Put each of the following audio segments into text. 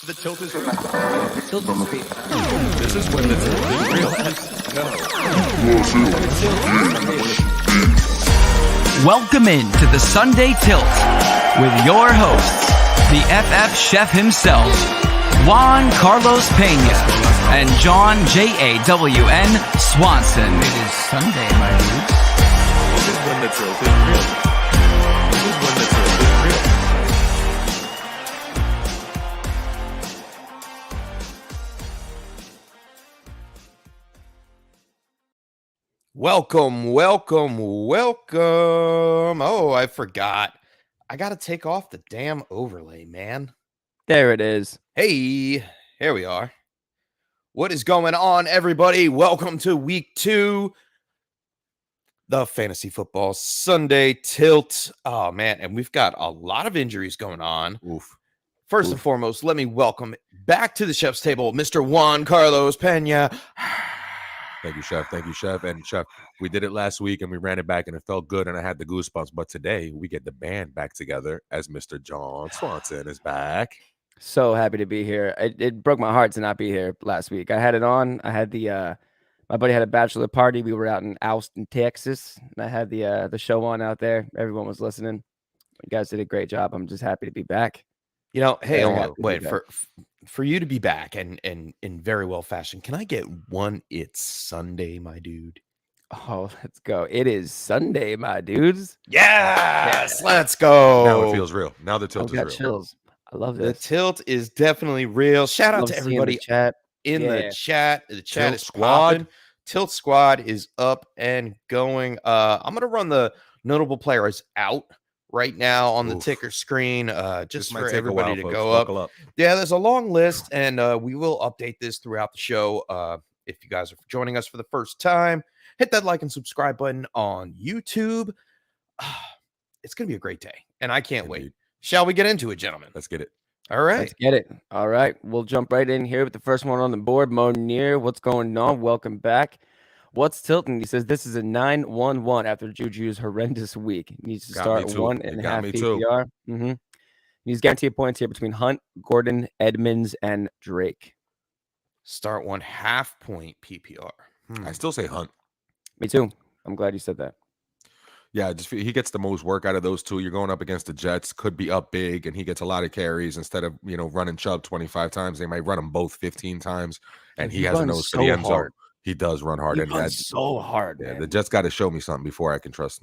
The tilt is real. Tilt is real. This is when the tilt is real. Welcome in to the Sunday Tilt with your hosts, the FF chef himself, Juan Carlos Pena, and John JAWN Swanson. It is Sunday, my dudes. This is when the tilt is real. This is when the tilt is real. Welcome. Oh, I forgot. I got to take off the damn overlay, man. There it is. Hey, here we are. What is going on, everybody? Welcome to week 2, the Fantasy Football Sunday Tilt. Oh, man, and we've got a lot of injuries going on. Oof. First and foremost, let me welcome back to the chef's table, Mr. Juan Carlos Pena. Thank you, Chef. Thank you, Chef. And Chef, we did it last week and we ran it back and it felt good and I had the goosebumps. But today we get the band back together as Mr. John Swanson is back. So happy to be here. It broke my heart to not be here last week. I had it on. I had the my buddy had a bachelor party. We were out in Austin, Texas, and I had the show on out there. Everyone was listening. You guys did a great job. I'm just happy to be back. You know, hey, Wait, for you to be back and in very well fashion, can I get one? It's Sunday, my dude. Oh, let's go. It is Sunday, my dudes. Yes, let's go. Now it feels real. Now the tilt I've is got real. chills. I love The this. tilt is definitely real. Shout out Love to seeing everybody the chat. in the chat. The chat Tilt is Squad. popping. Tilt Squad is up and going. I'm gonna run the notable players out right now on the Oof. ticker screen. Just This might for take a everybody while, to folks. go up. Buckle up. Yeah, there's a long list, and we will update this throughout the show. If you guys are joining us for the first time, hit that like and subscribe button on YouTube. It's going to be a great day, and I can't wait. Indeed. Shall we get into it, gentlemen? Let's get it. All right. Let's get it. All right. We'll jump right in here with the first one on the board. Monir, what's going on? Welcome back. What's tilting? He says this is a 9-1-1 after Juju's horrendous week. He needs to Got me start too. 1.5 me too. PPR. He's guaranteed points here between Hunt, Gordon, Edmonds, and Drake. Start 1/2 point PPR. I still say Hunt. Me too. I'm glad you said that. Yeah, just he gets the most work out of those two. You're going up against the Jets, could be up big, and he gets a lot of carries instead of running Chubb 25 times. They might run him both 15 times, and he has a nose for the end zone. He does run hard, He and runs so hard, yeah, man. the Jets got to show me something before I can trust,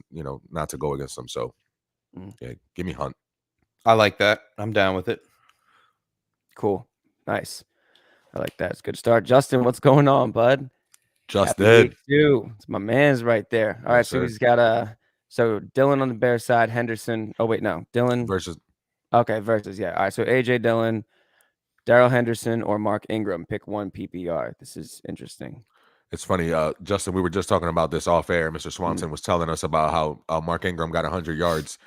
not to go against them. So, yeah, give me Hunt. I like that. I'm down with it. Cool. Nice. I like that. It's a good start. Justin, what's going on, bud? Just Happy did. week 2. It's my man's right there. All right, Yes, so sir. he's got so Dylan on the Bears side, Henderson. Oh wait, no, Dylan Versus versus yeah. All right, so AJ Dillon, Darrell Henderson, or Mark Ingram. Pick one PPR. This is interesting. it's funny, Justin. We were just talking about this off air. Mr. Swanson was telling us about how Mark Ingram got 100 yards,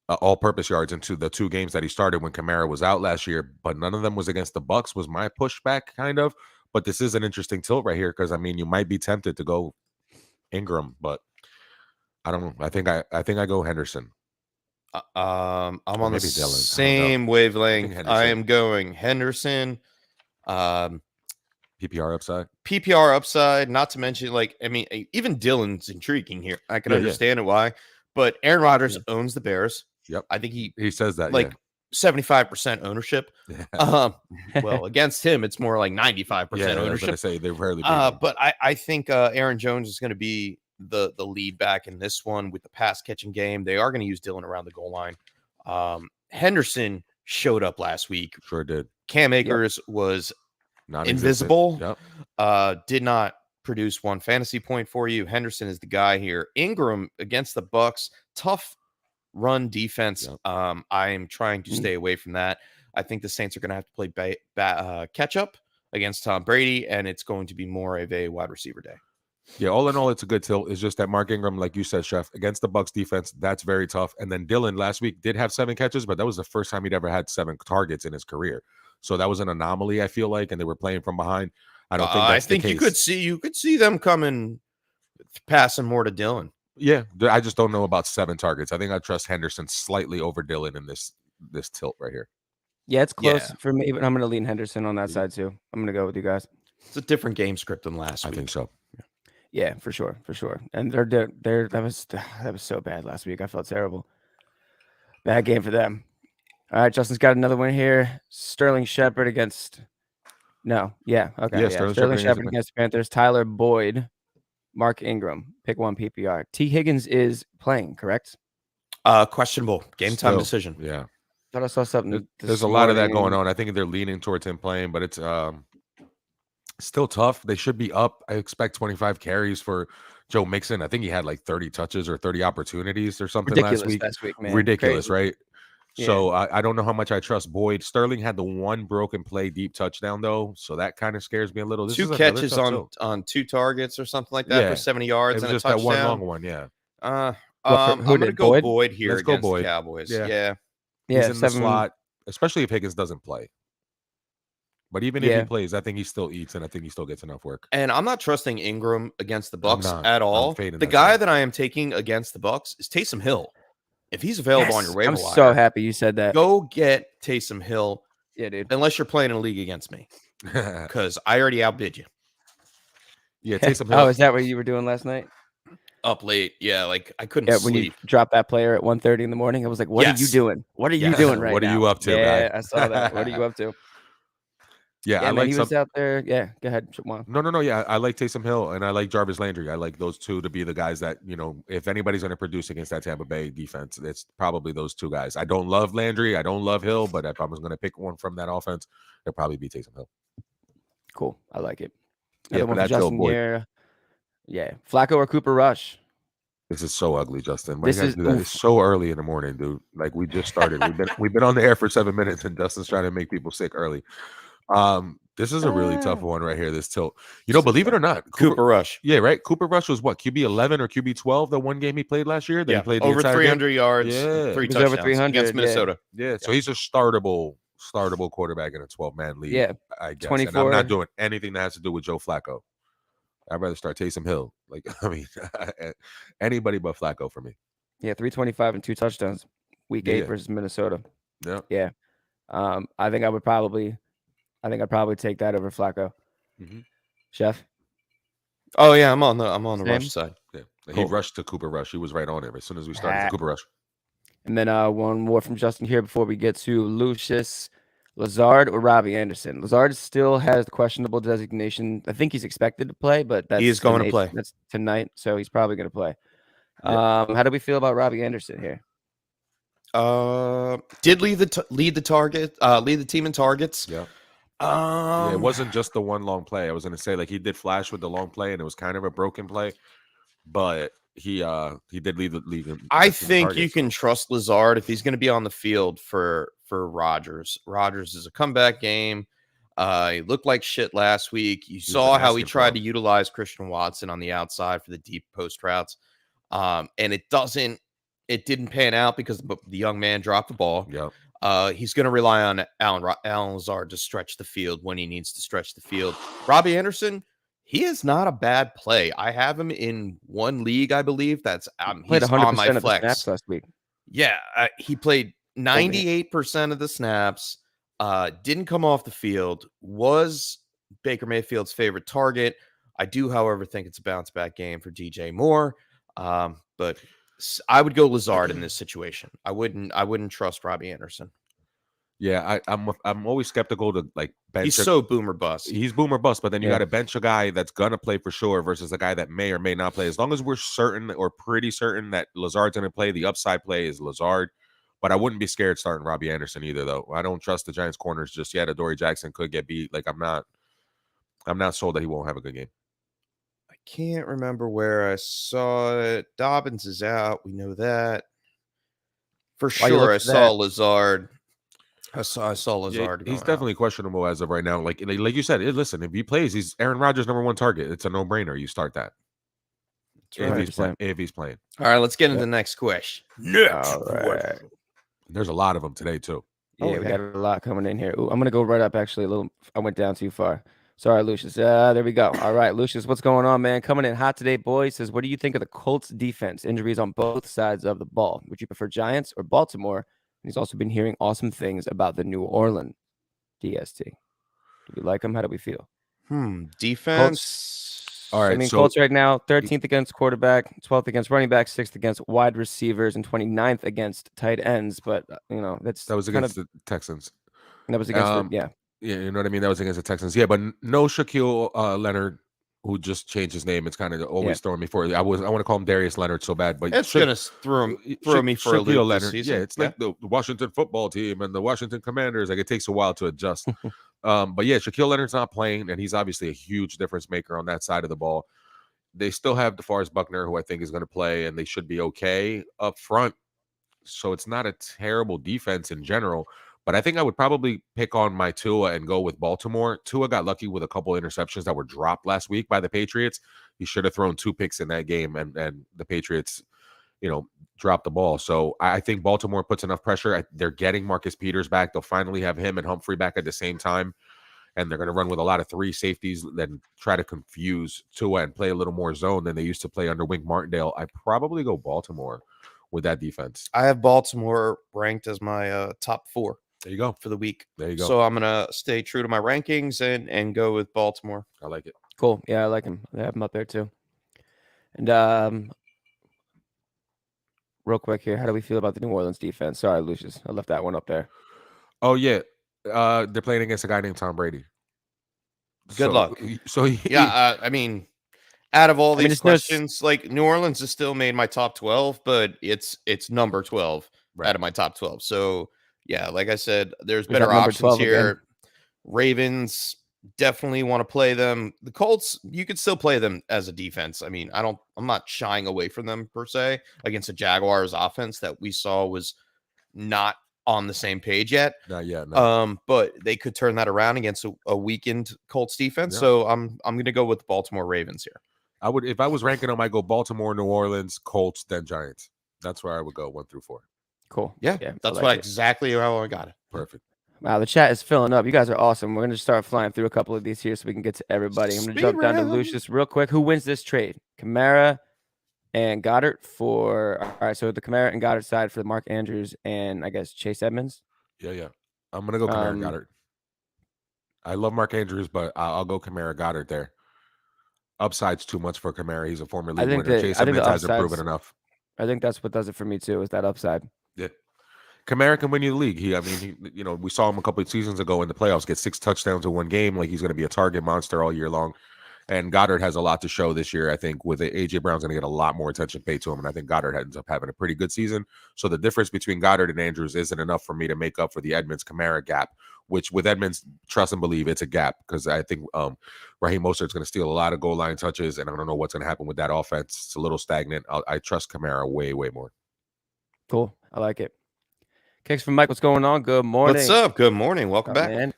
all-purpose yards, into the 2 games that he started when Kamara was out last year, but none of them was against the Bucs. Was my pushback kind of, but this is an interesting tilt right here because you might be tempted to go Ingram, but I don't know. I think I go Henderson. I'm on the maybe Dylan. I don't know. same wavelength. Henderson. I am going Henderson. PPR upside. PPR upside, not to mention, even Dylan's intriguing here. I can understand it why, but Aaron Rodgers owns the Bears. Yep. I think He says that 75% ownership. Yeah. Well, against him, it's more like 95% I was gonna ownership. say they rarely beat him. But I think Aaron Jones is going to be the lead back in this one with the pass catching game. They are going to use Dylan around the goal line. Henderson showed up last week. Sure did. Cam Akers was Non-existent. invisible. Yep. Did not produce one fantasy point for you. Henderson is the guy here. Ingram against the Bucs, tough run defense. Yep. I am trying to stay away from that. I think the Saints are going to have to play catch up against Tom Brady, and it's going to be more of a wide receiver day. Yeah, all in all, it's a good tilt. It's just that Mark Ingram, like you said, Chef, against the Bucs defense, that's very tough. And then Dylan last week did have 7 catches, but that was the first time he'd ever had 7 targets in his career. So that was an anomaly, I feel like, and they were playing from behind. I don't think that's the case. you could see them coming passing more to Dylan. Yeah, I just don't know about 7 targets. I think I trust Henderson slightly over Dylan in this tilt right here. Yeah, it's close Yeah. for me, but I'm going to lean Henderson on that side too. I'm going to go with you guys. It's a different game script than last I week. think so. Yeah, for sure. And that was so bad last week. I felt terrible. Bad game for them. All right, Justin's got another one here. Sterling Shepard against. No, yeah, okay, Yeah, Sterling Sterling Shepard against the Panthers. Tyler Boyd, Mark Ingram. Pick one PPR. T. Higgins is playing, correct? Questionable game time Still, decision. Yeah. Thought I saw something. There's a lot of that going on. I think they're leaning towards him playing, but it's still tough. They should be up. I expect 25 carries for Joe Mixon. I think he had like 30 touches or 30 opportunities or something Ridiculous last week. man. Ridiculous, Crazy. right? Yeah. So I don't know how much I trust Boyd. Sterling had the one broken play deep touchdown though, so that kind of scares me a little. This Two is another catches tough tilt. on 2 targets or something like that Yeah. for 70 It yards was and a just touchdown. that one long one, yeah. I'm who gonna did, go Boyd? Boyd here Let's go against Boyd. the Cowboys. Yeah. Yeah. Yeah, He's in the slot, especially if Higgins doesn't play. But even if he plays, I think he still eats, and I think he still gets enough work. And I'm not trusting Ingram against the Bucks not. at all. I'm fading The that guy guy. that I am taking against the Bucks is Taysom Hill. If he's available on your waiver I'm wire, so happy you said that. go get Taysom Hill. Yeah, dude. Unless you're playing in a league against me, because I already outbid you. Yeah, Taysom Hill. Oh, is that what you were doing last night? Up late, yeah. Like I couldn't When you sleep. dropped that player at 1:30 in the morning, I was like, "What are you Yes. doing? What are you Yes. doing right What are now? you up to, Yeah, guy? I saw that. What are you up to? Yeah, I man, like he was out there. Yeah, go ahead. Juan. No. Yeah, I like Taysom Hill and I like Jarvis Landry. I like those two to be the guys that, if anybody's going to produce against that Tampa Bay defense, it's probably those two guys. I don't love Landry. I don't love Hill, but if I was going to pick one from that offense, it'd probably be Taysom Hill. Cool. I like it. Yeah, Another but one for that's Joe Justin Boyd. here. Yeah, Flacco or Cooper Rush. This is so ugly, Justin. Why This you guys is- do that? oof. It's so early in the morning, dude. Like we just started. We've been on the air for 7 minutes, and Justin's trying to make people sick early. This is a really tough one right here. This tilt. Believe it or not, Cooper Rush. Yeah, right. Cooper Rush was what, QB 11 or QB 12? The one game he played last year. That he played the over entire 300 game? yards, Yeah. 3 He was over touchdowns 300, against Minnesota. Yeah. So he's a startable quarterback in a 12-man league. Yeah, I guess. 24. And I'm not doing anything that has to do with Joe Flacco. I'd rather start Taysom Hill. Like, I mean, anybody but Flacco for me. Yeah, 325 and 2 touchdowns. Week 8 Yeah. versus Minnesota. Yeah. Yeah. I think I'd probably take that over Flacco. Mhm. Chef. Oh yeah, I'm on the Same. Rush side. Yeah. He Cool. rushed to Cooper Rush. He was right on him as soon as we started the Cooper Rush. And then one more from Justin here before we get to Lucius. Lazard or Robbie Anderson? Lazard still has the questionable designation. I think he's expected to play, but that's He is going to play. That's tonight, so he's probably going to play. Yeah. How do we feel about Robbie Anderson here? Did lead the team in targets. Yeah. Yeah, it wasn't just the one long play. I was going to say, like, he did flash with the long play, and it was kind of a broken play, but he did lead the league. I think you can trust Lazard if he's going to be on the field for Rodgers. Rodgers is a comeback game. He looked like shit last week. You saw how he tried to utilize Christian Watson on the outside for the deep post routes, and it didn't pan out because the young man dropped the ball. Yeah. He's going to rely on Alan Lazard to stretch the field when he needs to stretch the field. Robbie Anderson, he is not a bad play. I have him in one league, I believe. That's Played he's 100% on my of the flex snaps last week. Yeah, he played 98% of the snaps. Didn't come off the field. Was Baker Mayfield's favorite target. I do, however, think it's a bounce back game for DJ Moore. But I would go Lazard in this situation. I wouldn't trust Robbie Anderson. Yeah, I'm always skeptical to like bench. He's so boomer bust. He's boomer bust, but then you got to bench a guy that's gonna play for sure versus a guy that may or may not play. As long as we're certain or pretty certain that Lazard's gonna play, the upside play is Lazard. But I wouldn't be scared starting Robbie Anderson either, though. I don't trust the Giants corners just yet. Adoree Jackson could get beat. Like I'm not sold that he won't have a good game. I can't remember where I saw it. Dobbins is out. We know that for sure. I saw Lazard. I saw Lazard. He's definitely questionable as of right now. Like you said, listen, if he plays, he's Aaron Rodgers' #1 target. It's a no-brainer. You start that. If he's playing. All right, let's get into the next question. All right. There's a lot of them today too. Yeah, we got a lot coming in here. Ooh, I'm gonna go right up. Actually, I went down too far. Sorry, Lucius. There we go. All right, Lucius, what's going on, man? Coming in hot today, boys. Says, what do you think of the Colts defense? Injuries on both sides of the ball. Would you prefer Giants or Baltimore He's also been hearing awesome things about the New Orleans DST. Do we like him? How do we feel? Defense. All right, so Colts right now, 13th against quarterback, 12th against running back, 6th against wide receivers, and 29th against tight ends. But that was against the Texans. That was against Yeah, you know what I mean. That was against the Texans. Yeah, but no Shaquille Leonard, who just changed his name. It's kind of always throwing me for it. I want to call him Darius Leonard so bad, but it's gonna throw me for a loop this season. Yeah, it's like the Washington football team and the Washington Commanders. Like, it takes a while to adjust. But yeah, Shaquille Leonard's not playing, and he's obviously a huge difference maker on that side of the ball. They still have DeForest Buckner, who I think is going to play, and they should be okay up front. So it's not a terrible defense in general. But I think I would probably pick on my Tua and go with Baltimore. Tua got lucky with a couple of interceptions that were dropped last week by the Patriots. He should have thrown 2 picks in that game, and the Patriots, dropped the ball. So I think Baltimore puts enough pressure. They're getting Marcus Peters back. They'll finally have him and Humphrey back at the same time. And they're going to run with a lot of 3 safeties, then try to confuse Tua and play a little more zone than they used to play under Wink Martindale. I probably go Baltimore with that defense. I have Baltimore ranked as my top 4. There you go. For the week. There you go. So I'm going to stay true to my rankings and go with Baltimore. I like it. Cool. Yeah, I like him. I have him up there too. And real quick here, how do we feel about the New Orleans defense? Sorry, Lucius. I left that one up there. Oh, yeah. They're playing against a guy named Tom Brady. Good luck. So I mean, out of all these questions, like, New Orleans has still made my top 12, but it's number 12 out of my top 12. So yeah, like I said, there's better options here. Again. Ravens, definitely want to play them. The Colts, you could still play them as a defense. I mean, I'm not shying away from them per se against the Jaguars offense that we saw was not on the same page yet. Not yet. No. But they could turn that around against a weakened Colts defense. Yeah. So I'm going to go with the Baltimore Ravens here. I would, if I was ranking them, I'd go Baltimore, New Orleans, Colts, then Giants. That's where I would go 1 through 4. Cool. Yeah, that's exactly how I got it. Perfect. Wow, the chat is filling up. You guys are awesome. We're going to start flying through a couple of these here so we can get to everybody. I'm going to jump down to Lucius real quick. Who wins this trade? Kamara and Goddard for... All right, so the Kamara and Goddard side for Mark Andrews and, I guess, Chase Edmonds? Yeah. I'm going to go Kamara and Goddard. I love Mark Andrews, but I'll go Kamara Goddard there. Upside's too much for Kamara. He's a former league winner. Chase Edmonds hasn't proven enough. I think that's what does it for me, too, is that upside. Yeah. Kamara can win you the league. We saw him a couple of seasons ago in the playoffs get 6 touchdowns in 1 game. Like, he's going to be a target monster all year long. And Goddard has a lot to show this year. I think with AJ Brown's going to get a lot more attention paid to him. And I think Goddard ends up having a pretty good season. So the difference between Goddard and Andrews isn't enough for me to make up for the Edmonds-Kamara gap, which with Edmonds, trust and believe it's a gap, because I think Raheem Mostert's going to steal a lot of goal line touches. And I don't know what's going to happen with that offense. It's a little stagnant. I trust Kamara way, way more. Cool. I like it. Kicks from Mike. What's going on? Good morning. What's up? Good morning. Welcome back. Man.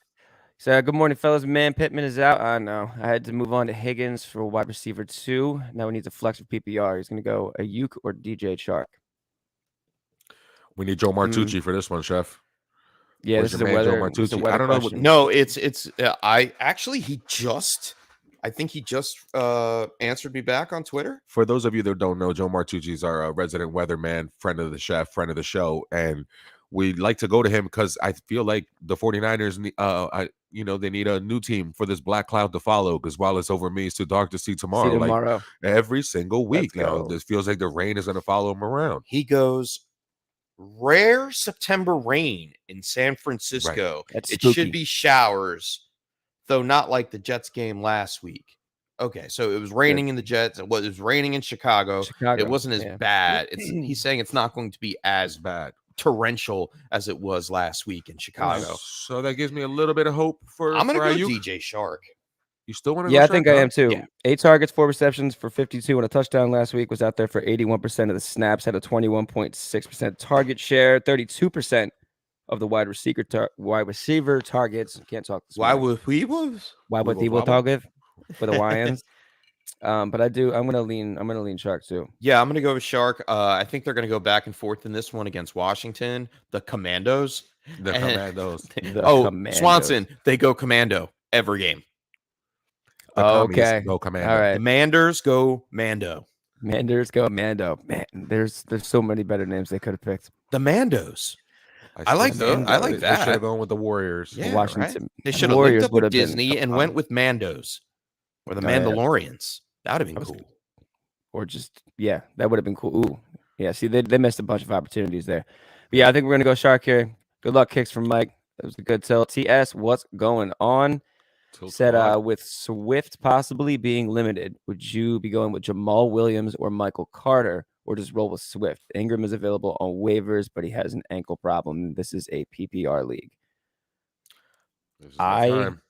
So good morning, fellas. Man, Pittman is out. I know. I had to move on to Higgins for wide receiver 2. Now we need to flex for PPR. He's going to go Ayuk or DJ Chark. We need Joe Martucci for this one, Chef. Yeah, this is a weather. I don't know. No, it's. I think he just answered me back on Twitter. For those of you that don't know, Joe Martucci is our resident weatherman, friend of the chef, friend of the show, and we like to go to him because I feel like the 49ers, they need a new team for this black cloud to follow, because while it's over me, it's too dark to see tomorrow. Like, every single week now, this feels like the rain is going to follow him around. He goes, rare September rain in San Francisco. Right. It should be showers, though not like the Jets game last week. Okay, so it was raining in the Jets. It was raining in Chicago. It wasn't as bad. He's saying it's not going to be as bad, torrential as it was last week in Chicago. So that gives me a little bit of hope for. I'm going to go DJ Chark. You still want to? Yeah, I think I am too. Yeah. 8 targets, 4 receptions for 52 and a touchdown last week. Was out there for 81% of the snaps. Had a 21.6% target share. 32% of the wide receiver targets. Can't talk this morning. Why would he target for the Lions? But I'm gonna lean Shark too. Yeah, I'm gonna go with Shark. I think they're gonna go back and forth in this one against Washington. The Commandos. Commandos. Swanson. They go commando every game. Okay. Go commando. All right. Commanders go Mando. Manders go Mando. Man, there's so many better names they could have picked. The Mandos. I like still that. think I so. like They should have that. gone with the Warriors. Yeah, right. Washington. They should have linked Warriors up would with have been Disney and went with Mandos or the Oh, yeah. Mandalorians. That would have been was- cool. or just that would have been cool. Ooh, yeah. See, they missed a bunch of opportunities there. But yeah, I think we're gonna go Shark here. Good luck, kicks from Mike. That was a good tell. TS, what's going on? Tilt Said squad. with Swift possibly being limited, would you be going with Jamal Williams or Michael Carter, or just roll with Swift? Ingram is available on waivers, but he has an ankle problem. This is a PPR league. This is the time.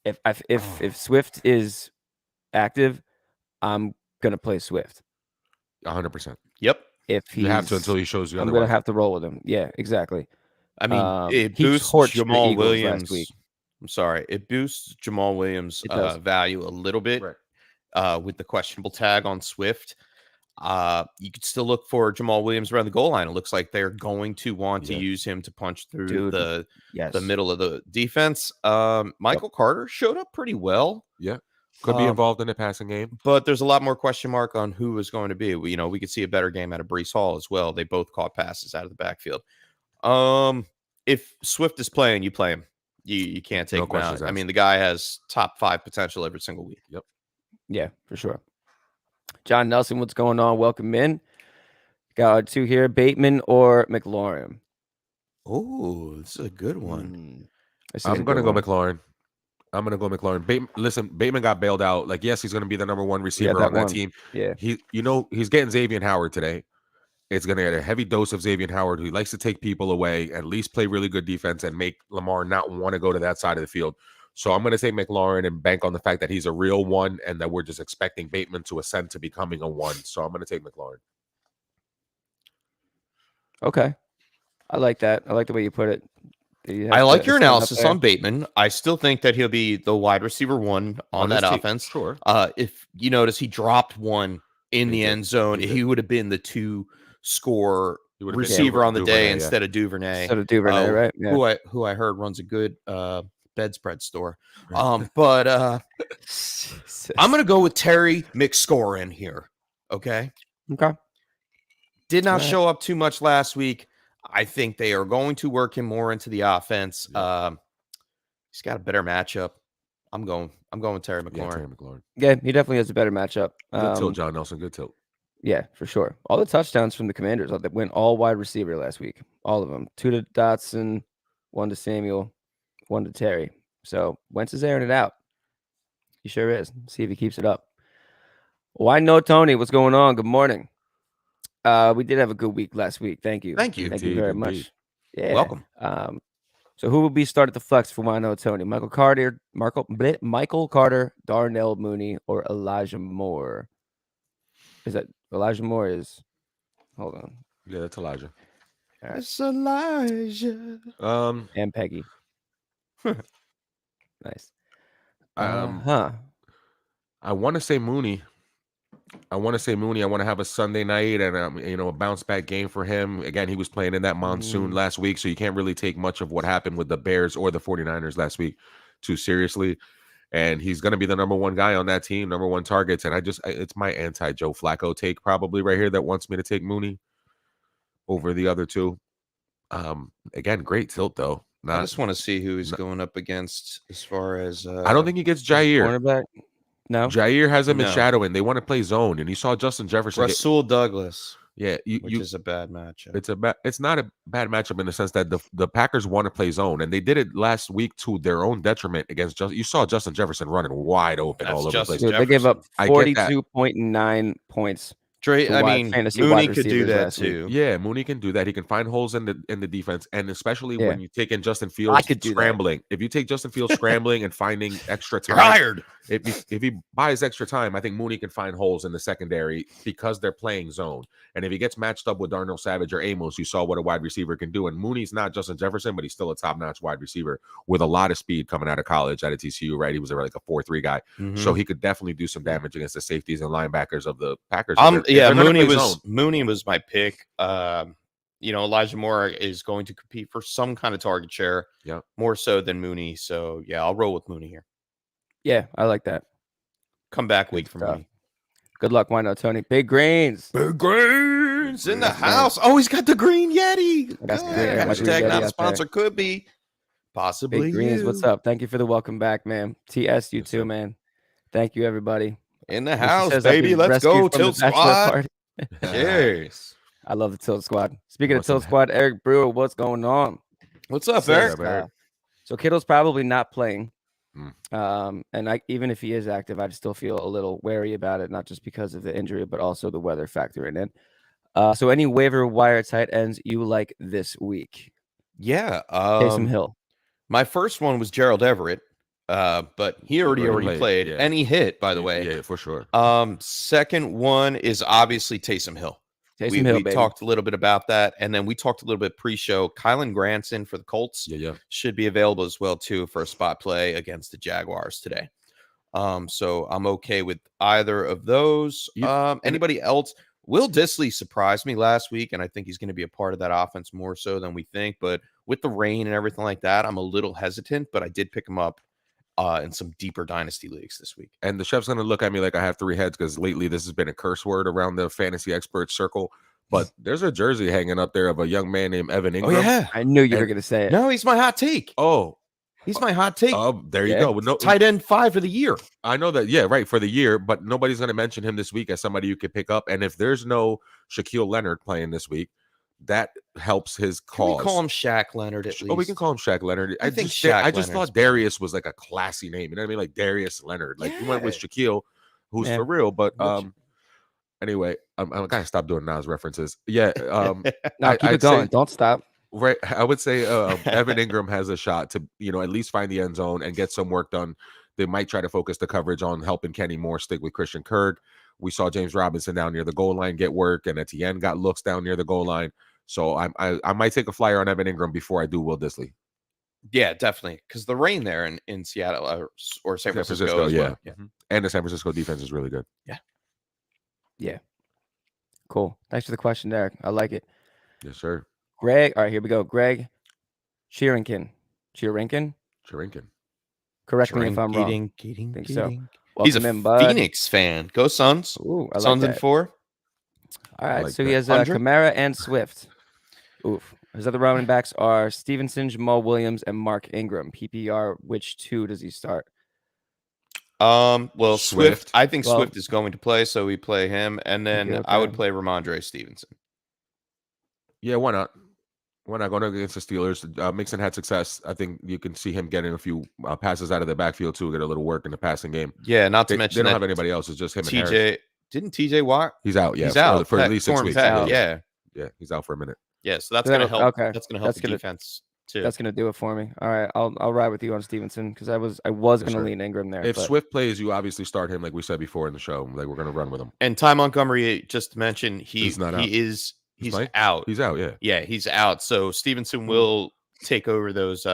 If Swift is active, I'm gonna play Swift. 100%. Yep. If he's, You have to until he shows you I'm otherwise. gonna have to roll with him. Yeah, exactly. I mean, it he boosts torched the Jamal Eagles last Williams. week. I'm sorry. It boosts Jamal Williams' It does. value a little bit with the questionable tag on Swift. You could still look for Jamal Williams around the goal line. It looks like they're going to want to use him to punch through the middle of the defense. Michael Carter showed up pretty well. Yeah. Could be involved in the passing game. But there's a lot more question mark on who is going to be. We could see a better game out of Breece Hall as well. They both caught passes out of the backfield. If Swift is playing, you play him. You can't take him out. I mean, the guy has top 5 potential every single week. Yep. Yeah, for sure. John Nelson, what's going on? Welcome in. Got 2 here, Bateman or McLaurin? Oh, this is a good one. I'm going to go McLaurin. Bateman got bailed out. Like, yes, he's going to be the number 1 receiver on that team. Yeah. He's getting Xavier Howard today. It's going to get a heavy dose of Xavier Howard, who likes to take people away, at least play really good defense and make Lamar not want to go to that side of the field. So I'm going to take McLaurin and bank on the fact that he's a real 1 and that we're just expecting Bateman to ascend to becoming a 1. So I'm going to take McLaurin. Okay. I like that. I like the way you put it. I like your analysis on Bateman. I still think that he'll be the wide receiver 1 on that offense. Sure. If you notice, he dropped one in the end zone. He would have been the 2 score receiver on the day instead of Duvernay. Right? Yeah. Who I heard runs a good bedspread store. But I'm gonna go with Terry McScorin here. Okay. Did not show up too much last week. I think they are going to work him more into the offense. He's got a better matchup. I'm going with Terry McLaurin. Yeah, Terry McLaurin. Yeah, he definitely has a better matchup. Good tilt, John Nelson. Good tilt. Yeah, for sure. All the touchdowns from the Commanders that went all wide receiver last week. All of them. 2 to Dotson, 1 to Samuel, 1 to Terry. So Wentz is airing it out. He sure is. See if he keeps it up. Why no Tony? What's going on? Good morning. We did have a good week last week. Thank you. Thank you. Thank you very much. Yeah. Welcome. So who will be started the flex for Why no Tony? Michael Carter, Darnell Mooney, or Elijah Moore? Is that Elijah Moore? Hold on. Yeah, that's Elijah. Right. It's Elijah. And Peggy. Nice. I want to say Mooney. I want to have a Sunday night and a bounce back game for him. Again, he was playing in that monsoon last week, so you can't really take much of what happened with the Bears or the 49ers last week too seriously. And he's going to be the number 1 guy on that team, number 1 targets. And it's my anti-Joe Flacco take probably right here that wants me to take Mooney over the other 2. Again, great tilt though. I just want to see who he's going up against as far as I don't think he gets Jair. Cornerback? No. Jair hasn't been shadowing. They want to play zone, and you saw Justin Jefferson. Rasul Douglas. Yeah, which is a bad matchup. It's not a bad matchup in the sense that the Packers want to play zone, and they did it last week to their own detriment against you saw Justin Jefferson running wide open all over the place. Dude, they gave up 42.9 points. Mooney could do that too. Yeah, Mooney can do that. He can find holes in the defense, and especially when you take in Justin Fields scrambling. If you take Justin Fields scrambling and finding extra time, if he buys extra time, I think Mooney can find holes in the secondary because they're playing zone. And if he gets matched up with Darnell Savage or Amos, you saw what a wide receiver can do. And Mooney's not Justin Jefferson, but he's still a top-notch wide receiver with a lot of speed coming out of college, out of TCU, right? He was like a 4.3 guy. So he could definitely do some damage against the safeties and linebackers of the Packers. Mooney was my pick. Elijah Moore is going to compete for some kind of target share, more so than Mooney. So yeah, I'll roll with Mooney here. Yeah, I like that. Come back week for Mooney. Good luck. Why not, Tony? Big Greens. Big Greens. Green's in the That's house. Oh, he's got the Green Yeti. I got the Good. Green- I got my Green Hashtag Yeti not a out sponsor. there. Could be. Possibly. Big Greens, what's you. up? Thank you for the welcome back, man. TS, you Yes, too, sir. man. Thank you, everybody. In the Lucy house, says I've baby. been Let's go. rescued from the Tilt bachelor squad. party. Cheers. I love the Tilt Squad. Speaking of What's up, Tilt man? Squad, Eric Brewer, what's going on? What's up, Says, Eric? up, Eric? So Kittle's probably not playing. Mm. And even if he is active, I'd still feel a little wary about it, not just because of the injury, but also the weather factoring in. So any waiver wire tight ends you like this week? Yeah. Taysom Hill. My first one was Gerald Everett, but he already played, yeah. and he hit, by the way. Yeah, for sure. Second one is obviously Taysom Hill. Taysom Hill, we baby. talked a little bit about that, and then we talked a little bit pre-show. Kylan Granson for the Colts should be available as well too for a spot play against the Jaguars today. So I'm okay with either of those. Anybody else? Will Dissly surprised me last week, and I think he's going to be a part of that offense more so than we think. But with the rain and everything like that, I'm a little hesitant, but I did pick him up in some deeper dynasty leagues this week. And the chef's going to look at me like I have three heads because lately this has been a curse word around the fantasy expert circle. But there's a jersey hanging up there of a young man named Evan Ingram. Oh, yeah. I knew you were going to say it. No, he's my hot take. Oh, he's my hot take. There you go. No, tight end 5 of the year. I know that. Yeah, right. For the year, but nobody's going to mention him this week as somebody you could pick up. And if there's no Shaquille Leonard playing this week, that helps his cause. Can we call him Shaq Leonard at least? Oh, we can call him Shaq Leonard. I just thought Darius was like a classy name. You know what I mean? Like Darius Leonard. Like you went with Shaquille, who's for real. But anyway, I'm kind of stop doing Nas references. Yeah. No, keep it going. Don't stop. Right. I would say Evan Ingram has a shot to, at least find the end zone and get some work done. They might try to focus the coverage on helping Kenny Moore stick with Christian Kirk. We saw James Robinson down near the goal line get work, and Etienne got looks down near the goal line. So I might take a flyer on Evan Ingram before I do Will Dissly. Yeah, definitely. Because the rain there in Seattle or San Francisco as well. Yeah. And the San Francisco defense is really good. Yeah. Cool. Thanks for the question, Derek. I like it. Yes, sir. Greg. All right, here we go. Greg Cheerinkin. Correct me if I'm wrong. Think so. He's a in, bud. Phoenix fan. Go Suns. Ooh, I like Suns that. in 4. All right, like so he that. has Kamara and Swift. Oof. His other running backs are Stevenson, Jamal Williams, and Mark Ingram. PPR, which two does he start? Well, Swift. I think Swift is going to play, so we play him, and then Okay. I would play Ramondre Stevenson. Yeah, why not? Why not going against the Steelers? Mixon had success. I think you can see him getting a few passes out of the backfield too, get a little work in the passing game. Yeah, not to They mention don't that have anybody else. It's just him and Harris. TJ didn't TJ Watt? He's out. Yeah, He's out for at least 6 weeks. Yeah, he's out for a minute. yeah. So that's going to help. Okay. That's going to help the defense too. That's gonna do it for me. All right, I'll ride with you on Stevenson because I was gonna sir. lean Ingram there. If but Swift plays, you obviously start him like we said before in the show. Like we're gonna run with him. And Ty Montgomery, just to mention, he's not out. He's playing? out. He's out. Yeah. Yeah, he's out. So Stevenson will take over those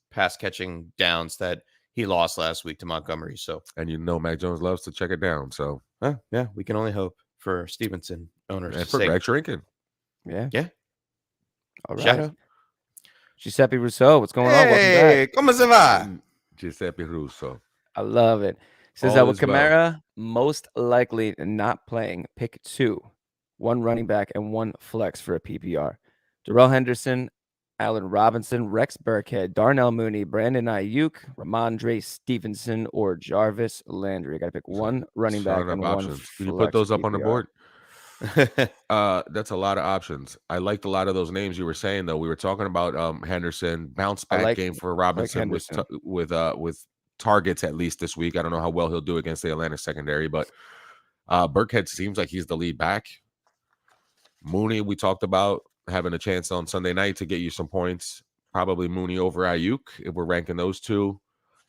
pass catching downs that he lost last week to Montgomery. So, And Mac Jones loves to check it down. So yeah, we can only hope for Stevenson owners. and for Greg Shrinkin. yeah. All Shout right. out. Giuseppe Rousseau, what's going on? Welcome Hey, back. come se va? Giuseppe Russo. I love it. Says All with is well. Kamara most likely not playing, pick 2, 1 running back and 1 flex for a PPR. Darrell Henderson, Allen Robinson, Rex Burkhead, Darnell Mooney, Brandon Ayuk, Ramondre Stevenson, or Jarvis Landry. I got to pick 1 running back Solid and 1 options. flex. Can you put those up on the PPR. board? That's a lot of options. I liked a lot of those names you were saying though. We were talking about Henderson, bounce back game for Robinson with targets at least this week. I don't know how well he'll do against the Atlanta secondary, but Burkhead seems like he's the lead back. Mooney, we talked about having a chance on Sunday night to get you some points. Probably Mooney over Ayuk if we're ranking those two.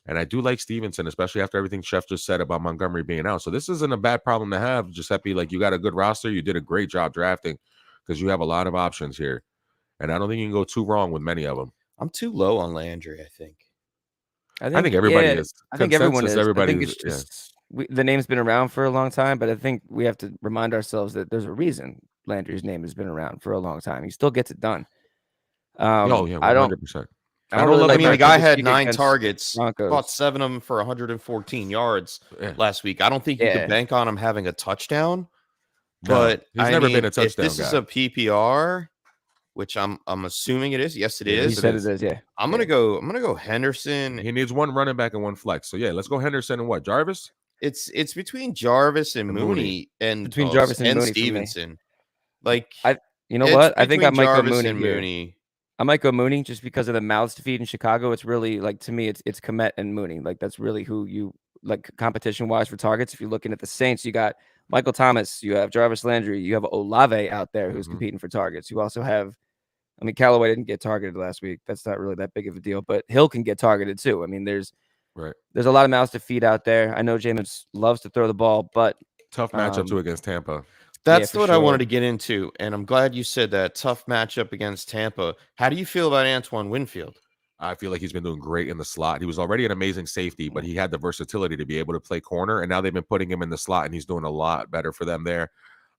And I do like Stevenson, especially after everything Chef just said about Montgomery being out. So this isn't a bad problem to have, Giuseppe. Like you got a good roster. You did a great job drafting because you have a lot of options here. And I don't think you can go too wrong with many of them. I'm too low on Landry, I think. I think everybody is. I think everyone is. Everybody I think it's just the name's been around for a long time, but I think we have to remind ourselves that there's a reason Landry's name has been around for a long time. He still gets it done. Oh yeah, 100%. I don't really I mean, the guy had Speak 9 against targets, Broncos. caught 7 of them for 114 yards Yeah. last week. I don't think you could bank on him having a touchdown, But he's I never mean, been a if touchdown this is guy. a PPR, which I'm assuming it is. Yes, it It is. He said it is. Yeah. I'm gonna go Henderson. He needs one running back and one flex. So yeah, let's go Henderson and what? Jarvis? It's between Jarvis and And Mooney, Mooney. and Between Jarvis and Mooney for me. Stevenson. Like You know it's what? I think I between might go Jarvis Mooney and here. Mooney. I might go Mooney just because of the mouths to feed in Chicago. It's really like, to me, it's Kmet and Mooney. Like that's really who you like competition wise for targets. If you're looking at the Saints, you got Michael Thomas, you have Jarvis Landry, you have Olave out there who's competing for targets. You also have, I mean, Callaway didn't get targeted last week. That's not really that big of a deal, but Hill can get targeted too. I mean, there's a lot of mouths to feed out there. I know Jameis loves to throw the ball, but Tough matchup too against Tampa. That's yeah, what sure. I wanted to get into, and I'm glad you said that. Tough matchup against Tampa. How do you feel about Antoine Winfield? I feel like he's been doing great in the slot. He was already an amazing safety, but he had the versatility to be able to play corner, and now they've been putting him in the slot, and he's doing a lot better for them there.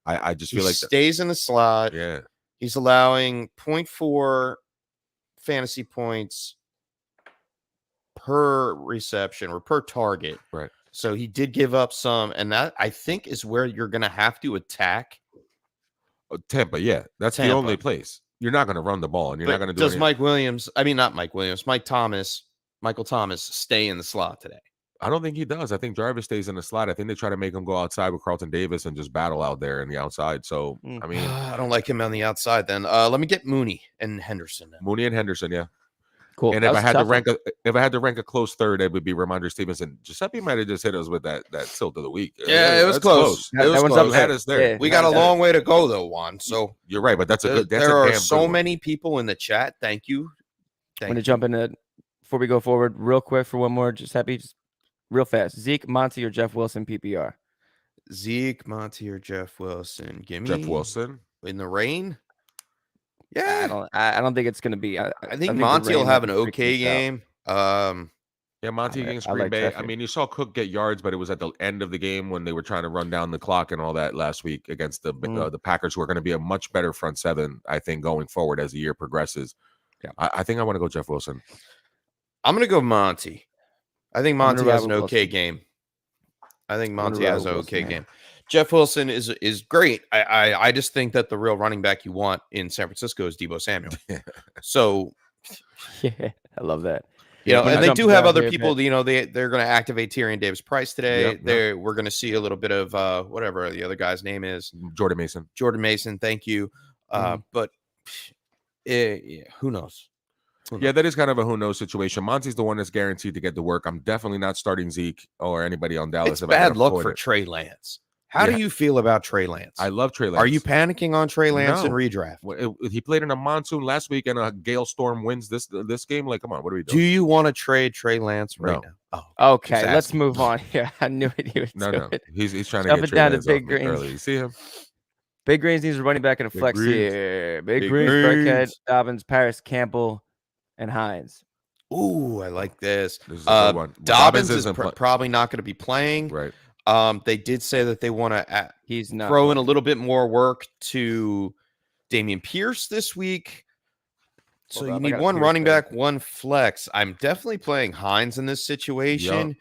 I just feel He like stays in the slot. yeah. He's allowing 0.4 fantasy points per reception or per target. Right. So he did give up some, and that I think is where you're going to have to attack Tampa, yeah. That's the only place. You're not going to run the ball, and you're not going to do Does anything. Michael Thomas stay in the slot today? I don't think he does. I think Jarvis stays in the slot. I think they try to make him go outside with Carlton Davis and just battle out there in the outside. So, I mean, I don't like him on the outside then. Let me get Mooney and Henderson then. Mooney and Henderson, yeah. cool. And if I had to rank a close third, it would be Ramondre Stevenson. Giuseppe might have just hit us with that tilt of the week. Yeah, it was close. That one's close. up Had us there. Yeah. We got a long way to go though, Juan. So you're right, but that's a good. That's there a are damn so good one. many people in the chat. Thank you. I'm going to jump into, before we go forward, real quick for one more, Giuseppe, just real fast. Zeke, Monty, or Jeff Wilson PPR? Zeke, Monty, or Jeff Wilson? Give me Jeff Wilson in the rain. Yeah, I don't think it's going to be. I think Monty will have an okay game. Yeah, Monty against Green Bay. Jeff I mean, you saw Cook get yards, but it was at the end of the game when they were trying to run down the clock and all that last week against the Packers, who are going to be a much better front seven, I think, going forward as the year progresses. Yeah, I think I want to go Jeff Wilson. I'm going to go Monty. I think Monty has an okay game. Game. Jeff Wilson is great. I just think that the real running back you want in San Francisco is Deebo Samuel. So, yeah, I love that. And they do have other people. They're going to activate Tyrion Davis-Price today. Yep. We're going to see a little bit of whatever the other guy's name is. Jordan Mason. Thank you. But who knows? Yeah, that is kind of a who knows situation. Monty's the one that's guaranteed to get the work. I'm definitely not starting Zeke or anybody on Dallas. It's bad luck for Trey Lance. How do you feel about Trey Lance? I love Trey Lance. Are you panicking on Trey Lance in redraft? He played in a monsoon last week and a gale storm wins this game. Like, come on, what are we doing? Do you want to trade Trey Lance right now? Oh, okay. Let's move on here. I knew it. He was no. He's trying to Jump get it Trey down to Lance Big off Greens. early. You see him? Big Greens needs a running back and a flex here. Big Greens, Burkhead, Dobbins, Paris, Campbell, and Hines. Ooh, I like this. This is a good one. Dobbins is probably not going to be playing. Right. They did say that they want to He's not throw in a little bit more work to Dameon Pierce this week. So you need one running back, one flex. I'm definitely playing Hines in this situation.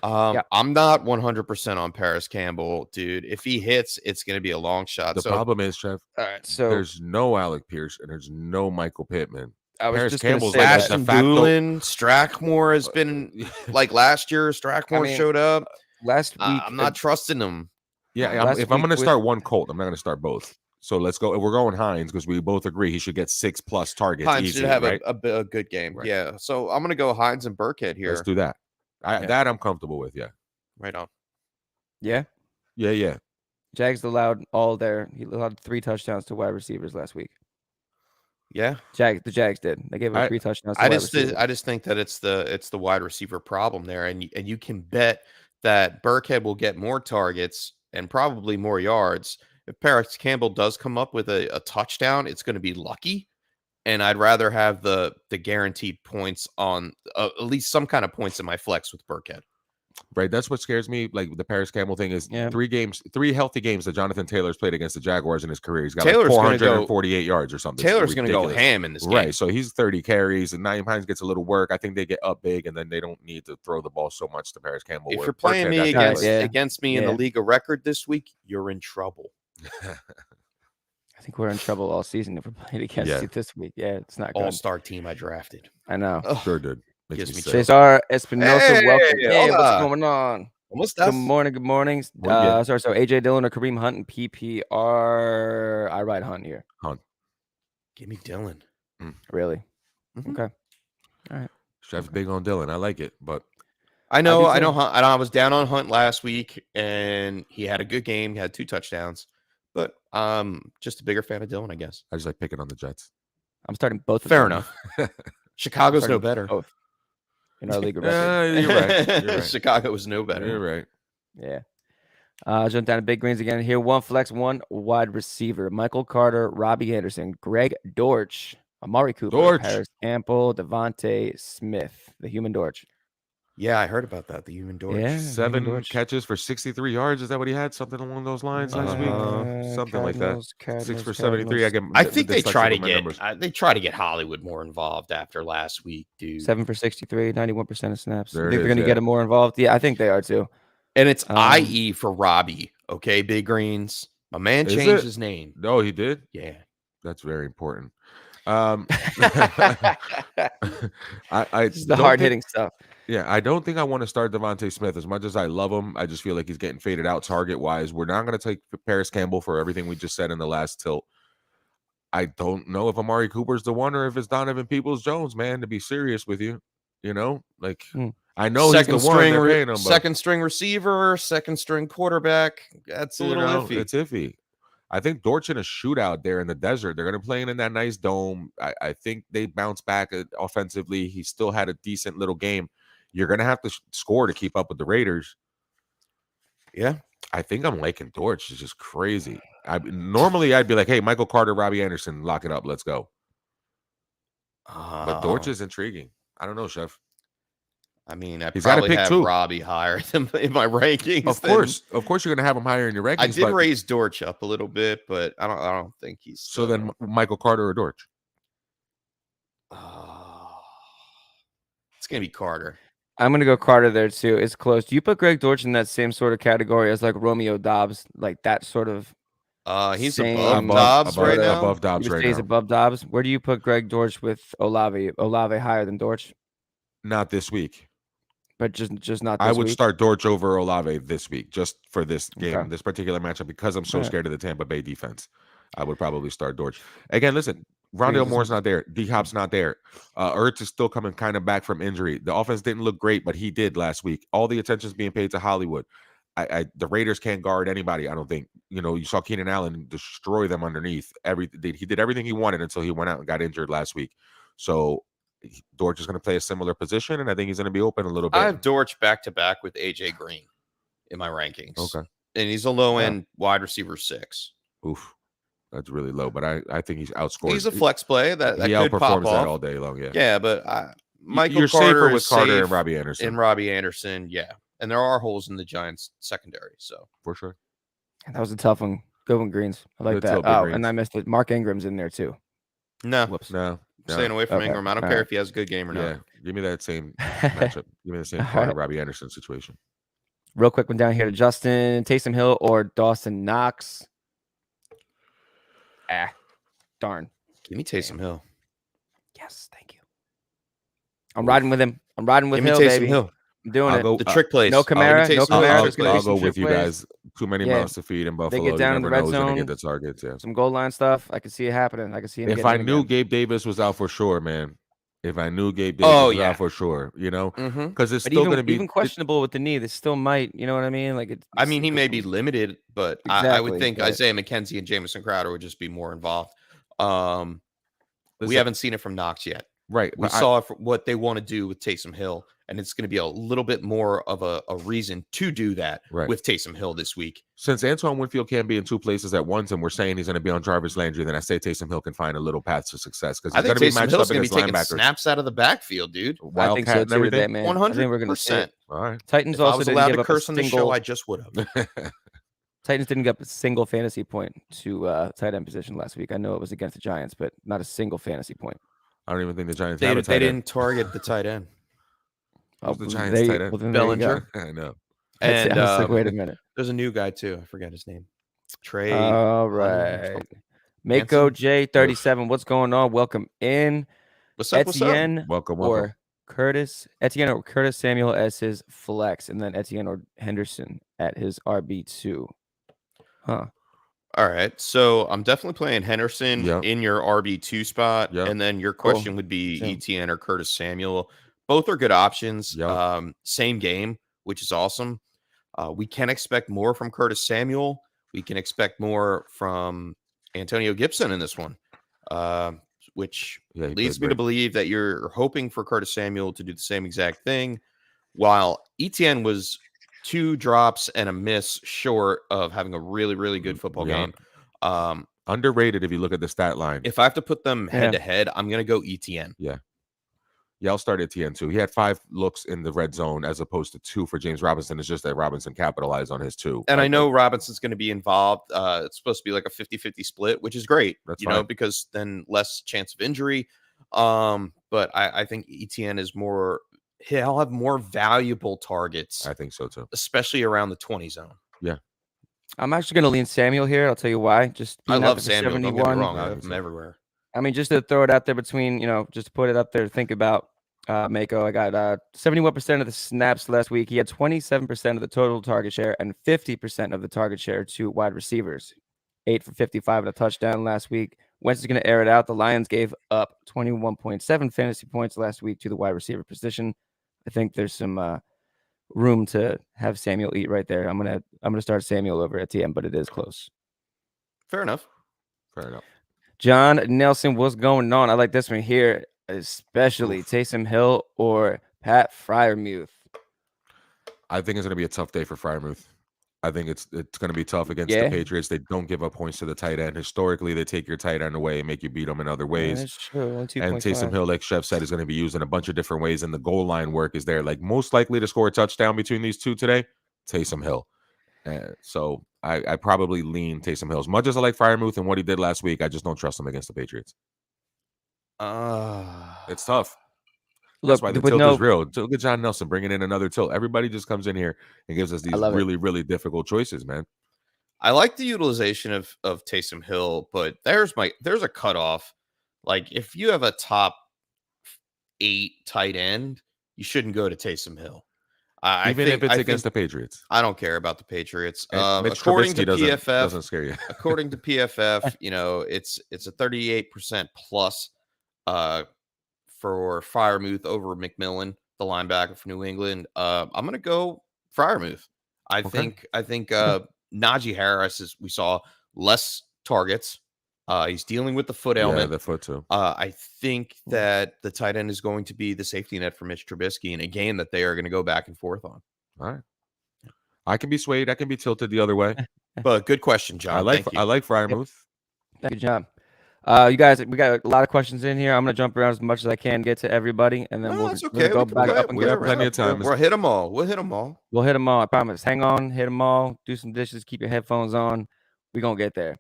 I'm not 100% on Paris Campbell, dude. If he hits, it's going to be a long shot. The problem is, Jeff, all right, so there's no Alec Pierce and there's no Michael Pittman. Paris Campbell's like Ashton Doolin, Strackmore has been like last year. Strackmore showed up last week. I'm not trusting him. Yeah, if I'm going to start one Colt, I'm not going to start both. So let's go. We're going Hines because we both agree he should get 6+ targets. Hines should have right? a good game. Right. Yeah. So I'm going to go Hines and Burkhead here. Let's do that. That I'm comfortable with. Yeah. Right on. Yeah. Yeah. Jags allowed he allowed 3 touchdowns to wide receivers last week. Yeah. The Jags did. They gave him 3 touchdowns to wide receivers. I just think that it's the wide receiver problem there. And you can bet that Burkhead will get more targets and probably more yards. If Paris Campbell does come up with a touchdown, it's going to be lucky. And I'd rather have the guaranteed points on at least some kind of points in my flex with Burkhead. Right. That's what scares me. Like the Paris Campbell thing is 3 healthy games that Jonathan Taylor's played against the Jaguars in his career. He's got like 448 yards or something. Taylor's going to go ham in this game. Right. So he's 30 carries and Naeem Hines gets a little work. I think they get up big and then they don't need to throw the ball so much to Paris Campbell. If you're playing me against me in the league of record this week, you're in trouble. I think we're in trouble all season if we're playing against Yeah. you this week. Yeah, it's not good. All-star team I drafted. I know. Oh, Sure did. Makes gives me me sick. chills. Cesar Espinosa, Hey, welcome. Hey, what's hola. going on? ¿Cómo Good estás? morning. Good morning. Muy bien. So AJ Dillon or Kareem Hunt and PPR. I ride Hunt here. Hunt. Give me Dylan. Really? Mhm. Okay. All right. Chef's big on Dylan. I like it, but I know too. Hunt. I was down on Hunt last week, and he had a good game. He had 2 touchdowns, but just a bigger fan of Dylan, I guess. I just like picking on the Jets. I'm starting both. Fair of them. enough. Chicago's no Starting better. both in our league of record. You're right. You're right. Chicago is no better. You're right. Yeah. Jump down to Big Greens again here. 1 flex, 1 wide receiver. Michael Carter, Robbie Anderson, Greg Dortch, Amari Cooper, Dortch. Paris Campbell, Devontae Smith, the human Dortch. Yeah, I heard about that. The human Dortch. Yeah. 7 Dortch. catches for 63 yards. Is that what he had? Something along those lines last week? Something like that. 6 for 73. I think they try to get Hollywood more involved after last week, dude. 7 for 63, 91% of snaps. There I think it they're going to is, get him more involved. Yeah, I think they are too. And it's IE for Robbie. Okay, Big Greens. My man Is changed it? his name. No, he did. Yeah. That's very important. This is the hard hitting stuff. Yeah, I don't think I want to start Devontae Smith as much as I love him. I just feel like he's getting faded out target wise. We're not going to take Paris Campbell for everything we just said in the last tilt. I don't know if Amari Cooper's the one or if it's Donovan Peoples-Jones, man, to be serious with you. You know, like I know second he's the one they're paying him, but, second string receiver, second string quarterback. That's a little iffy. It's iffy. I think Dortch in a shootout there in the desert. They're going to play in that nice dome. I think they bounce back offensively. He still had a decent little game. You're going to have to score to keep up with the Raiders. Yeah. I think I'm liking Dortch. It's just crazy. Normally, I'd be like, hey, Michael Carter, Robbie Anderson, lock it up. Let's go. But Dortch is intriguing. I don't know, Chef. I mean, I He's got to probably pick have 2. Robbie higher than in my rankings. Of course, you're gonna have him higher in your rankings. I did raise Dortch up a little bit, but I don't think he's. So then, Michael Carter or Dortch? It's gonna be Carter. I'm gonna go Carter there too. It's close. Do you put Greg Dortch in that same sort of category as like Romeo Dobbs, like that sort of? He's same, above Dobbs right now. Above Dobbs right He's now. above Dobbs. Where do you put Greg Dortch with Olave? Olave higher than Dortch? Not this week. But just not this I would week? start Dortch over Olave this week, just for this game, Okay. this particular matchup, because I'm so scared of the Tampa Bay defense. I would probably start Dortch. Again, listen, Rondale Moore's not there. D-Hop's not there. Ertz is still coming kind of back from injury. The offense didn't look great, but he did last week. All the attention is being paid to Hollywood. The Raiders can't guard anybody, I don't think. You know, you saw Keenan Allen destroy them underneath. He did everything he wanted until he went out and got injured last week. So Dortch is going to play a similar position, and I think he's going to be open a little bit. I have Dortch back to back with AJ Green in my rankings. Okay. And he's a low end wide receiver 6. Oof. That's really low, but I think he's outscored. He's a flex play that he could pop outperforms that off all day long. Yeah. Yeah, but Michael You're Carter safer with is Carter safe and Robbie Anderson. and Robbie Anderson, yeah. And there are holes in the Giants secondary, so For sure. That was a tough one. Good one, Greens. I like Good that. tilt, Big Oh, Greens. and I missed it. Mark Ingram's in there too. no. Whoops. No. Staying away from Okay. Ingram. I don't All care right. if he has a good game or Yeah. not. Give me that same matchup. Give me the same All Carter right. Robbie Anderson situation. Real quick one down here to Justin. Taysom Hill or Dawson Knox? Darn. Give me Taysom Hill. Yes, thank you. I'm riding with him. I'm riding with Give me Hill, Taysom baby. Hill. I'm doing I'll it. go- The trick plays. no Kamara, no Kamara. I'll go with you Plays. guys. Too many Yeah. mouths to feed in Buffalo. get down You in never the red know who's going to zone. get the targets. Yeah. Some goal line stuff. I can see it happening. I can see him. If getting I them knew again. Gabe Davis was out for sure, man. If I knew Gabe Davis was out for sure, you know, Mm-hmm. because it's But still going to be even questionable with the knee. This still might. You know what I mean? Like it. I mean, he may be limited, but I would Exactly, think but- Isaiah McKenzie and Jamison Crowder would just be more involved. We Listen, haven't seen it from Knox yet. right. We saw what they want to do with Taysom Hill, and it's going to be a little bit more of a reason to do that Right. with Taysom Hill this week. Since Antoine Winfield can't be in 2 places at once, and we're saying he's going to be on Jarvis Landry, then I say Taysom Hill can find a little path to success because I he's think going to be Taysom matched Hill's up going to against be taking linebackers. snaps out of the backfield, dude. I think Wildcat so and too. everything. Today, man. I think we're going to see 100%. it. All right. Titans If I also was didn't allowed give to up a curse on the show, single. I just would have. Titans didn't give up a single fantasy point to tight end position last week. I know it was against the Giants, but not a single fantasy point. I don't even think the Giants have a They tight end. didn't target the tight end. Who's the Giants tight end? Well, then there you go. Bellinger. I know. That's it. And I was like, wait a minute. there's a new guy too. I forget his name. Trey. All Hunter or right. something. Mako Hanson? J37, what's going on? Welcome in. What's up? What's up? Etienne Welcome. or Curtis Samuel as his flex, and then Etienne or Henderson at his RB2. Huh. All right. So I'm definitely playing Henderson Yep. in your RB2 spot. Yep. And then your Cool. question would be Same. Etienne or Curtis Samuel. Both are good options. Yep. Same game, which is awesome. We can expect more from Curtis Samuel. We can expect more from Antonio Gibson in this one, which Yeah, he leads played me to great. believe that you're hoping for Curtis Samuel to do the same exact thing, while Etienne was 2 drops and a miss short of having a really, really good football Yeah. game. Underrated if you look at the stat line. If I have to put them Yeah. head to head, I'm going to go Etienne. Yeah, I'll start Etienne too. He had 5 looks in the red zone as opposed to 2 for James Robinson. It's just that Robinson capitalized on his 2. And I know Robinson's going to be involved. It's supposed to be like a 50-50 split, which is great, That's know, fine. because then less chance of injury. But I think Etienne is more, he'll have more valuable targets, I think so too. especially around the 20 zone. Yeah. I'm actually going to lean Samuel here. I'll tell you why. Just I being out love there for Samuel. Don't get me 71. wrong. Yeah, I I have think him so. everywhere. I mean, just to throw it out there between, just to put it up there to think about Mako. I got 71% of the snaps last week. He had 27% of the total target share and 50% of the target share to wide receivers. 8 for 55 and a touchdown last week. Wentz is going to air it out. The Lions gave up 21.7 fantasy points last week to the wide receiver position. I think there's some room to have Samuel eat right there. I'm gonna start Samuel over Etienne, but it is close. Fair enough. Fair enough. John Nelson, what's going on? I like this one here, especially Taysom Hill or Pat Freiermuth. I think it's going to be a tough day for Freiermuth. I think it's going to be tough against Yeah. the Patriots. They don't give up points to the tight end. Historically, they take your tight end away and make you beat them in other ways. That's true. Only And 2.5. Taysom Hill, like Chef said, is going to be used in a bunch of different ways. And the goal line work is there. Like most likely to score a touchdown between these two today, Taysom Hill. So I probably lean Taysom Hill. As much as I like Freiermuth and what he did last week, I just don't trust him against the Patriots. It's tough. That's why the tilt is real. Look at John Nelson bringing in another tilt. Everybody just comes in here and gives us these really, really difficult choices, man. I like the utilization of Taysom Hill, but there's a cutoff. Like if you have a top 8 tight end, you shouldn't go to Taysom Hill. Even if it's against the Patriots. I don't care about the Patriots. Mitch According Trubisky to PFF, doesn't scare you. According to PFF, it's a 38% plus for Freiermuth over McMillan, the linebacker for New England. I'm gonna go Freiermuth. I think Najee Harris we saw less targets. He's dealing with the foot ailment. Yeah, the foot too. I think that the tight end is going to be the safety net for Mitch Trubisky in a game that they are going to go back and forth on. All right. I can be swayed. I can be tilted the other way. But good question, John. I like Freiermuth. Good job. You guys, we got a lot of questions in here. I'm going to jump around as much as I can, get to everybody, and then we'll go back up and we have plenty of time. We'll hit them all. We'll hit them all. We'll hit them all. I promise. Hang on, hit them all. Do some dishes. Keep your headphones on. We're going to get there.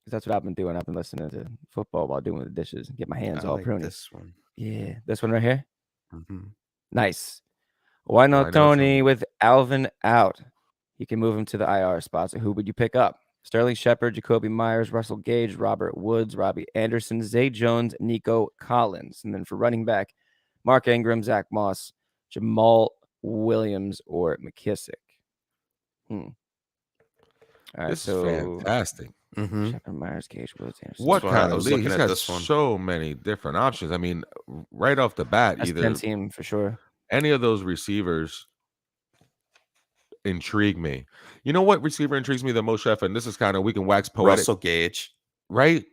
That's what I've been doing. I've been listening to football while doing the dishes and get my hands all pruny. This one. Yeah. This one right here? Mm-hmm. Nice. Why not Tony with Alvin out? You can move him to the IR spot. So who would you pick up? Sterling Shepard, Jacoby Myers, Russell Gage, Robert Woods, Robbie Anderson, Zay Jones, Nico Collins. And then for running back, Mark Ingram, Zach Moss, Jamal Williams, or McKissick. All right, this is fantastic. Mm-hmm. Shepard, Myers, Gage, Woods, Anderson. What kind of league? He's got so many different options. I mean, right off the bat, that's either 10 team for sure. Any of those receivers intrigue me. You know what receiver intrigues me the most, Chef? And this is kind of, we can wax poetic. Russell Gage. Right?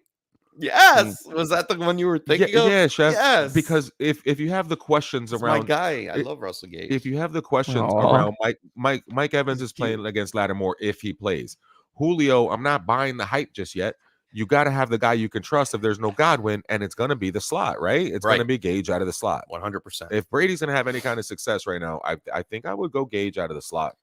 Yes. Was that the one you were thinking of? Yeah, Chef. Yes. Because if you have the questions around my guy, I love Russell Gage. If you have the questions around Mike Evans is playing against Lattimore if he plays. Julio, I'm not buying the hype just yet. You got to have the guy you can trust if there's no Godwin, and it's going to be the slot, right? It's going to be Gage out of the slot. 100%. If Brady's going to have any kind of success right now, I think I would go Gage out of the slot.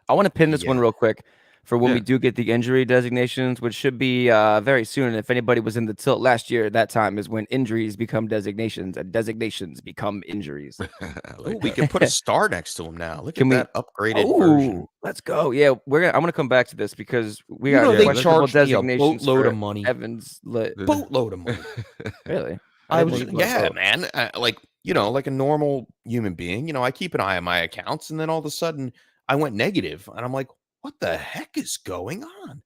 I want to pin this one real quick. for when Yeah. we do get the injury designations, which should be very soon. And if anybody was in the tilt last year, that time is when injuries become designations and designations become injuries. I Ooh, like we that. can put a star next to him now. Look Can at we- that upgraded version. Oh, let's go. Yeah, I'm gonna come back to this because we You got know they questionable charged me a designations boatload for of money. Evans. Boatload of money. Really? I didn't know was, you played yeah, boat. man. Like, like a normal human being, I keep an eye on my accounts, and then all of a sudden I went negative, and I'm like, what the heck is going on?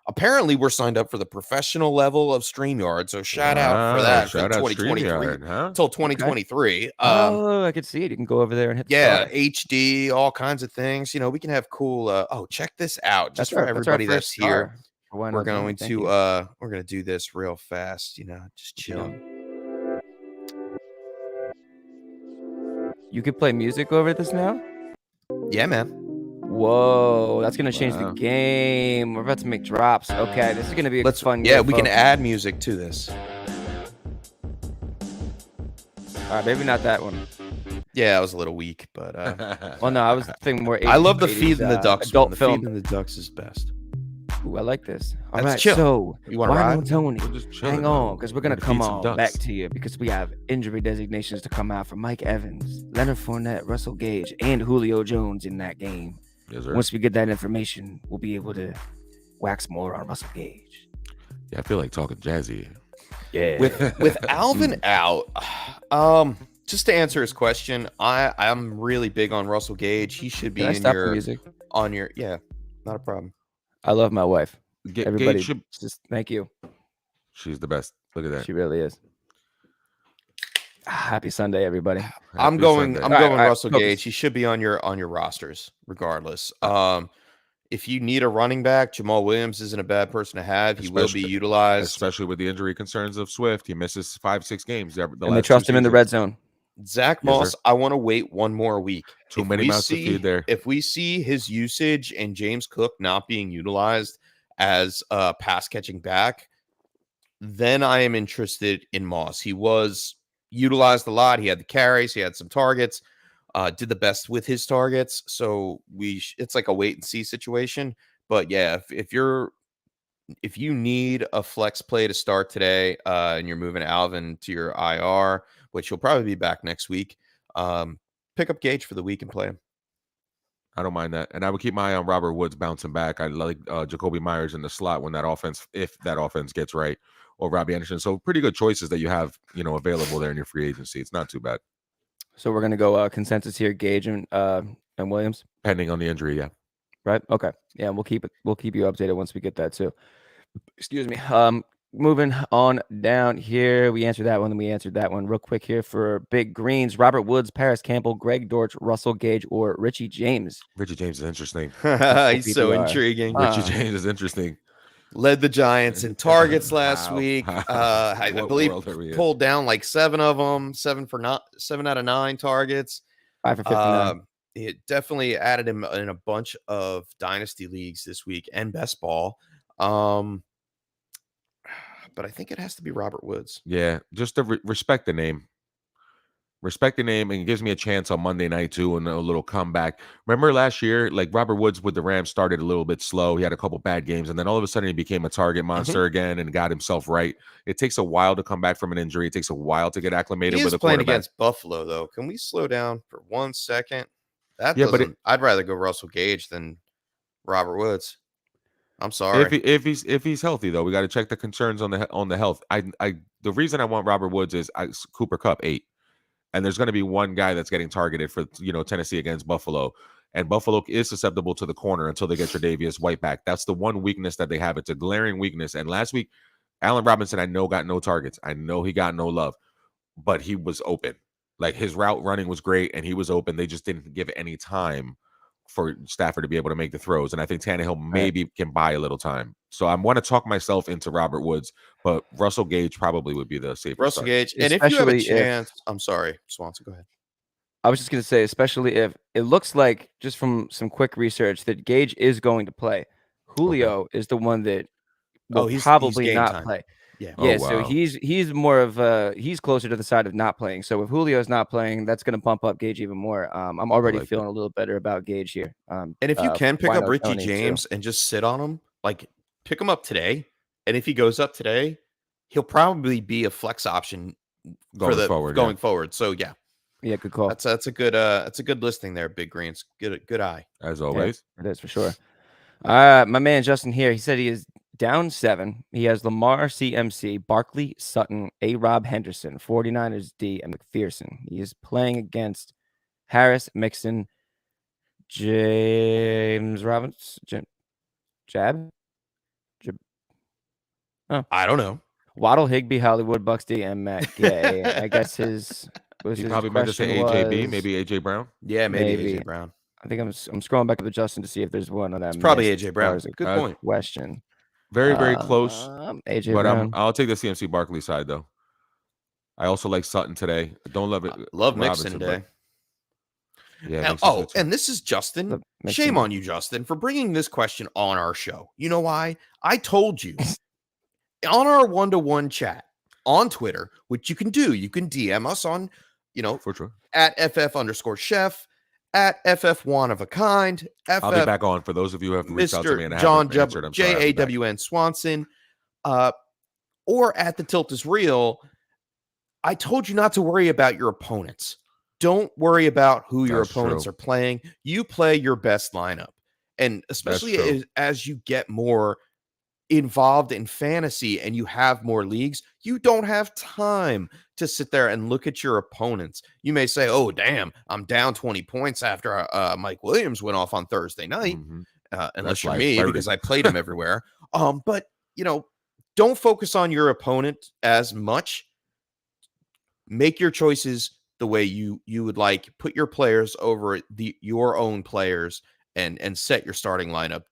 Apparently, we're signed up for the professional level of StreamYard, so shout out for that for Shout out 2023 StreamYard, huh? till 2023. Oh, I could see it. You can go over there and hit the Yeah, star. HD, all kinds of things. We can have cool. Check this out, just for everybody that's here. Why We're not, Tony? going Thank to you. we're gonna do this real fast. Just chill. You could play music over this now? Yeah, man. Whoa, that's gonna change the Wow. game. We're about to make drops. Okay, this is gonna be a fun Yeah, game, we can folks. add music to this. All right, maybe not that one. Yeah, I was a little weak, but Well, no, I was thinking more. I love the 80s, Feeding the Ducks adult one. The film. Feeding the Ducks is best. Ooh, I like this. All Let's right, chill. so You want to why ride? don't Tony? We're just chilling, Hang man. on, because we're gonna Gonna come feed some on back ducks. to you because we have injury designations to come out for Mike Evans, Leonard Fournette, Russell Gage, and Julio Jones in that game. Yes, sir. Once we get that information, we'll be able to wax more on Russell Gage. Yeah, I feel like talking jazzy. Yeah. With Alvin out, just to answer his question, I'm really big on Russell Gage. He should be Can I in stop the your music? yeah, not a problem. I love my wife. Everybody, Gage should, just thank you. she's the best. Look at that. She really is. Happy Sunday, everybody. I'm Happy going Sunday. I'm All right, going all right, Russell focus. Gage. He should be on your rosters regardless. If you need a running back, Jamal Williams isn't a bad person to have. He will be Especially- utilized. Especially with the injury concerns of Swift. He misses 5-6 games. And they trust him in the red zone. Zach Yes, Moss, sir. I want to wait one more week. Too If many we mouths to feed there. If we see his usage and James Cook not being utilized as a pass catching back, then I am interested in Moss. He was utilized a lot. He had the carries, he had some targets, did the best with his targets. So it's like a wait and see situation. But yeah, if you need a flex play to start today, and you're moving Alvin to your IR, which he'll probably be back next week, pick up Gage for the week and play him. I don't mind that. And I would keep my eye on Robert Woods bouncing back. I like Jacoby Myers in the slot when if that offense gets right, or Robbie Anderson. So pretty good choices that you have, available there in your free agency. It's not too bad. So we're gonna go consensus here, Gage and Williams. Pending on the injury, yeah. Right? Okay. Yeah, we'll keep you updated once we get that too. Excuse me. Moving on down here. We answered that one, and we answered that one real quick here for Big Greens. Robert Woods, Paris Campbell, Greg Dortch, Russell Gage, or Richie James. Richie James is interesting. He's so PPR. intriguing. Richie James is interesting. Led the Giants in targets last Wow. week. I What believe world are we in? pulled down like 7 of them, 7 out of 9 targets. 5 for 59. It definitely added him in a bunch of dynasty leagues this week and best ball. But I think it has to be Robert Woods. Yeah, just to respect the name. Respect the name, and it gives me a chance on Monday night too, and a little comeback. Remember last year, like Robert Woods with the Rams started a little bit slow. He had a couple bad games, and then all of a sudden he became a target monster again and got himself right. It takes a while to come back from an injury. It takes a while to get acclimated He with is a playing quarterback. against Buffalo, though. Can we slow down for 1 second? Yeah, but I'd rather go Russell Gage than Robert Woods. I'm sorry. If he's healthy though, we got to check the concerns on the health. The reason I want Robert Woods is Cooper Kupp 8. And there's going to be one guy that's getting targeted for, Tennessee against Buffalo. And Buffalo is susceptible to the corner until they get Tre'Davious White back. That's the one weakness that they have. It's a glaring weakness. And last week, Allen Robinson, I know, got no targets. I know he got no love. But he was open. Like, his route running was great, and he was open. They just didn't give any time for Stafford to be able to make the throws. And I think Tannehill maybe can buy a little time. So I want to talk myself into Robert Woods, but Russell Gage probably would be the safer Russell start. Gage. And if you have a Especially if- chance, I'm sorry, Swanson, go ahead. I was just going to say, especially if it looks like, just from some quick research, that Gage is going to play. Julio is the one that will he's probably game not time. play. Yeah. Yeah, Oh, so wow. he's more of he's closer to the side of not playing. So if Julio's not playing, that's going to bump up Gage even more. I'm already like feeling a little better about Gage here. And if you can pick Wino up Richie Tony, too. James and just sit on him, like pick him up today. And if he goes up today, he'll probably be a flex option going forward. So yeah, good call. that's a good listing there, Big Greens. Good eye. as always. It is for sure. My man Justin here, he said he is down 7. He has Lamar, CMC, Barkley, Sutton, A-Rob Henderson, 49ers D, and McPherson. He is playing against Harris, Mixon, James Robinson, Jab? Oh. I don't know. Waddle, Higbee, Hollywood, Bucks D, and Matt Gay. I guess his Probably meant to say AJB, maybe AJ Brown. Yeah, maybe AJ Brown. I think I'm scrolling back up to Justin to see if there's one on that. It's probably AJ Brown. Good point. Question. Very, very close. AJ But Brown. I'll take the CMC Barkley side though. I also like Sutton today. I don't love it. Love Mixon today. Yeah. And this is Justin. Shame on you, Justin, for bringing this question on our show. You know why? I told you on our 1-to-1 chat on Twitter, which you can do. You can DM us on, for sure, at @FF_chef, at FF one of a kind. I'll be back on for those of you who have reached out to me and I John haven't answered. JAWN Swanson, or at the Tilt is Real. I told you not to worry about your opponents. Don't worry about who your opponents are playing. You play your best lineup. And especially as you get more involved in fantasy and you have more leagues, you don't have time to sit there and look at your opponents. You may say, oh, damn, I'm down 20 points after Mike Williams went off on Thursday night. Unless you're me, because I played him everywhere. But, don't focus on your opponent as much. Make your choices the way you would like. Put your players over your own players and set your starting lineup.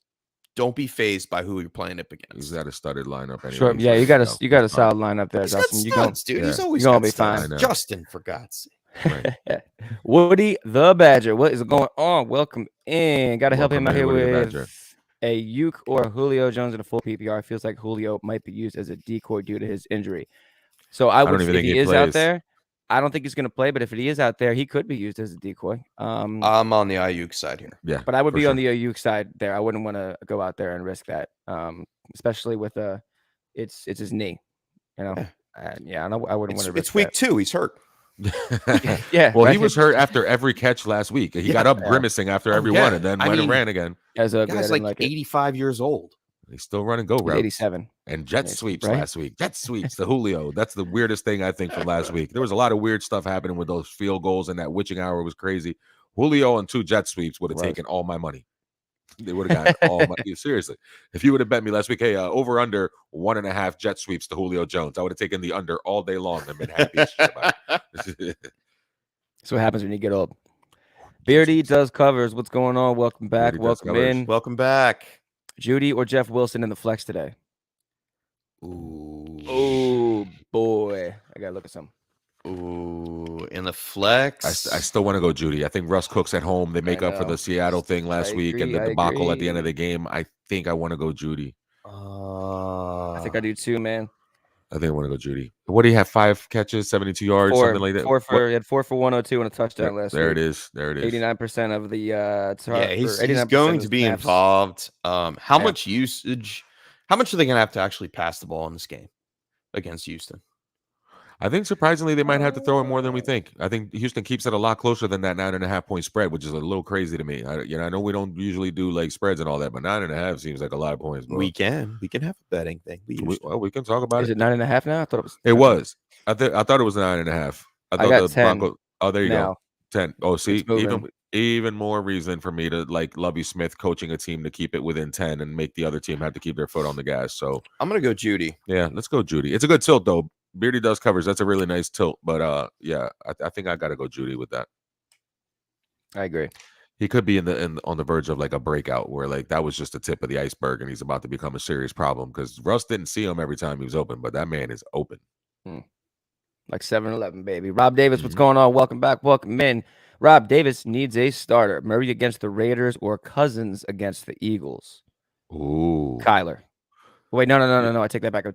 Don't be phased by who you're playing up against. He's got a studded lineup anyway. Sure. Yeah, you got a solid lineup there, Justin. He's got studs, dude. He's always gonna be fine. Justin, for God's sake. Right. Woody the Badger, what is going on? Welcome in. Got to help him out here with a Uke or Julio Jones in a full PPR. Feels like Julio might be used as a decoy due to his injury. So I would, if he is out there, I don't think he's going to play, but if he is out there, he could be used as a decoy. I'm on the Ayuk side here. Yeah, but I would be on the Ayuk side there. I wouldn't want to go out there and risk that, especially with it's his knee, And I wouldn't want to risk it's week 2. He's hurt. Yeah. Well, he was hurt after every catch last week. He got up grimacing after every one, and then went and ran again. Guy's like 85 years old. He's still running go routes. 87. And jet sweeps last week. Jet sweeps, the Julio. That's the weirdest thing I think from last week. There was a lot of weird stuff happening with those field goals, and that witching hour was crazy. Julio and 2 jet sweeps would have taken all my money. They would have gotten all my seriously. If you would have bet me last week, hey, over under 1.5 jet sweeps to Julio Jones, I would have taken the under all day long and been happy as shit about it. That's what happens when you get old. Beardy does covers. What's going on? Welcome back. Beardy Welcome in. Welcome back. Judy or Jeff Wilson in the flex today? Oh boy, I gotta look at some. Ooh, in the flex, I still want to go Judy. I think Russ Cook's at home. They make up for the Seattle thing last week and the debacle at the end of the game. I think I want to go Judy. I think I do too, man. I think I want to go Judy. What do you have? 5 catches, 72 yards, something like that. He had 4 for 102 and a touchdown last week. There it is. 89% of the he's going to be involved. How much usage? How much are they going to have to actually pass the ball in this game against Houston? I think surprisingly they might have to throw it more than we think. I think Houston keeps it a lot closer than that 9.5 point spread, which is a little crazy to me. I know we don't usually do like spreads and all that, but 9.5 seems like a lot of points. Bro. We can have a betting thing. We can talk about it. Is it 9.5 now? I thought it was. It was. I thought it was 9.5. I thought got 10. Oh, there you go. 10. Oh, see, even even more reason for me to like Lovie Smith coaching a team to keep it within 10 and make the other team have to keep their foot on the gas. So I'm gonna go Judy. Yeah, let's go Judy. It's a good tilt though. Beardy does covers. That's a really nice tilt. But yeah, I think I gotta go Judy with that. I agree. He could be on the verge of like a breakout where like that was just the tip of the iceberg and he's about to become a serious problem because Russ didn't see him every time he was open, but that man is open. Like 7-Eleven, baby. Rob Davis, what's going on? Welcome back. Welcome in. Rob Davis needs a starter. Murray against the Raiders or Cousins against the Eagles. Ooh. Kyler. Wait, no. I take that back.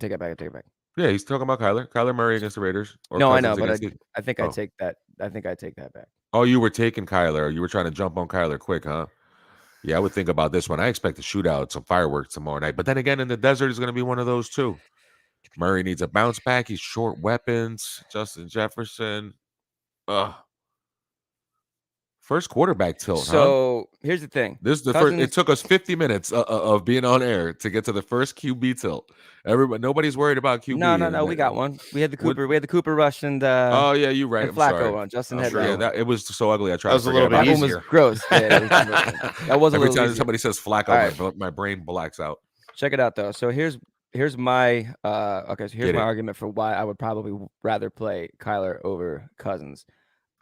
Yeah, he's talking about Kyler Murray against the Raiders. Or No, I know, Cousins but against the. I think I Oh. take that. I think I take that back. Oh, you were taking Kyler. You were trying to jump on Kyler quick, huh? Yeah, I would think about this one. I expect a shootout, some fireworks tomorrow night. But then again, in the desert is going to be one of those too. Murray needs a bounce back. He's short weapons. Justin Jefferson. Ugh. First quarterback tilt, huh? So here's the thing. This is the Cousins, first. It took us 50 minutes of being on air to get to the first QB tilt. Nobody's worried about QB. No. We got one. We had the What- Cooper. We had the Cooper rush and Oh yeah, you're right. and I'm Flacco sorry. run. Justin Oh, had sure. that Yeah, one. that it was so ugly. I tried That was to a forget little bit about That it. one was easier. gross. Yeah, that was a Every little time easier. somebody says Flacco, All right. my brain blacks out. Check it out though. So here's my okay. So here's Get my it. argument for why I would probably rather play Kyler over Cousins.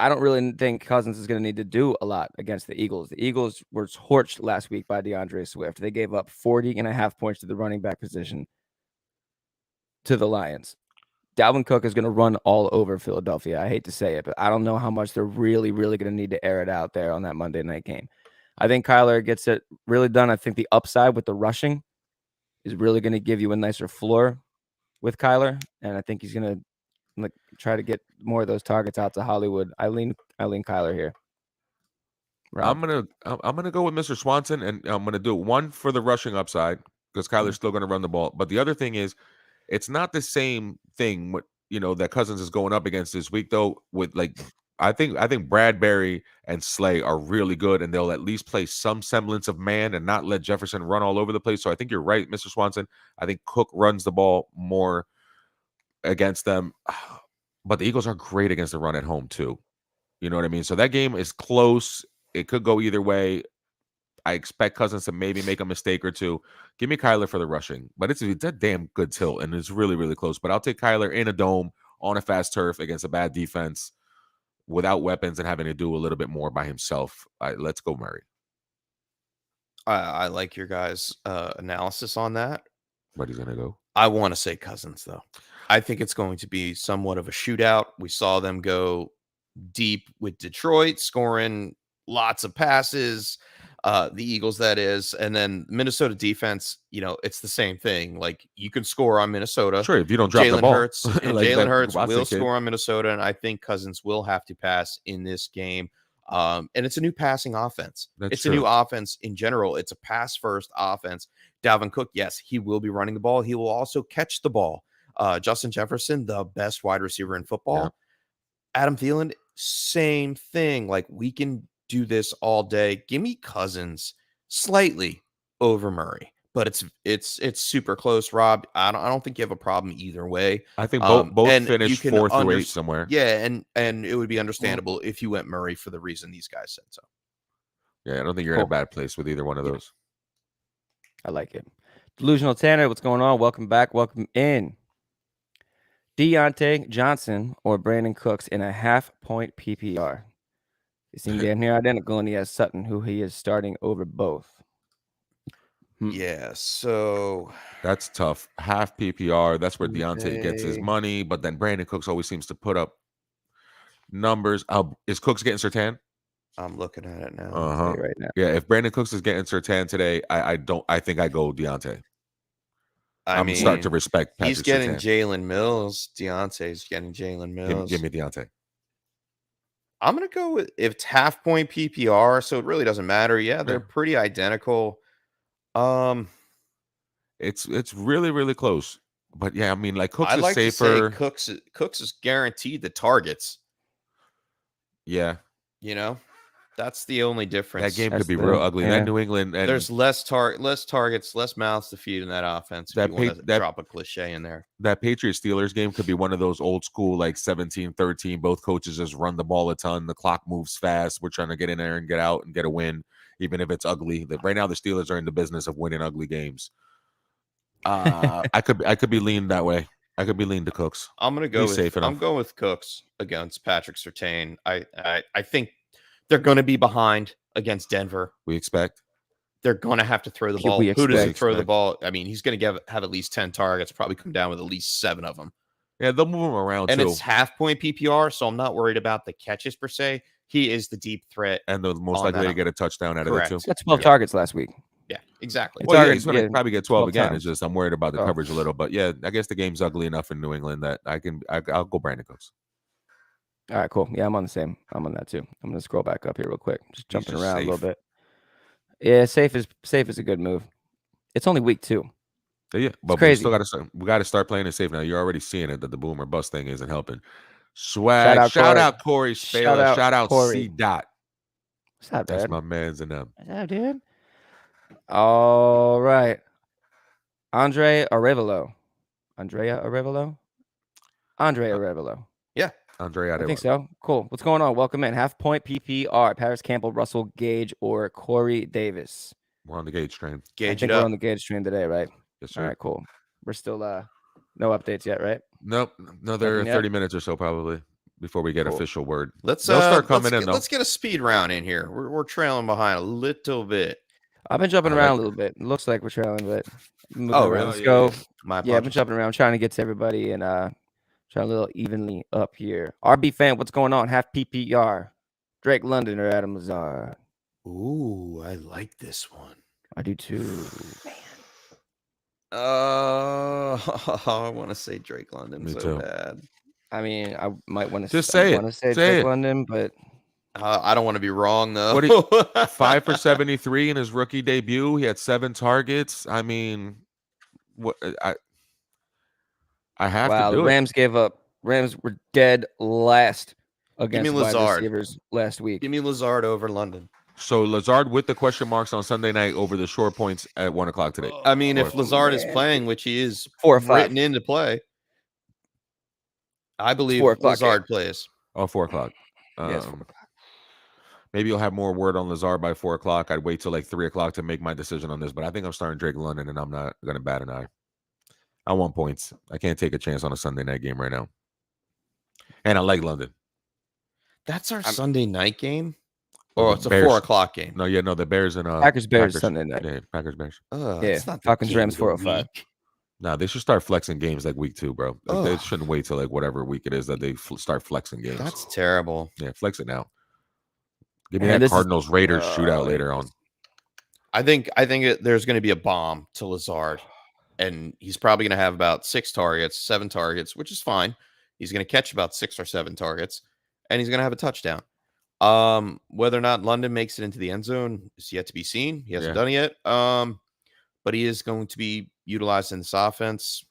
I don't really think Cousins is going to need to do a lot against the Eagles. The Eagles were torched last week by DeAndre Swift. They gave up 40.5 points to the running back position to the Lions. Dalvin Cook is going to run all over Philadelphia. I hate to say it, but I don't know how much they're really going to need to air it out there on that Monday night game. I think Kyler gets it really done. I think the upside with the rushing is really going to give you a nicer floor with Kyler, and I think he's going to try to get more of those targets out to Hollywood. I lean Kyler here. Rob. I'm gonna go with Mr. Swanson, and I'm gonna do one for the rushing upside because Kyler's still gonna run the ball. But the other thing is, it's not the same thing with that Cousins is going up against this week though. With I think Bradbury and Slay are really good, and they'll at least play some semblance of man and not let Jefferson run all over the place. So I think you're right, Mr. Swanson. I think Cook runs the ball more against them, but the Eagles are great against the run at home too. You know what I mean? So that game is close. It could go either way. I expect Cousins to maybe make a mistake or two. Give me Kyler for the rushing, but it's a damn good tilt, and it's really, really close. But I'll take Kyler in a dome on a fast turf against a bad defense without weapons and having to do a little bit more by himself. Let's go, Murray. I like your guys' analysis on that. But he's gonna go. I want to say Cousins, though. I think it's going to be somewhat of a shootout. We saw them go deep with Detroit, scoring lots of passes. The Eagles, that is. And then Minnesota defense, it's the same thing. Like, you can score on Minnesota. Sure, if you don't drop the Jalen ball. Hurts and Like Jalen that Hurts Watson will kid. score on Minnesota, and I think Cousins will have to pass in this game. And it's a new passing offense. That's a new true. offense in general. It's a pass-first offense. Dalvin Cook, yes, he will be running the ball. He will also catch the ball. Justin Jefferson, the best wide receiver in football. Yeah. Adam Thielen, same thing. Like, we can do this all day. Give me Cousins slightly over Murray, but it's super close, Rob. I don't think you have a problem either way. I think both and finished you can 4 through 8 somewhere. Yeah, and it would be understandable if you went Murray for the reason these guys said so. Yeah, I don't think you're in a bad place with either one of those. I like it. Delusional Tanner, what's going on? Welcome back. Welcome in. Deontay Johnson or Brandon Cooks in a half-point PPR. They seem damn near identical, and he has Sutton, who he is starting over both. Yeah, so that's tough. Half PPR, that's where Deontay gets his Okay. money, but then Brandon Cooks always seems to put up numbers. Is Cooks getting Surtain? I'm looking at it now. Uh-huh. Right now. Yeah, if Brandon Cooks is getting Surtain today, I think I go Deontay. I'm starting to respect Patrick he's getting Surtain. Jalen Mills. Deontay's getting Jalen Mills. Give me Deontay. I'm gonna go with, if it's half-point PPR, so it really doesn't matter. Yeah, they're pretty identical. It's really, really close. But yeah, I mean, like Cooks I'd is like safer. to say Cooks is guaranteed the targets. Yeah. That's the only difference. That game could be real ugly. Yeah. That New England and There's less targets, less mouths to feed in that offense. If you want to drop a cliche in there. that Patriots Steelers game could be one of those old school, like 17-13. Both coaches just run the ball a ton. The clock moves fast. We're trying to get in there and get out and get a win, even if it's ugly. Right now, the Steelers are in the business of winning ugly games. I could be leaned that way. I could be leaned to Cooks. I'm gonna go. I'm going with Cooks against Patrick Surtain. I think they're going to be behind against Denver. We expect they're going to have to throw the ball. Who doesn't throw the ball? I mean, he's going to have at least 10 targets. Probably come down with at least 7 of them. Yeah, they'll move him around and too. It's half-point PPR, so I'm not worried about the catches per se. He is the deep threat, and the most likely to get a touchdown out of it too. He got 12 targets last week. Yeah. Exactly. It's Well, yeah, already- he's going to yeah, probably get 12 again. times. It's just I'm worried about the Oh. coverage a little. But yeah, I guess the game's ugly enough in New England that I'll go Brandon Cooks. All right, cool. Yeah, I'm on that too. I'm gonna scroll back up here real quick. Just jumping just around a little safe. bit. Yeah, safe is a good move. It's only week 2. Yeah, but we crazy. still got to start playing it safe now. You're already seeing it that the boomer bust thing isn't helping. Swag. Shout out Corey Spela. Shout out Corey. C. Dot. What's up, That's dude? my man's and them. What's up, dude? All right. Andrea Arevalo. Yeah. Andre I think so. Cool. What's going on? Welcome in. Half point PPR. Paris Campbell, Russell Gage, or Corey Davis. We're on the Gage train. I Gauge think it we're up. on the Gage train today, right? Yes, sir. All right, cool. We're still no updates yet, right? Nope. Another Nothing yet? 30 minutes or so probably before we get Cool. official word. Let's They'll start coming in, though. Let's get a speed round in here. We're trailing behind a little bit. I've been jumping I around like a little bit. It looks like we're trailing, but moving Oh, around. really? Let's go. My Yeah, I've been apologies. jumping around, trying to get to everybody and trying a little evenly up here. RB fan, what's going on? Half PPR. Drake London or Adam Lazard? Ooh, I like this one. I do too. I want to say Drake London Me so too. bad. I mean, I might want to Just say it. Want to say Say Drake it. London, but I don't want to be wrong though. What do 5 for 73 in his rookie debut. He had 7 targets. I mean, what I have wow, to the do it. Rams gave up. Rams were dead last against wide Lazard. receivers last week. Give me Lazard over London. So Lazard with the question marks on Sunday night over the short points at 1 o'clock today. I mean, if Or- Lazard is playing, which he is 4 or 5. written into play, I believe 4 o'clock Lazard plays. Oh, 4 o'clock. Yes, 4 o'clock. Maybe you'll have more word on Lazard by 4 o'clock. I'd wait till like 3 o'clock to make my decision on this, but I think I'm starting Drake London, and I'm not going to bat an eye. I want points. I can't take a chance on a Sunday night game right now. And I like London. That's our Sunday night game? Or it's a Bears. 4 o'clock game? No, the Bears and Packers Sunday night. Yeah, Packers Bears. Yeah, it's not the Falcons, game Rams, of the 4:05. week. Nah, they should start flexing games like week 2, bro. Like, they Ugh. shouldn't wait till like whatever week it is that they start flexing games. That's terrible. Yeah, flex it now. Give me And that this is- Cardinals Raiders shootout later on. I think there's going to be a bomb to Lazard, and he's probably going to have about 7 targets, which is fine. He's going to catch about 6 or 7 targets, and he's going to have a touchdown. Whether or not London makes it into the end zone is yet to be seen. He hasn't done it yet. But he is going to be utilized in this offense.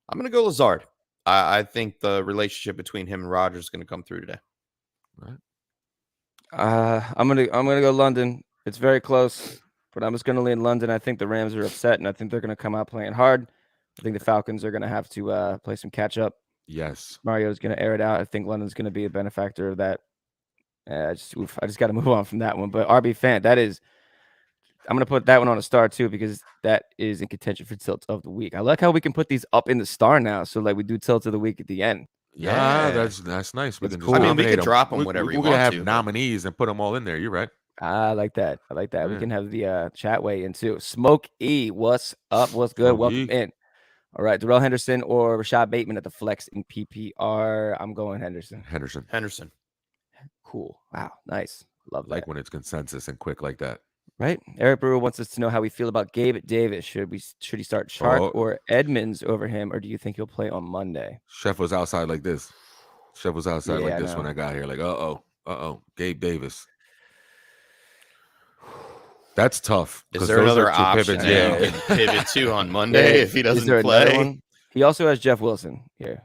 I'm going to go Lazard. I think the relationship between him and Rodgers is going to come through today. I'm gonna go London. It's very close, but I'm just gonna lean London. I think the Rams are upset, and I think they're gonna come out playing hard. I think the Falcons are gonna have to play some catch up. Yes. Mario's gonna air it out. I think London's gonna be a benefactor of that. I just got to move on from that one. But RB fan, I'm gonna put that one on a star too because that is in contention for tilt of the week. I like how we can put these up in the star now, so like we do tilt of the week at the end. Yeah, Yeah. that's nice. We That's can cool. just I mean, we nominate could 'em. drop 'em whatever you We're gonna want have to, but- nominees and put them all in there. You're right. I like that. We Yeah. can have the chat weigh in too. Smoke E, what's up? What's good? Smoke Welcome E. in. All right, Darrell Henderson or Rashad Bateman at the flex in PPR. I'm going Henderson. Henderson. Cool. Wow, nice. Love that. Like when it's consensus and quick like that. Right. Eric Brewer wants us to know how we feel about Gabe Davis. Should he start Shark Oh. or Edmonds over him, or do you think he'll play on Monday? Chef was outside like this. Chef was outside Yeah, like I this when know. I got here. Like, Gabe Davis. That's tough. Is 'cause there those are another two option pivots, that yeah. you can pivot to on Monday if he Is doesn't there another play? one? He also has Jeff Wilson here.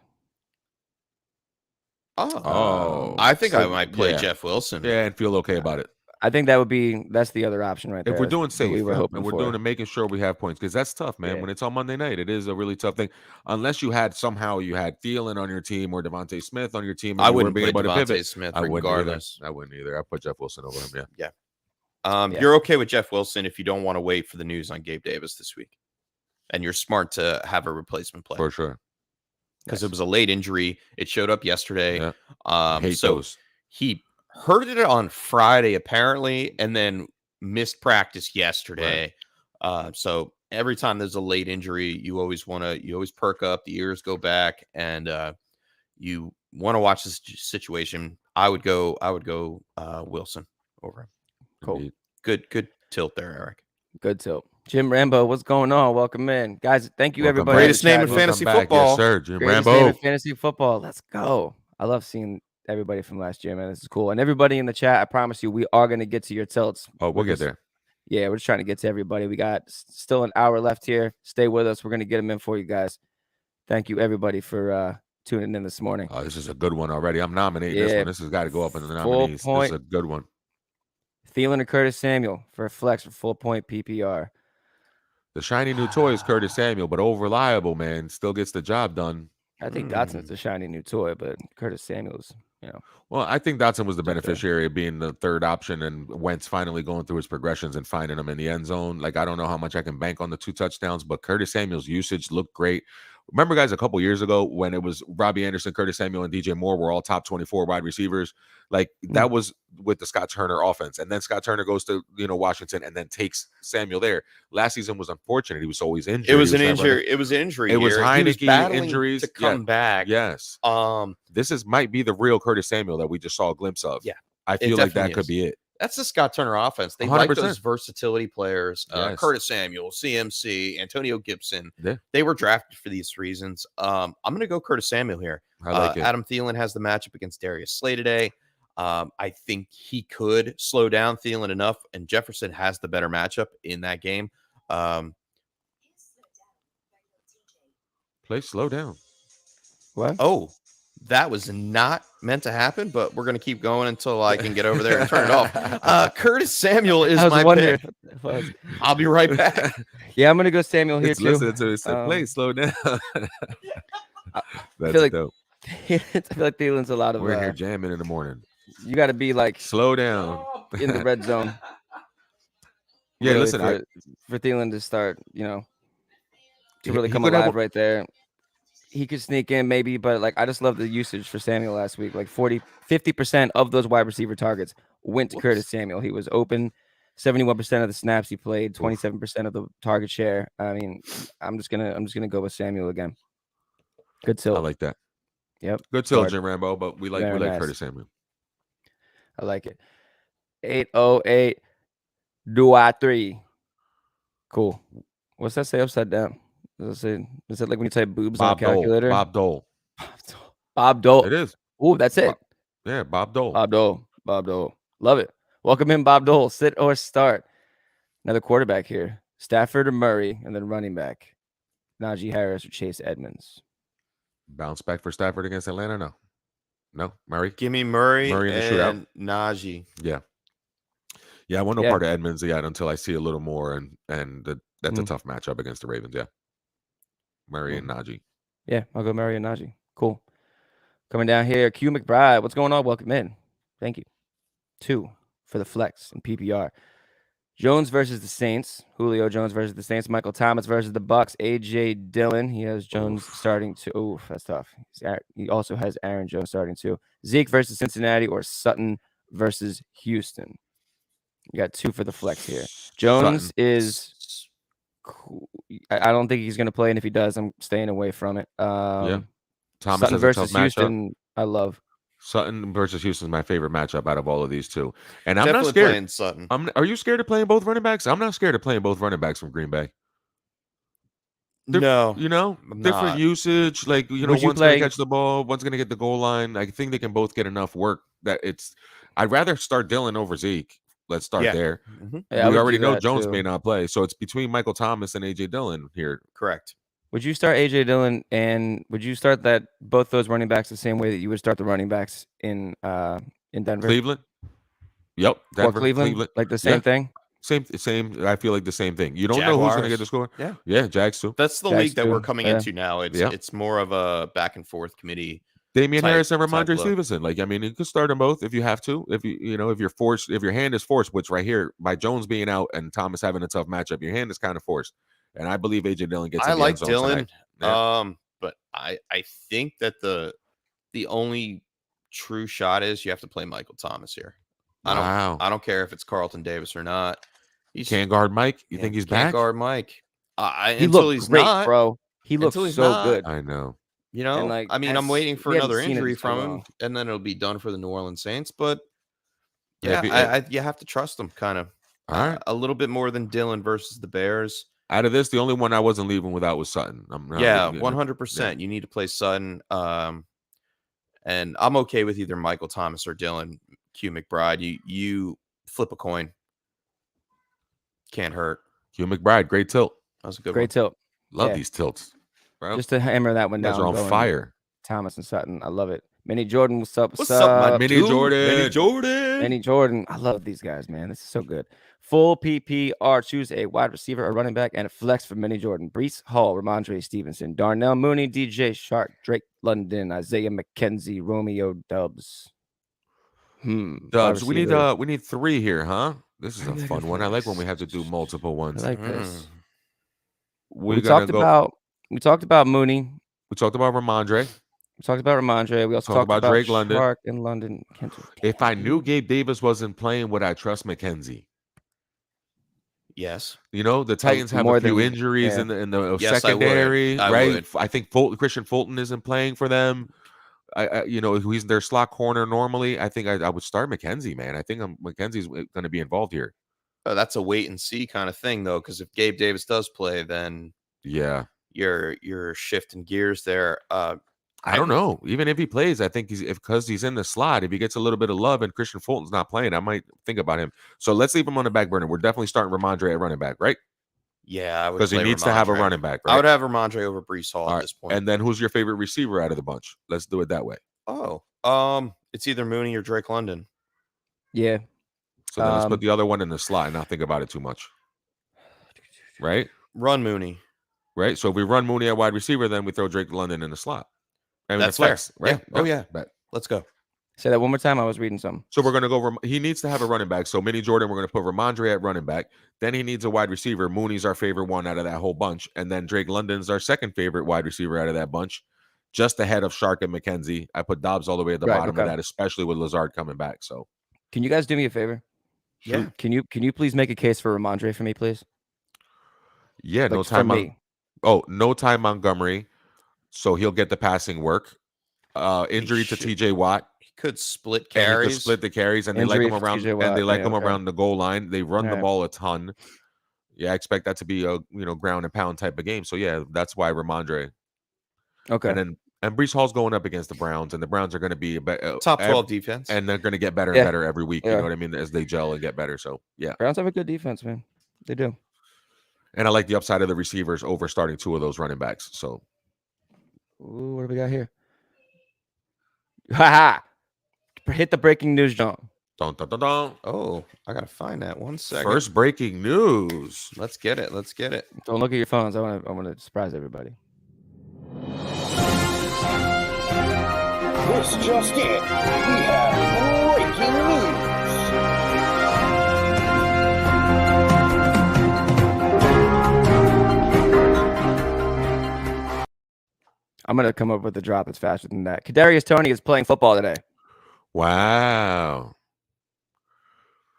Oh, I think I so, might play yeah. Jeff Wilson. Yeah, and feel okay about it. I think that's the other option right there. If we're doing that safe, we were and hoping we're for. doing it, making sure we have points, because that's tough, man. Yeah. When it's on Monday night, it is a really tough thing. Unless you had Thielen on your team or Devontae Smith on your team, and I you wouldn't weren't being play able to pivot. Devontae Smith I wouldn't regardless. either. I wouldn't either. I put Jeff Wilson over him. Yeah. Yeah. You're okay with Jeff Wilson if you don't want to wait for the news on Gabe Davis this week, and you're smart to have a replacement play For sure. because it was a late injury. It showed up yesterday. Yeah. Hate So those. he heard it on Friday apparently, and then missed practice yesterday. So every time there's a late injury, you always perk up, the ears go back, and you want to watch this situation. I would go Wilson over him. Cool. Indeed. Good tilt there, Eric. Good tilt. Jim Rambo, what's going on? Welcome in, guys. Thank you, Welcome everybody. back. in the Greatest name in chat. Welcome fantasy back. football. Yes, sir. Jim Greatest name in Rambo. fantasy football. Let's go. I love seeing everybody from last year, man. This is cool. And everybody in the chat, I promise you, we are going to get to your tilts. Oh, we'll We're get just- there. Yeah, we're just trying to get to everybody. We got still an hour left here. Stay with us. We're going to get them in for you guys. Thank you, everybody, for tuning in this morning. Oh, this is a good one already. I'm nominating this Yeah. one. This has got to go up in the Full nominees. This point. is a good one. Thielen and Curtis Samuel for a flex for full point PPR. The shiny new toy is Curtis Samuel, but over reliable, man. Still gets the job done. I think Dotson's a shiny new toy, but Curtis Samuel's, Well, I think Dotson was the It's okay. beneficiary of being the third option and Wentz finally going through his progressions and finding them in the end zone. Like, I don't know how much I can bank on the 2 touchdowns, but Curtis Samuel's usage looked great. Remember, guys, a couple years ago when it was Robbie Anderson, Curtis Samuel, and DJ Moore were all top 24 wide receivers? Like, that was with the Scott Turner offense. And then Scott Turner goes to, Washington and then takes Samuel there. Last season was unfortunate. He was always injured. It was He an never- injury. It was an injury. It was year. He Heineke battling injuries. to come back. Yes. This might be the real Curtis Samuel that we just saw a glimpse of. Yeah, I feel like that definitely could is. be it. That's the Scott Turner offense. They like 100%. those versatility players. Yes. Curtis Samuel, CMC, Antonio Gibson. Yeah. They were drafted for these reasons. I'm going to go Curtis Samuel here. I like it. Adam Thielen has the matchup against Darius Slay today. I think he could slow down Thielen enough, and Jefferson has the better matchup in that game. Play slow down. What? Oh, that was not meant to happen, but we're going to keep going until I can get over there and turn it off. Curtis Samuel is I was my wondering pick. what that was. I'll be right back. Yeah, I'm gonna go Samuel here It's too. listening to it. Say, play slow down. That's feel like dope. I feel like Thielen's a lot of. We're in here jamming in the morning. You got to be like Slow down. in the red zone. Yeah, really, listen. for Thielen to start, to He- really he come could have alive a- right there. He could sneak in maybe, but like I just love the usage for Samuel last week. Like 50% of those wide receiver targets went to Curtis Samuel. He was open 71% of the snaps he played, 27% of the target share. I mean, I'm just gonna go with Samuel again. Good I tilt. like that. Yep. Good tilt, Guard. Jim Rambo, but we like Very nice. Curtis Samuel. I like it. 808 3. Cool. What's that say upside down? Is it like when you type boobs on a Bob Dole. calculator? Bob Dole. Bob Dole. It is. Oh, that's it. Yeah, Bob Dole. Bob Dole. Bob Dole. Love it. Welcome in, Bob Dole. Sit or start. Another quarterback here. Stafford or Murray, and then running back. Najee Harris or Chase Edmonds. Bounce back for Stafford against Atlanta? No. Murray? Give me Murray in the shootout. and Najee. Yeah. Yeah, I want no Yeah. part of Edmonds yet until I see a little more, and that's a Mhm. tough matchup against the Ravens. Yeah. Murray and Najee. Yeah, I'll go Murray and Najee. Cool. Coming down here, Q McBride. What's going on? Welcome in. Thank you. 2 for the flex and PPR. Jones versus the Saints. Julio Jones versus the Saints. Michael Thomas versus the Bucks. AJ Dillon. He has Jones starting to. Oh, that's tough. He also has Aaron Jones starting to. Zeke versus Cincinnati or Sutton versus Houston. You got 2 for the flex here. Jones is. Cool. I don't think he's going to play, and if he does, I'm staying away from it. Yeah. Thomas Sutton has a tough versus matchup. Houston. I love. Sutton versus Houston is my favorite matchup out of all of these two. And I'm Definitely not scared. playing Sutton. Are you scared of playing both running backs? I'm not scared of playing both running backs from Green Bay. No, Different not. usage. Like, Would you one's going play- to catch the ball, one's going to get the goal line. I think they can both get enough work that I'd rather start Dillon over Zeke. Let's start Yeah. there. Mhm. Yeah, I We would already do know that Jones too. may not play. So it's between Michael Thomas and AJ Dillon here. Correct. Would you start AJ Dillon and would you start both those running backs the same way that you would start the running backs in Denver Cleveland. Yep. or Denver, Cleveland? Like the same Yeah. thing? Same. I feel like the same thing. You don't know who's going to get the score. Yeah. Yeah. Jags too. That's the Jags league that we're too. coming Yeah. into now. It's more of a back and forth committee. Damian type- Harris and type Ramondre look. Stevenson. Like, I mean, you could start them both if you have to. If if you're forced, if your hand is forced, which right here by Jones being out and Thomas having a tough matchup, your hand is kind of forced. And I believe AJ Dillon gets. I in the like end zone Dillon. tonight. But I think that the only true shot is you have to play Michael Thomas here. Wow. I don't care if it's Carlton Davis or not. He's Can't guard Mike. You yeah, think he's can't back? guard Mike. He Until looked he's great, not, bro. He looked Until he's so not. good. I know. And like, I mean, I'm that's- waiting for we haven't another seen it injury in so from him, long. and then it'll be done for the New Orleans Saints. But Yeah, yeah, you have to trust him, kind of. All right. A little bit more than Dillon versus the Bears. Out of this, the only one I wasn't leaving without was Sutton. I'm not, Yeah, you know, 100%. You need to play Sutton. And I'm okay with either Michael Thomas or Dillon Q McBride. You flip a coin. Can't hurt. Q McBride, great tilt. That was a good Great one. tilt. Love Yeah. these tilts, bro. Just to hammer that one You guys down. are on going fire. Thomas and Sutton. I love it. Minnie Jordan, what's up? What's up, my Minnie dude? Jordan? Minnie Jordan. Minnie Jordan. I love these guys, man. This is so good. Full PPR. Choose a wide receiver, a running back, and a flex for Minnie Jordan. Brees Hall, Ramondre Stevenson, Darnell Mooney, DJ Shark, Drake London, Isaiah McKenzie, Romeo Dubs. Wide Dubs, we receiver. need 3 here, huh? This is a Maybe I fun got one. I like when we flex. have to do multiple I ones. like this. We talked about Mooney. We talked about Ramondre. We talked about Ramondre. We also Talked talked about Drake London. Shark and London. If I knew Gabe Davis wasn't playing, would I trust McKenzie? Yes. You know, the Titans have more a few than- injuries yeah. in the Yes, I would. secondary, I right? would. I think Christian Fulton isn't playing for them. You know, he's their slot corner normally. I think I would start McKenzie, man. I think McKenzie's going to be involved here. That's a wait and see kind of thing, though, because if Gabe Davis does play, then Yeah. you're shifting gears there. I don't know. Even if he plays, I think because he's in the slot, if he gets a little bit of love and Christian Fulton's not playing, I might think about him. So let's leave him on the back burner. We're definitely starting Ramondre at running back, right? Yeah, I would Because he play needs to have a Ramondre. running back, right? I would have Ramondre over Brees Hall All at right. this point. And then who's your favorite receiver out of the bunch? Let's do it that way. It's either Mooney or Drake London. Yeah. So then let's put the other one in the slot and not think about it too much. Right? Run Mooney. Right? So if we run Mooney at wide receiver, then we throw Drake London in the slot. I mean, That's the flex, fair. right? Yeah. Oh, yeah. Bet. Let's go. Say that one more time. I was reading something. So we're going to go. He needs to have a running back. So Minnie Jordan, we're going to put Ramondre at running back. Then he needs a wide receiver. Mooney's our favorite one out of that whole bunch. And then Drake London's our second favorite wide receiver out of that bunch, just ahead of Shark and McKenzie. I put Dobbs all the way at the bottom of that, especially with Lazard coming back. So can you guys do me a favor? Yeah. Can you please make a case for Ramondre for me, please? Yeah, Like, for me. No time Montgomery. So he'll get the passing work. Injury to TJ Watt. He could split And carries. he could split the carries, and Injury they like him for around. TJ Watt. And they like Yeah, him okay. around the goal line. They run the Alright. ball a ton. Yeah, I expect that to be a ground and pound type of game. So yeah, that's why Ramondre. Okay. And Brees Hall's going up against the Browns, and the Browns are going to be Top 12 defense. and they're going to get better and Yeah. better every week. You Yeah. know what I mean? As they gel and get better. So yeah, Browns have a good defense, man. They do. and I like the upside of the receivers over starting 2 of those running backs. So Ooh, what do we got here? Ha ha! Hit the breaking news, John. dun, dun, dun, dun. Oh, I got to find that. 1 second. First breaking news. Let's get it. Don't look at your phones. I want to surprise everybody. This just in. We have breaking news. I'm gonna come up with a drop that's faster than that. Kadarius Toney is playing football today. Wow.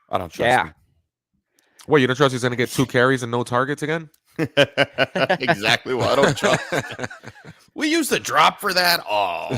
I don't trust Yeah. him. Well, you don't trust he's going to get 2 carries and no targets again? Exactly what I don't trust. We use the drop for that. Oh,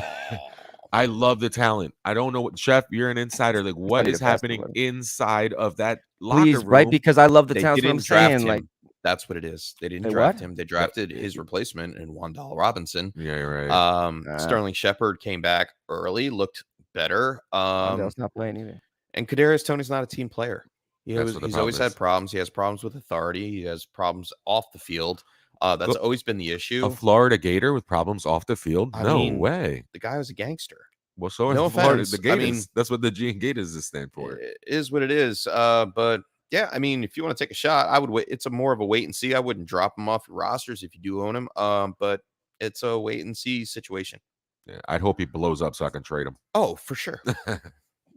I love the talent. I don't know what Chef. You're an insider. Like, what need is to pass happening the inside of that locker Please, room? right? Because I love the they talent. What I'm didn't draft saying, him. like, That's what it is. They didn't They draft what? him. They drafted his replacement in Wandale Robinson. Yeah, you're right. Sterling Shepard came back early, looked better. Wandale's not playing either. And Kadarius Toney's not a team player. That's what the He's problem always is. had problems. He has problems with authority. He has problems off the field. That's Look, always been the issue. A Florida Gator with problems off the field? I No mean, way. The guy was a gangster. Well, so no is Florida. offense. The I Gators. mean- That's what the G and Gators stand for. It is what it is. But yeah, I mean, if you want to take a shot, I would wait. It's a more of a wait and see. I wouldn't drop him off your rosters if you do own him. But it's a wait and see situation. Yeah, I'd hope he blows up so I can trade him. Oh, for sure.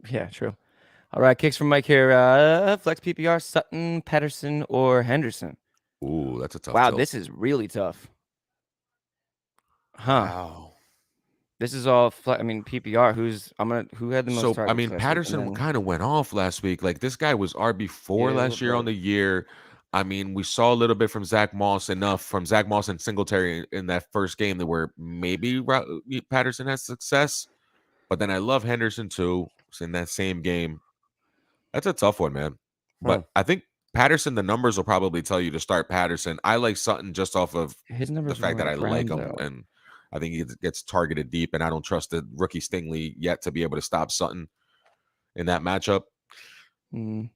Yeah, true. All right, kicks from Mike here. Flex PPR, Sutton, Patterson, or Henderson. Ooh, that's a tough. Wow, tilt. this is really tough. Huh. Wow. This is all. PPR. Who had the most? So I targets mean, last week? Patterson And then- kind of went off last week. Like this guy was RB4 Yeah, last year on but- the year. I mean, we saw a little bit from Zach Moss, enough from Zach Moss and Singletary in that first game that where maybe Patterson has success. But then I love Henderson too. In that same game, that's a tough one, man. But I think Patterson, the numbers will probably tell you to start Patterson. I like Sutton just off of His the numbers fact that I weren't like grand, him, though. and I think he gets targeted deep, and I don't trust the rookie Stingley yet to be able to stop Sutton in that matchup. Mm.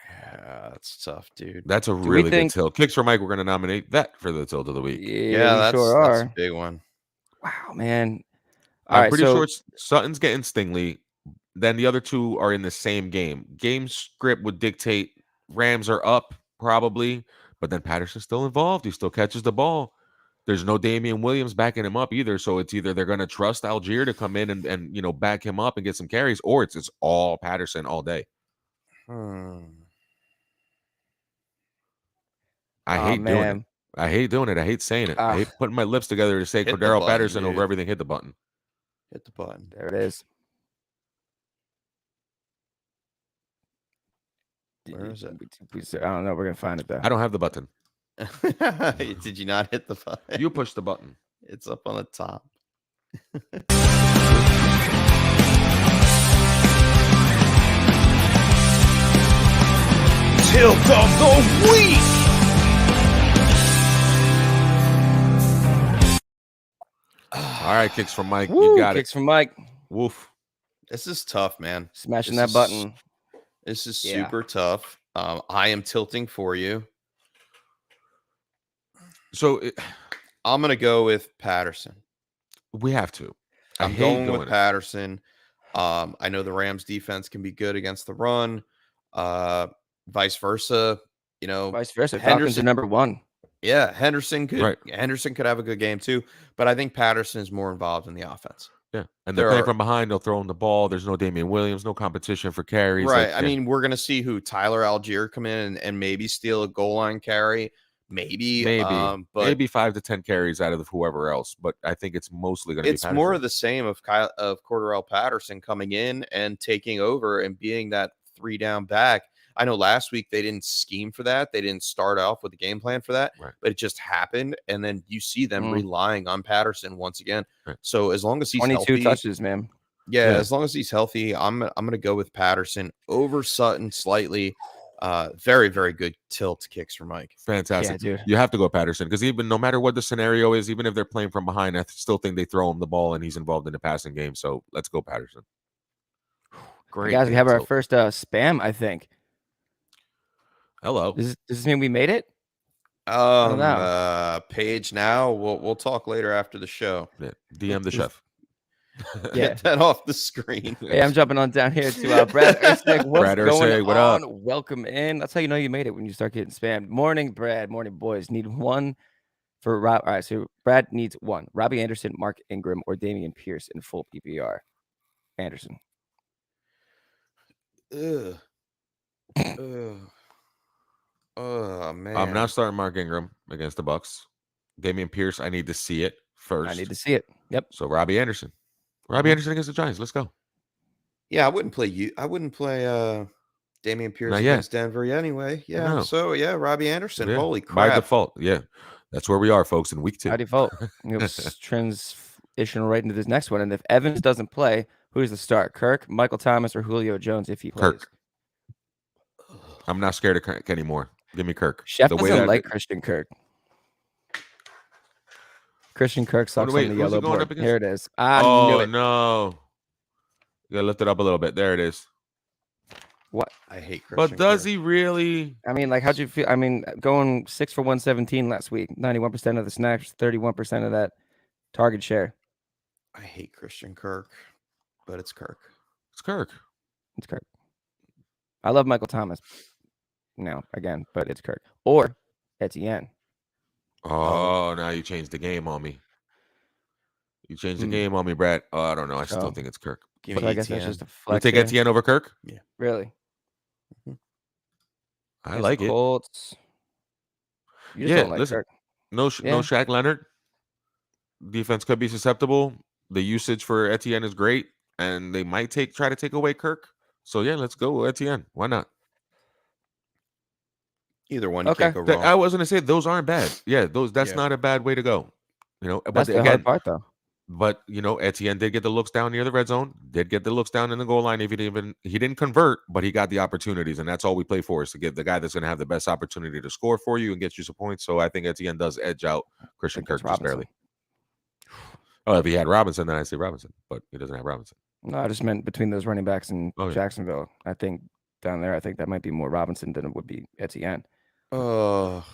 Yeah, that's tough, dude. That's a we really good think- tilt. Kicks for Mike. We're going to nominate that for the tilt of the week. Yeah, we that's sure that's a are. big one. Wow, man. All I'm right, pretty so sure Sutton's getting Stingley. Then the other two are in the same game. Game script would dictate Rams are up probably, but then Patterson's still involved. He still catches the ball. There's no Damian Williams backing him up either. So it's either they're going to trust Algier to come in and back him up and get some carries, or it's all Patterson all day. I hate doing it. I hate doing it. I hate saying it. I hate putting my lips together to say Hit the Cordero button, Patterson over dude. everything. Hit the button. Hit the button. there it is. Where is it? I don't know. We're gonna find it though. I don't have the button. Did you not hit the button? You push the button. It's up on the top. Tilt of the week. All right, kicks from Mike. Woo, You got kicks it. from Mike. Woof. This is tough, man. Smashing This that is- button. This is Yeah. super tough. I am tilting for you. So I'm gonna go with Patterson. we have to. I I'm hate going doing with it. Patterson. I know the Rams defense can be good against the run. Vice versa. Vice versa. Falcons are Henderson- number one. Yeah, Henderson could Right. Henderson could have a good game too, but I think Patterson is more involved in the offense. Yeah, and they're There playing are- from behind. They'll throw him the ball. There's no Damian Williams, no competition for carries. Right. Like, I mean, we're gonna see who Tyler Algier come in and maybe steal a goal line carry. Maybe. But maybe 5 to 10 carries out of whoever else. But I think it's mostly going to be. it's more of the same of Cordarrelle Patterson coming in and taking over and being that 3 down back. I know last week they didn't scheme for that. They didn't start off with a game plan for that, Right. but it just happened. And then you see them relying on Patterson once again. Right. So as long as he's 22 healthy, touches, man. yeah, Yeah. as long as he's healthy, I'm going to go with Patterson over Sutton slightly. Very, very good tilt kicks for Mike. fantastic. Yeah, dude. You have to go Patterson because even no matter what the scenario is, even if they're playing from behind, I still think they throw him the ball and he's involved in the passing game. So let's go Patterson. Great. Guys, we big have our tilt. first spam, I think. Hello. Does this mean we made it? don't know. Page now. We'll talk later after the show. Yeah. DM the Is- chef. Yeah. Get that off the screen. Hey, I'm jumping on down here to Brad Erceg. What's Brad going Erceg, what up? on? Welcome in. That's how you know you made it when you start getting spammed. Morning, Brad. Morning, boys. Need one for Rob. All right, so Brad needs one. Robbie Anderson, Mark Ingram, or Damian Pierce in full PPR. Anderson. Ugh. Ugh. Oh man. I'm not starting Mark Ingram against the Bucks. Damian Pierce, I need to see it first. I need to see it. Yep. So Robbie Anderson. Robbie Anderson against the Giants. Let's go. Yeah, I wouldn't play you. I wouldn't play Damian Pierce Not yet. against Denver anyway. Yeah. No. So yeah, Robbie Anderson. Yeah, Holy by crap. default. Yeah. That's where we are, folks, in week 2. By default. It was transition right into this next one. And if Evans doesn't play, who's the start? Kirk, Michael Thomas, or Julio Jones if he plays? Kirk. I'm not scared of Kirk anymore. Give me Kirk. Chef The way doesn't that- like Christian Kirk. Christian Kirk sucks wait, on the who's he yellow going board. up against? Here it is. I knew Oh, it. no. You got to lift it up a little bit. There it is. What? I hate Christian But does Kirk. he really? I mean, like, how'd you feel? I mean, going 6 for 117 last week, 91% of the snaps, 31% of that target share. I hate Christian Kirk, but it's Kirk. It's Kirk. It's Kirk. I love Michael Thomas. No, again, but it's Kirk. Or Etienne. Oh, now you changed the game on me. You changed the Hmm. game on me, Brad. Oh, I don't know. I still Oh. think it's Kirk. Give But me I guess that's Etienne. just a You flex. take here. Etienne over Kirk? Really? I Against like the it. Colts. You just Yeah, don't like listen. Kirk. No, no Yeah. Shaq Leonard. Defense could be susceptible. The usage for Etienne is great, and they might try to take away Kirk. So yeah, let's go Etienne. Why not? Either one, you Okay. can't go wrong. I was gonna say those aren't bad. Yeah, that's Yeah. not a bad way to go. You know, That's but the hard again, part, though. But Etienne did get the looks down near the red zone. Did get the looks down in the goal line. If he didn't convert, but he got the opportunities, and that's all we play for is to get the guy that's going to have the best opportunity to score for you and get you some points. So I think Etienne does edge out Christian Kirk just barely. Oh, if he had Robinson, then I'd say Robinson, but he doesn't have Robinson. No, I just meant between those running backs in Oh, yeah. Jacksonville. I think down there, I think that might be more Robinson than it would be Etienne. Oh,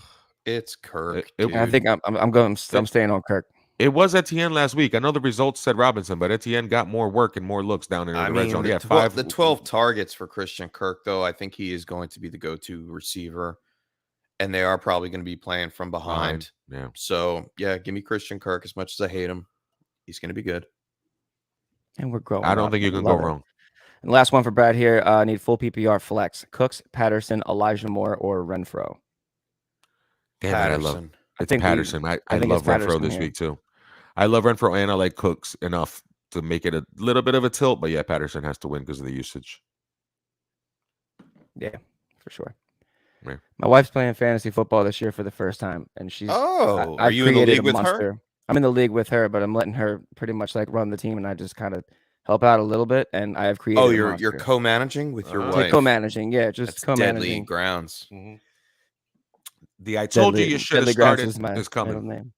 it's Kirk. And I think I'm staying on Kirk. It was Etienne last week. I know the results said Robinson, but Etienne got more work and more looks down in the red zone. Yeah, the 12 targets for Christian Kirk, though, I think he is going to be the go-to receiver, and they are probably going to be playing from behind. Yeah. So, yeah, give me Christian Kirk. As much as I hate him, he's going to be good. And we're growing. I don't think you can go wrong. And last one for Brad here. I need full PPR flex. Cooks, Patterson, Elijah Moore, or Renfro. Damn, Patterson. I think Patterson. I love Renfro this week too. I love Renfro and I like Cooks enough to make it a little bit of a tilt, but yeah, Patterson has to win because of the usage. Yeah, for sure. Yeah. My wife's playing fantasy football this year for the first time, and she's. Are you in the league with her? I'm in the league with her, but I'm letting her pretty much like run the team, and I just kind of help out a little bit. And I have created. Oh, you're co-managing with your wife. Co-managing, yeah, just That's co-managing. Deadly Grounds. Mm-hmm. The I told you should have started is coming. Name.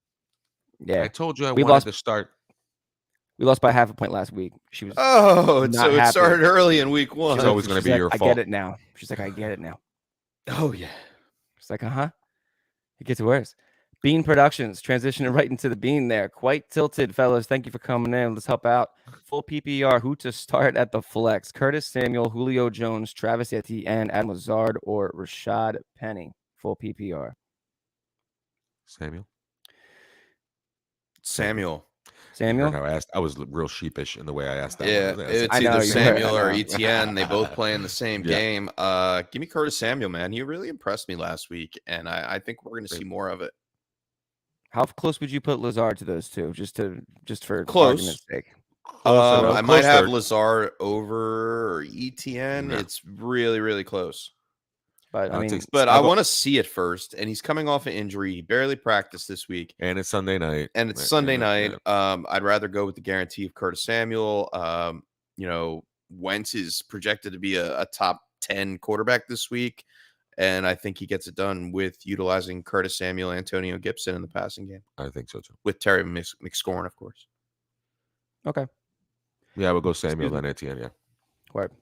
Yeah, I told you I wanted to start. We lost by half a point last week. She was. So it started early in week 1. It's always going to be your fault. I get it now. She's like, I get it now. Oh yeah. She's like, It gets worse. Bean Productions transitioning right into the bean there. Quite tilted, fellas. Thank you for coming in. Let's help out. Full PPR. Who to start at the flex? Curtis Samuel, Julio Jones, Travis Etienne, Adam Lazard, or Rashad Penny. Full PPR. Samuel. I was real sheepish in the way I asked that. Yeah, it's either Samuel or Etienne. They both play in the same game. Give me Curtis Samuel, man. He really impressed me last week, and I think we're going to see more of it. How close would you put Lazard to those two? Just for close. Argument's sake. I might have Lazard over Etienne. Yeah. It's really, really close. But I want to see it first. And he's coming off an injury. He barely practiced this week. And it's Sunday night. I'd rather go with the guarantee of Curtis Samuel. Wentz is projected to be a top 10 quarterback this week. And I think he gets it done with utilizing Curtis Samuel, Antonio Gibson in the passing game. I think so too. With Terry McScorn, of course. Okay. Yeah, we'll go Samuel then Etienne. Yeah. Word.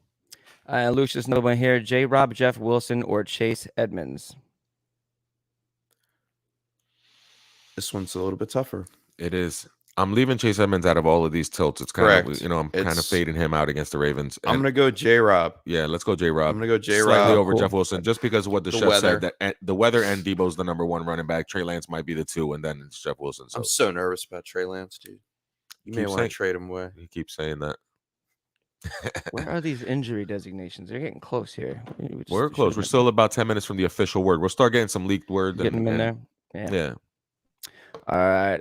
Lucius, another one here. J-Rob, Jeff Wilson, or Chase Edmonds? This one's a little bit tougher. It is. I'm leaving Chase Edmonds out of all of these tilts. It's kind of, I'm kind of fading him out against the Ravens. I'm going to go J-Rob. Yeah, let's go J-Rob. I'm going to go J-Rob. Slightly over Jeff Wilson, just because of what the chef said. That the weather and Debo's the number 1 running back. Trey Lance might be the 2, and then it's Jeff Wilson. So. I'm so nervous about Trey Lance, dude. You may want to trade him away. He keeps saying that. Where are these injury designations? They're getting close here. We're close. We're still about 10 minutes from the official word. We'll start getting some leaked word. Getting them in there. Yeah. All right.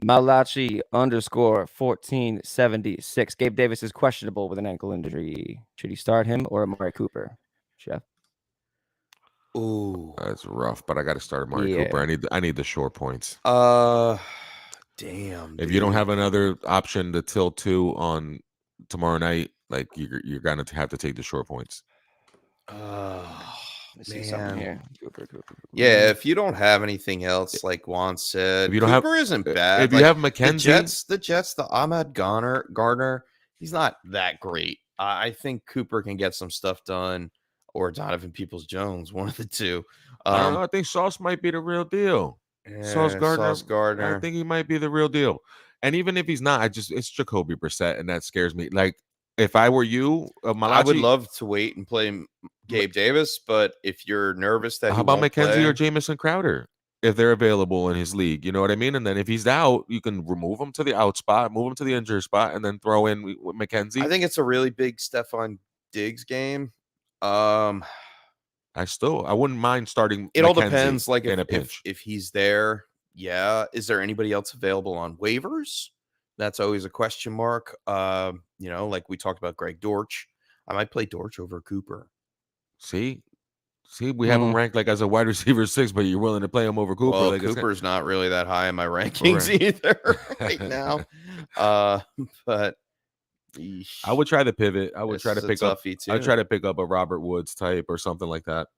Malachi _1476. Gabe Davis is questionable with an ankle injury. Should he start him or Amari Cooper? Chef. Ooh, that's rough. But I got to start Amari Cooper. I need the short points. Damn. If you don't have another option to tilt to on tomorrow night, like you're gonna have to take the short points. See something here. Yeah, if you don't have anything else, like Juan said, Cooper isn't bad. If you have McKenzie, the Jets, the Ahmad Gardner, he's not that great. I think Cooper can get some stuff done, or Donovan Peoples-Jones, one of the two. I don't know. I think Sauce might be the real deal. Sauce Gardner. I think he might be the real deal. And even if he's not, it's Jacoby Brissett, and that scares me. Like, if I were you, Malachi, I would love to wait and play Gabe Davis, but if you're nervous that how about McKenzie or Jamison Crowder if they're available in his league? You know what I mean? And then if he's out, you can remove him to the out spot, move him to the injured spot, and then throw in McKenzie. I think it's a really big Stephon Diggs game. I wouldn't mind starting. It all depends. Like in a pinch. If he's there, yeah. Is there anybody else available on waivers? That's always a question mark. Like we talked about Greg Dortch. I might play Dortch over Cooper. See, See, we have him ranked like as a wide receiver 6, but you're willing to play him over Cooper. Well, like Cooper's not really that high in my rankings either right now. But I would try the pivot. I would try to pick up. Too. I would try to pick up a Robert Woods type or something like that,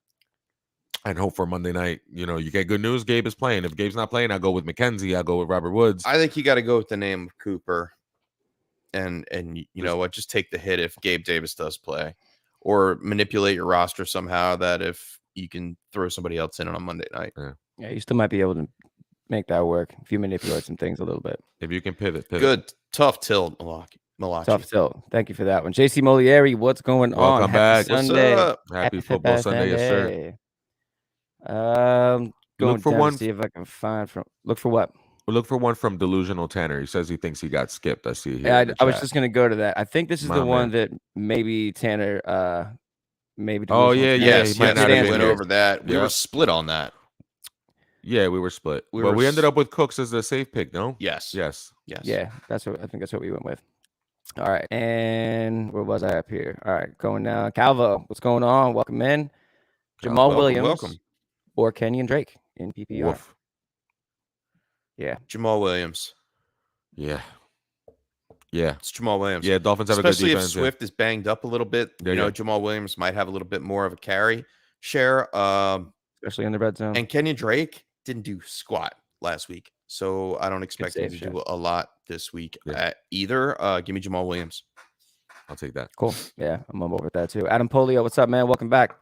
and hope for Monday night. You get good news. Gabe is playing. If Gabe's not playing, I go with McKenzie. I go with Robert Woods. I think you got to go with the name of Cooper, and you know what? Just take the hit if Gabe Davis does play, or manipulate your roster somehow that if you can throw somebody else in on Monday night. Yeah, you still might be able to make that work if you manipulate some things a little bit. If you can pivot. Good, tough tilt, Malachi. Tough tilt. Thank you for that one. JC Molieri, what's going on? Welcome back. Sunday. What's up? Happy football Sunday, yes, sir. Going Look for down one. to see if I can find look for what? We'll look for one from Delusional Tanner. He says he thinks he got skipped. I see here. Yeah, I was just gonna go to that. I think this is the one that maybe Tanner maybe. Oh yeah, yes, he might not have went been over that. We were split on that. Yeah, we were split. We We ended up with Cooks as the safe pick, no? Yes. Yeah, I think that's what we went with. All right, and where was I up here? All right, going down. Calvo, what's going on? Welcome in. Jamal Williams, welcome. Or Kenyon Drake in PPR. Woof. Yeah, Jamal Williams. Yeah. It's Jamal Williams. Yeah, Dolphins have especially a good defense. if Swift is banged up a little bit. Jamal Williams might have a little bit more of a carry share. Especially in the red zone. And Kenyon Drake didn't do squat last week, so I don't expect him to do a lot this week either. Give me Jamal Williams. I'll take that. Cool. Yeah, I'm on board with that too. Adam Polio, what's up, man? Welcome back.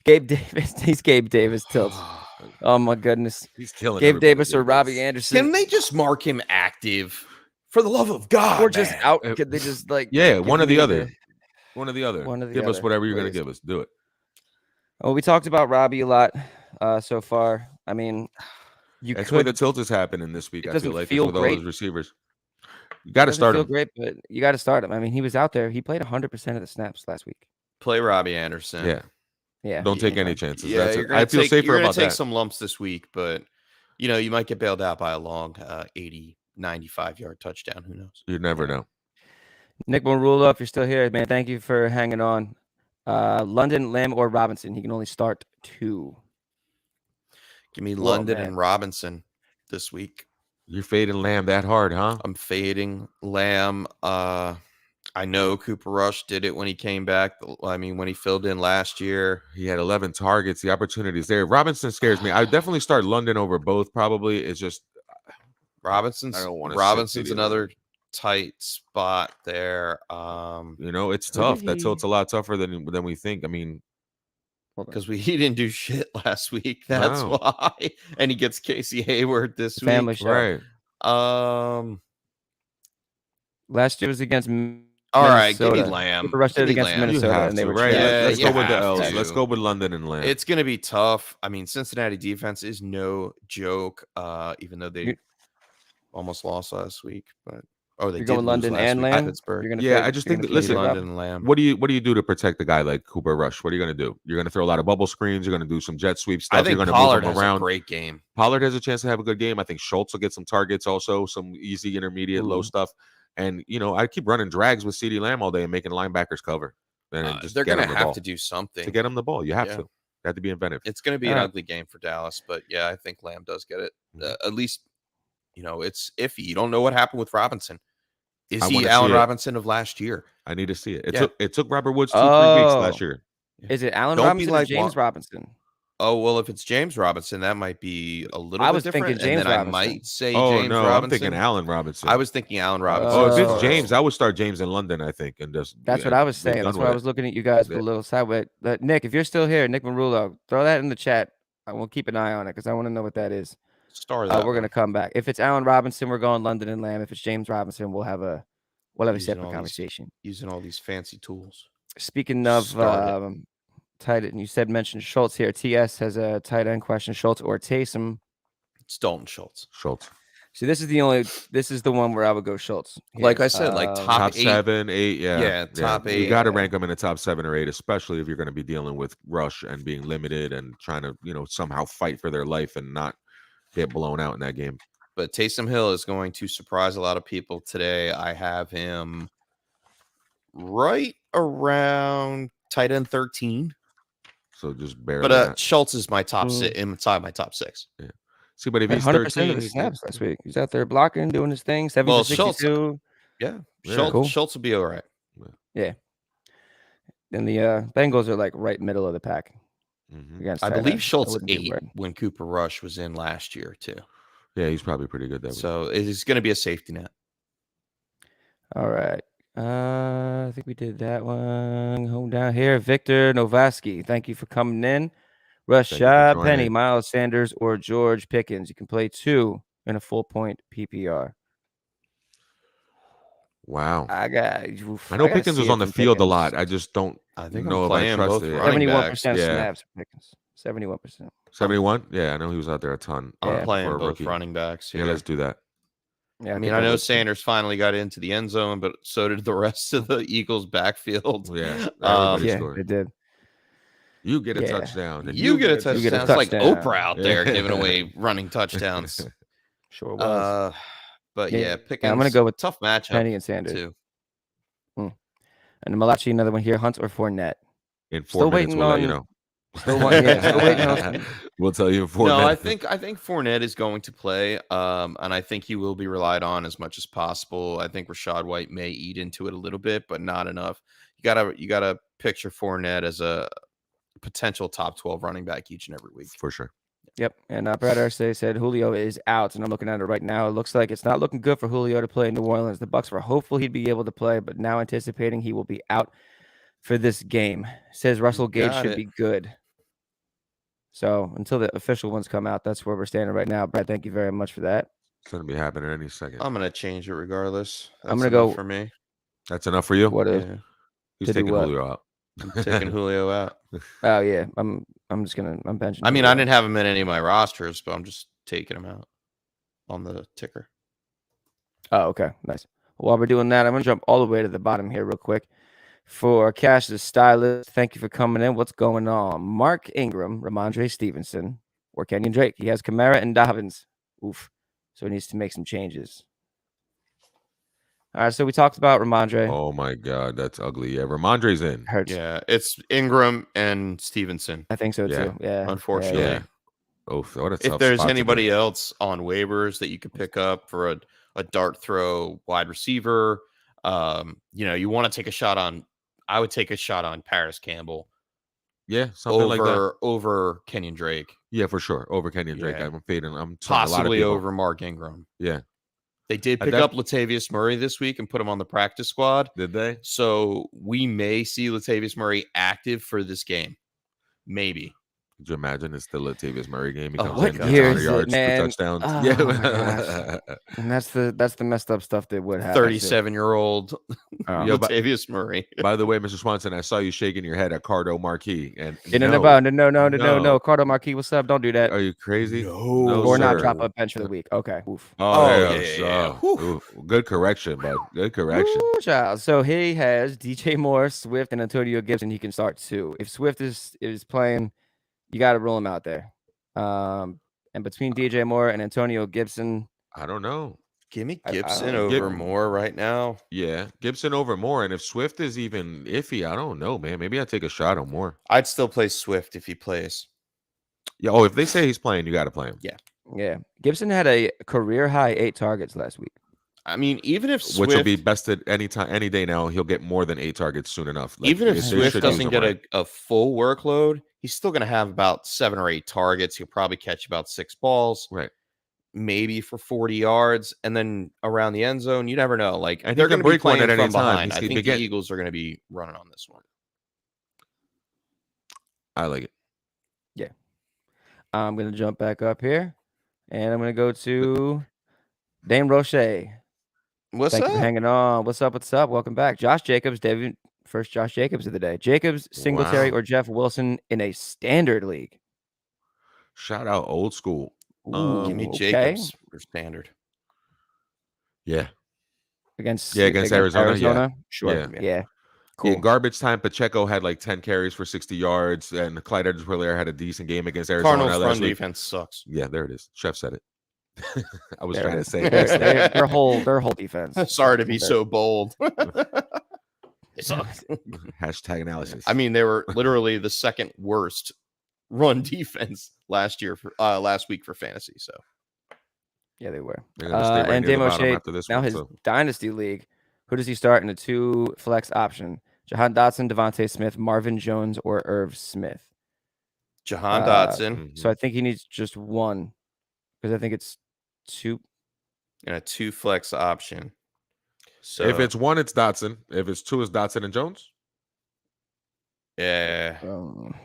Gabe Davis. He's Gabe Davis tilt. Oh my goodness. He's killing Gabe Davis or Robbie Anderson. Can they just mark him active? For the love of God. Or just out. Could they just one or the other? One or the other. Give us whatever you're going to give us. Do it. Well, we talked about Robbie a lot so far. I mean, that's where the tilt is happening this week. I feel like with all those receivers. You got to start him. Great, but you got to start him. I mean, he was out there. He played 100% of the snaps last week. Play Robbie Anderson. Yeah. Don't take any chances. Yeah, I feel safer about that. Take some lumps this week, but you might get bailed out by a long 80, 95-yard touchdown. Who knows? You never know. Nick Monrulo, if you're still here, man, thank you for hanging on. London, Lamb, or Robinson. He can only start 2. Give me London and Robinson this week. You're fading Lamb that hard, huh? I'm fading Lamb. I know Cooper Rush did it when he came back. I mean, when he filled in last year. He had 11 targets. The opportunity is there. Robinson scares me. I definitely start London over both, probably. It's just Robinson's another tight spot there. It's tough. That tilt's a lot tougher than we think. I mean, because he didn't do shit last week. That's why. And he gets Casey Hayward this week. Family show. Right. Last year was against all right, give me Lamb. Cooper Rush did against Minnesota, and they were right. Let's go with the L's. Let's go with London and Lamb. It's going to be tough. I mean, Cincinnati defense is no joke. Even though they almost lost last week, but they did London and Lamb. I just think. Listen, London and Lamb. What do you do to protect a guy like Cooper Rush? What are you going to do? You're going to throw a lot of bubble screens. You're going to do some jet sweep stuff. I think you're going to Pollard move him around. A great game. Pollard has a chance to have a good game. I think Schultz will get some targets, also some easy, intermediate, low stuff. And I keep running drags with CeeDee Lamb all day and making linebackers cover. And they're going to have to do something to get him the ball. You have to. You have to be inventive. It's going to be an ugly game for Dallas, but I think Lamb does get it. At least, it's iffy. You don't know what happened with Robinson. Is he Allen Robinson of last year? I need to see it. It took Robert Woods 2-3 weeks last year. Is it Allen Robinson or James Robinson? Oh, well, if it's James Robinson, that might be a little bit different. Thinking James Robinson. I might say James Robinson. I'm thinking Allen Robinson. I was thinking Allen Robinson. If it's James, I would start James in London, I think. And that's what I was saying. That's why I was looking at you guys with a little sideway. Nick, if you're still here, Nick Monrulo, throw that in the chat. I will keep an eye on it because I want to know what that is. We're going to come back. If it's Allen Robinson, we're going London and Lamb. If it's James Robinson, we'll have a separate conversation. Using all these fancy tools. Speaking of tight end, you mentioned Schultz here. TS has a tight end question. Schultz or Taysom? It's Dalton Schultz. See, this is the one where I would go Schultz. Here. Like I said, top 8. 7, 8, yeah, top 8. You got to rank them in the top 7 or 8, especially if you're going to be dealing with Rush and being limited and trying to, somehow fight for their life and not get blown out in that game. But Taysom Hill is going to surprise a lot of people today. I have him right around tight end 13. so just barely. But Schultz is my top Mm. inside my top 6. Yeah. See, but if he's 100% 13, of the he's snaps next. last week. He's out there blocking, doing his thing. 7 Well, for Schultz, 62. yeah, Yeah. Cool. Schultz will be all right. And the Bengals are like right middle of the pack Mhm. against I tight believe ends. Schultz wouldn't be 8 worried. when Cooper Rush was in last year too. Yeah, he's probably pretty good that week. So it's going to be a safety net. All right. I think we did that one. Home down here. Victor Novaski. Thank you for coming in. Thank you for Rashad joining. Penny, Miles Sanders, or George Pickens. You can play 2 in a full point PPR. Wow. I know Pickens was on the field a lot. I just don't I think know I'm if I playing trust both it. running 71% backs. Yeah. snaps for Pickens. 71%. 71? Yeah, I know he was out there a ton. I'm Yeah, playing for a both rookie. running backs here. Yeah, let's do that. Yeah, I mean, think I know would too. Sanders finally got into the end zone, but so did the rest of the Eagles' backfield. Yeah, everybody Yeah, scored. they did. You get a Yeah. touchdown. And You get a You touchdown. get a It's like touchdown. Oprah out there Yeah. giving away running touchdowns. Sure was. But Yeah, yeah, yeah, Pickens. I'm gonna go with tough matchup Penny and Sanders. too. And Malachi, another one here. Hunt or Fournette? In 4 Still minutes, waiting we'll let you on- know. Still waiting on. We'll tell you in 4 No, minutes. I think Fournette is going to play, and I think he will be relied on as much as possible. I think Rashad White may eat into it a little bit, but not enough. You gotta picture Fournette as a potential top 12 running back each and every week. For sure. Yep. And Brad Arce said Julio is out, and I'm looking at it right now. It looks like it's not looking good for Julio to play in New Orleans. The Bucs were hopeful he'd be able to play, but now anticipating he will be out for this game. Says Russell Gage got should it. be good. So until the official ones come out, that's where we're standing right now. Brad, thank you very much for that. It's going to be happening any second. I'm gonna change it regardless. I'm That's gonna enough go- for me. That's enough for you? What a Yeah, He's to do taking what? Julio out. I'm taking Julio out. oh yeah. I'm benching. I mean, I Julio. didn't have him in any of my rosters, but I'm just taking him out on the ticker. Oh, okay. Nice. While we're doing that, I'm going to jump all the way to the bottom here real quick. For Cash the Stylist, thank you for coming in. What's going on? Mark Ingram, Ramondre Stevenson, or Kenyon Drake. He has Kamara and Dobbins. Oof. So he needs to make some changes. All right, so we talked about Ramondre. Oh, my God. That's ugly. Yeah, Ramondre's in. Hurts. Yeah, it's Ingram and Stevenson. I think so Yeah. too. Yeah. Unfortunately. Yeah. Oh, what a tough If there's spot to be. anybody else on waivers that you could pick up for a dart throw wide receiver, you want to take a shot on. I would take a shot on Paris Campbell Yeah, something like that. over Kenyon Drake, Yeah, for sure. Over Kenyon Drake. Yeah. I'm fading. I'm starting a lot of possibly people. over Mark Ingram. Yeah. They did At pick that- up Latavius Murray this week and put him on the practice squad, Did they? so we may see Latavius Murray active for this game. Maybe. Could you imagine it's the Latavius Murray game? He Oh, comes what in, gets year 100 is it, yards, 2 man? touchdowns. Oh, yeah. my gosh. And that's the messed up stuff that would happen. 37-year-old Oh. Yo, but- Latavius Murray. By the way, Mr. Swanson, I saw you shaking your head at Cardo Marquis. And No. Cardo Marquis, what's up? Don't do that. Are you crazy? No, or not sir. drop a bench for the week. Okay. Oof. Oh, Oh, yeah. yeah. Whew. Oof. Good correction, bud. Good correction. Ooh, child. So he has DJ Moore, Swift, and Antonio Gibson. He can start too. If Swift is playing, you got to rule him out there. And between DJ Moore and Antonio Gibson, I don't know. Give me I Gibson don't over know. Moore right now. Yeah, Gibson over Moore. And if Swift is even iffy, I don't know, man. Maybe I take a shot on Moore. I'd still play Swift if he plays. Yeah. Oh, if they say he's playing, you got to play him. yeah, Gibson had a career high 8 targets last week. I mean, even if Swift, Which will be bested any day now. He'll get more than 8 targets soon enough. Like, even if they Swift should use doesn't him get right. a full workload, he's still going to have about 7 or 8 targets. He'll probably catch about 6 balls, Right. maybe for 40 yards, and then around the end zone. You never know. Like And he they're can going to be break one playing at any from time. behind. He's I gonna think be the getting- Eagles are going to be running on this one. I like it. I'm going to jump back up here, and I'm going to go to Dame Roche. What's Thank you up? for hanging on. What's up? Welcome back. Josh Jacobs, David. First Josh Jacobs of the day. Jacobs, Singletary, Wow. or Jeff Wilson in a standard league. Shout out old school. Give me okay. Jacobs for standard. Yeah. Against Arizona. Sure. Yeah. Yeah. Cool. Yeah, garbage time. Pacheco had like 10 carries for 60 yards, and Clyde Edwards-Helaire had a decent game against Arizona Cardinals' last run week. defense sucks. Yeah, there it is. Chef said it. I was Their- trying to say their, it. their whole defense. Sorry to be so bold. They suck. Hashtag analysis. I mean, they were literally the second worst run defense last week for fantasy. So Yeah, they were. they're gonna stay right And near the Damo bottom Shea, after this now one. his So dynasty league. Who does he start in a 2 flex option? Jahan Dotson, Devontae Smith, Marvin Jones, or Irv Smith? Jahan Dotson So I think he needs just one because I think it's 2. and a 2 flex option. So if it's 1, it's Dotson. If it's 2, it's Dotson and Jones. yeah, Um,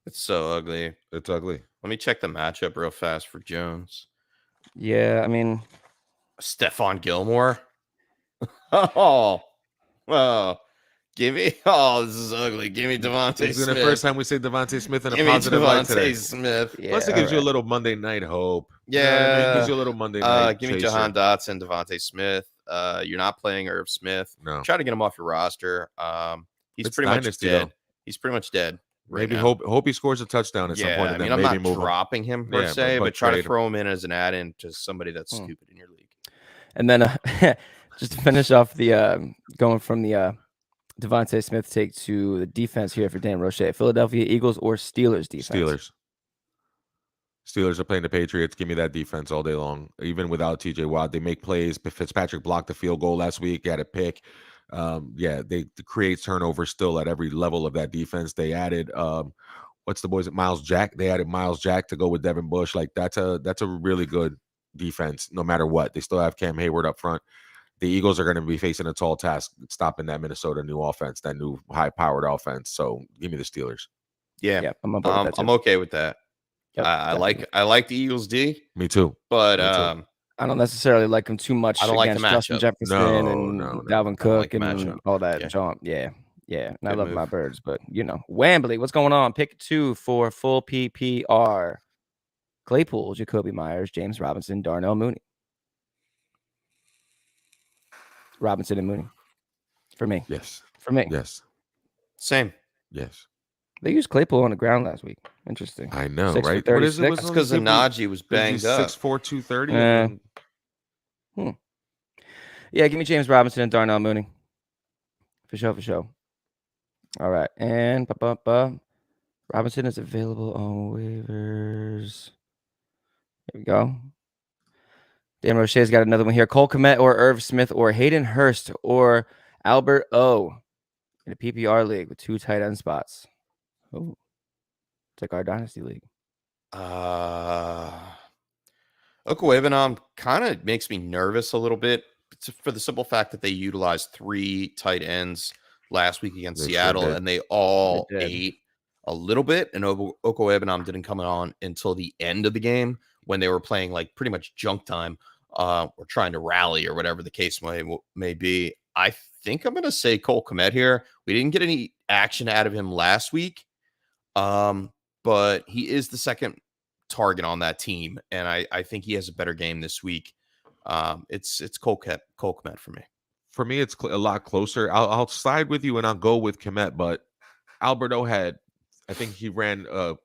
it's so ugly. It's ugly. Let me check the matchup real fast for Jones. yeah, I mean, Stephon Gilmore. Oh, give me. Oh, this is ugly. Give me Devontae This is Smith. the first time we say Devontae Smith in a Give me positive light today. Devontae Smith. yeah, Plus, it gives you a alright. little Monday night hope. You know what I mean? It Yeah. gives you a little Monday night. Give me chaser. Jahan Dotson, Devontae Smith. You're not playing Irv Smith. No. Try to get him off your roster. He's It's pretty dynasty, much dead. though. He's pretty much dead. Right Maybe now. hope he scores a touchdown at some Yeah, point. I And mean, then I'm maybe not move him. dropping him per Yeah, se, but but try to trade him. throw him in as an add-in to somebody that's stupid in your league. And then just to finish off the going from the Devontae Smith take to the defense here for Dan Roche. Philadelphia Eagles or Steelers defense? Steelers are playing the Patriots. Give me that defense all day long. Even without TJ Watt, they make plays. Fitzpatrick blocked the field goal last week. He had a pick. They create turnovers still at every level of that defense. They added what's the boys? Miles Jack. They added Miles Jack to go with Devin Bush. Like that's a really good defense. No matter what, they still have Cam Hayward up front. The Eagles are going to be facing a tall task stopping that Minnesota new offense, that new high-powered offense. So give me the Steelers. Yeah, I'm on board with that too. I'm okay with that. Yep, I like the Eagles D, Me too. but Me too. I don't necessarily like him too much. I don't like the against Justin matchup. Jefferson No, and no. Dalvin I don't Cook like the and matchup. all that. Yeah. John. Yeah. And I Good love my move. birds, but Wambly, what's going on? Pick 2 for full PPR. Claypool, Jacoby Myers, James Robinson, Darnell Mooney. Robinson and Mooney. For me. Yes. For me. Yes. Same. Yes. They used Claypool on the ground last week. Interesting. I know, 6 for right? What is it? 36. What's That's on because the Najee was banged up. 6'4", 230. Yeah, give me James Robinson and Darnell Mooney. For sure. All right. And Robinson is available on waivers. There we go. Dan Roche's got another one here. Cole Kmet or Irv Smith or Hayden Hurst or Albert O in a PPR league with 2 tight end spots. Oh, it's like our dynasty league. Okwuegbunam kind of makes me nervous a little bit for the simple fact that they utilized 3 tight ends last week against They sure Seattle, did. and they all They did. ate a little bit. And Okwuegbunam didn't come on until the end of the game when they were playing like pretty much junk time, or trying to rally or whatever the case may be. I think I'm going to say Cole Kmet here. We didn't get any action out of him last week, but he is the second target on that team, and I think he has a better game this week. It's Cole Kmet for me. For me, it's a lot closer. I'll side with you and I'll go with Kmet, but Alberto had, I think he ran a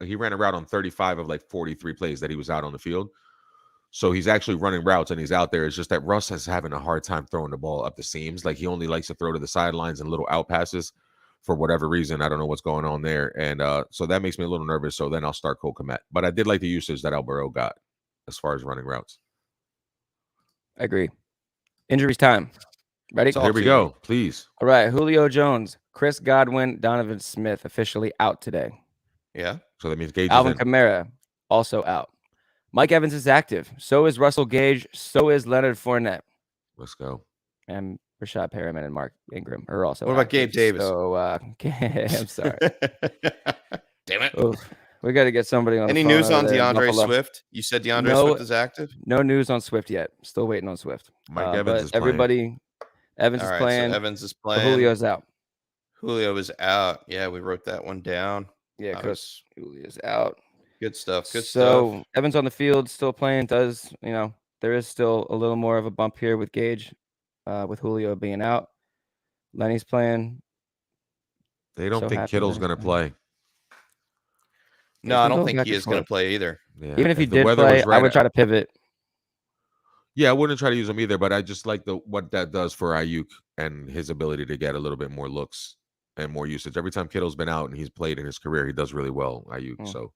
route on 35 of like 43 plays that he was out on the field. So he's actually running routes and he's out there. It's just that Russ is having a hard time throwing the ball up the seams. Like he only likes to throw to the sidelines and little out passes for whatever reason. I don't know what's going on there. And so that makes me a little nervous. So then I'll start Cole Kmet. But I did like the usage that Alberto got as far as running routes. I agree. Injuries time. Ready? It's all Here we to go. you. Please. All right. Julio Jones, Chris Godwin, Donovan Smith officially out today. Yeah. So that means Gage Alvin is in. Kamara also out. Mike Evans is active. So is Russell Gage. So is Leonard Fournette. Let's go. And Rashad Perriman and Mark Ingram are also What about active. Gabe Davis? So, I'm sorry. Damn it. Oof. We got to get somebody on Any the phone news over on there in DeAndre Buffalo. Swift? You said DeAndre No. Swift is active? No news on Swift yet. Still waiting on Swift. Mike Evans but is playing. everybody, Evans All is right, playing. so Evans is but playing. Julio's out. Julio is out. Yeah, we wrote that one down. Yeah, That Chris was Julio's out. good stuff. Good so stuff. Evans on the field, still playing. There is still a little more of a bump here with Gage, with Julio being out. Lenny's playing. They don't So think happy Kittle's that going to he's play. No, I can don't go think back he and is going to forth. play either. Yeah. Even if he the did weather play, was I right would try to pivot. Yeah, I wouldn't try to use him either, but I just like what that does for Ayuk and his ability to get a little bit more looks and more usage. Every time Kittle's been out and he's played in his career, he does really well. Ayuk. So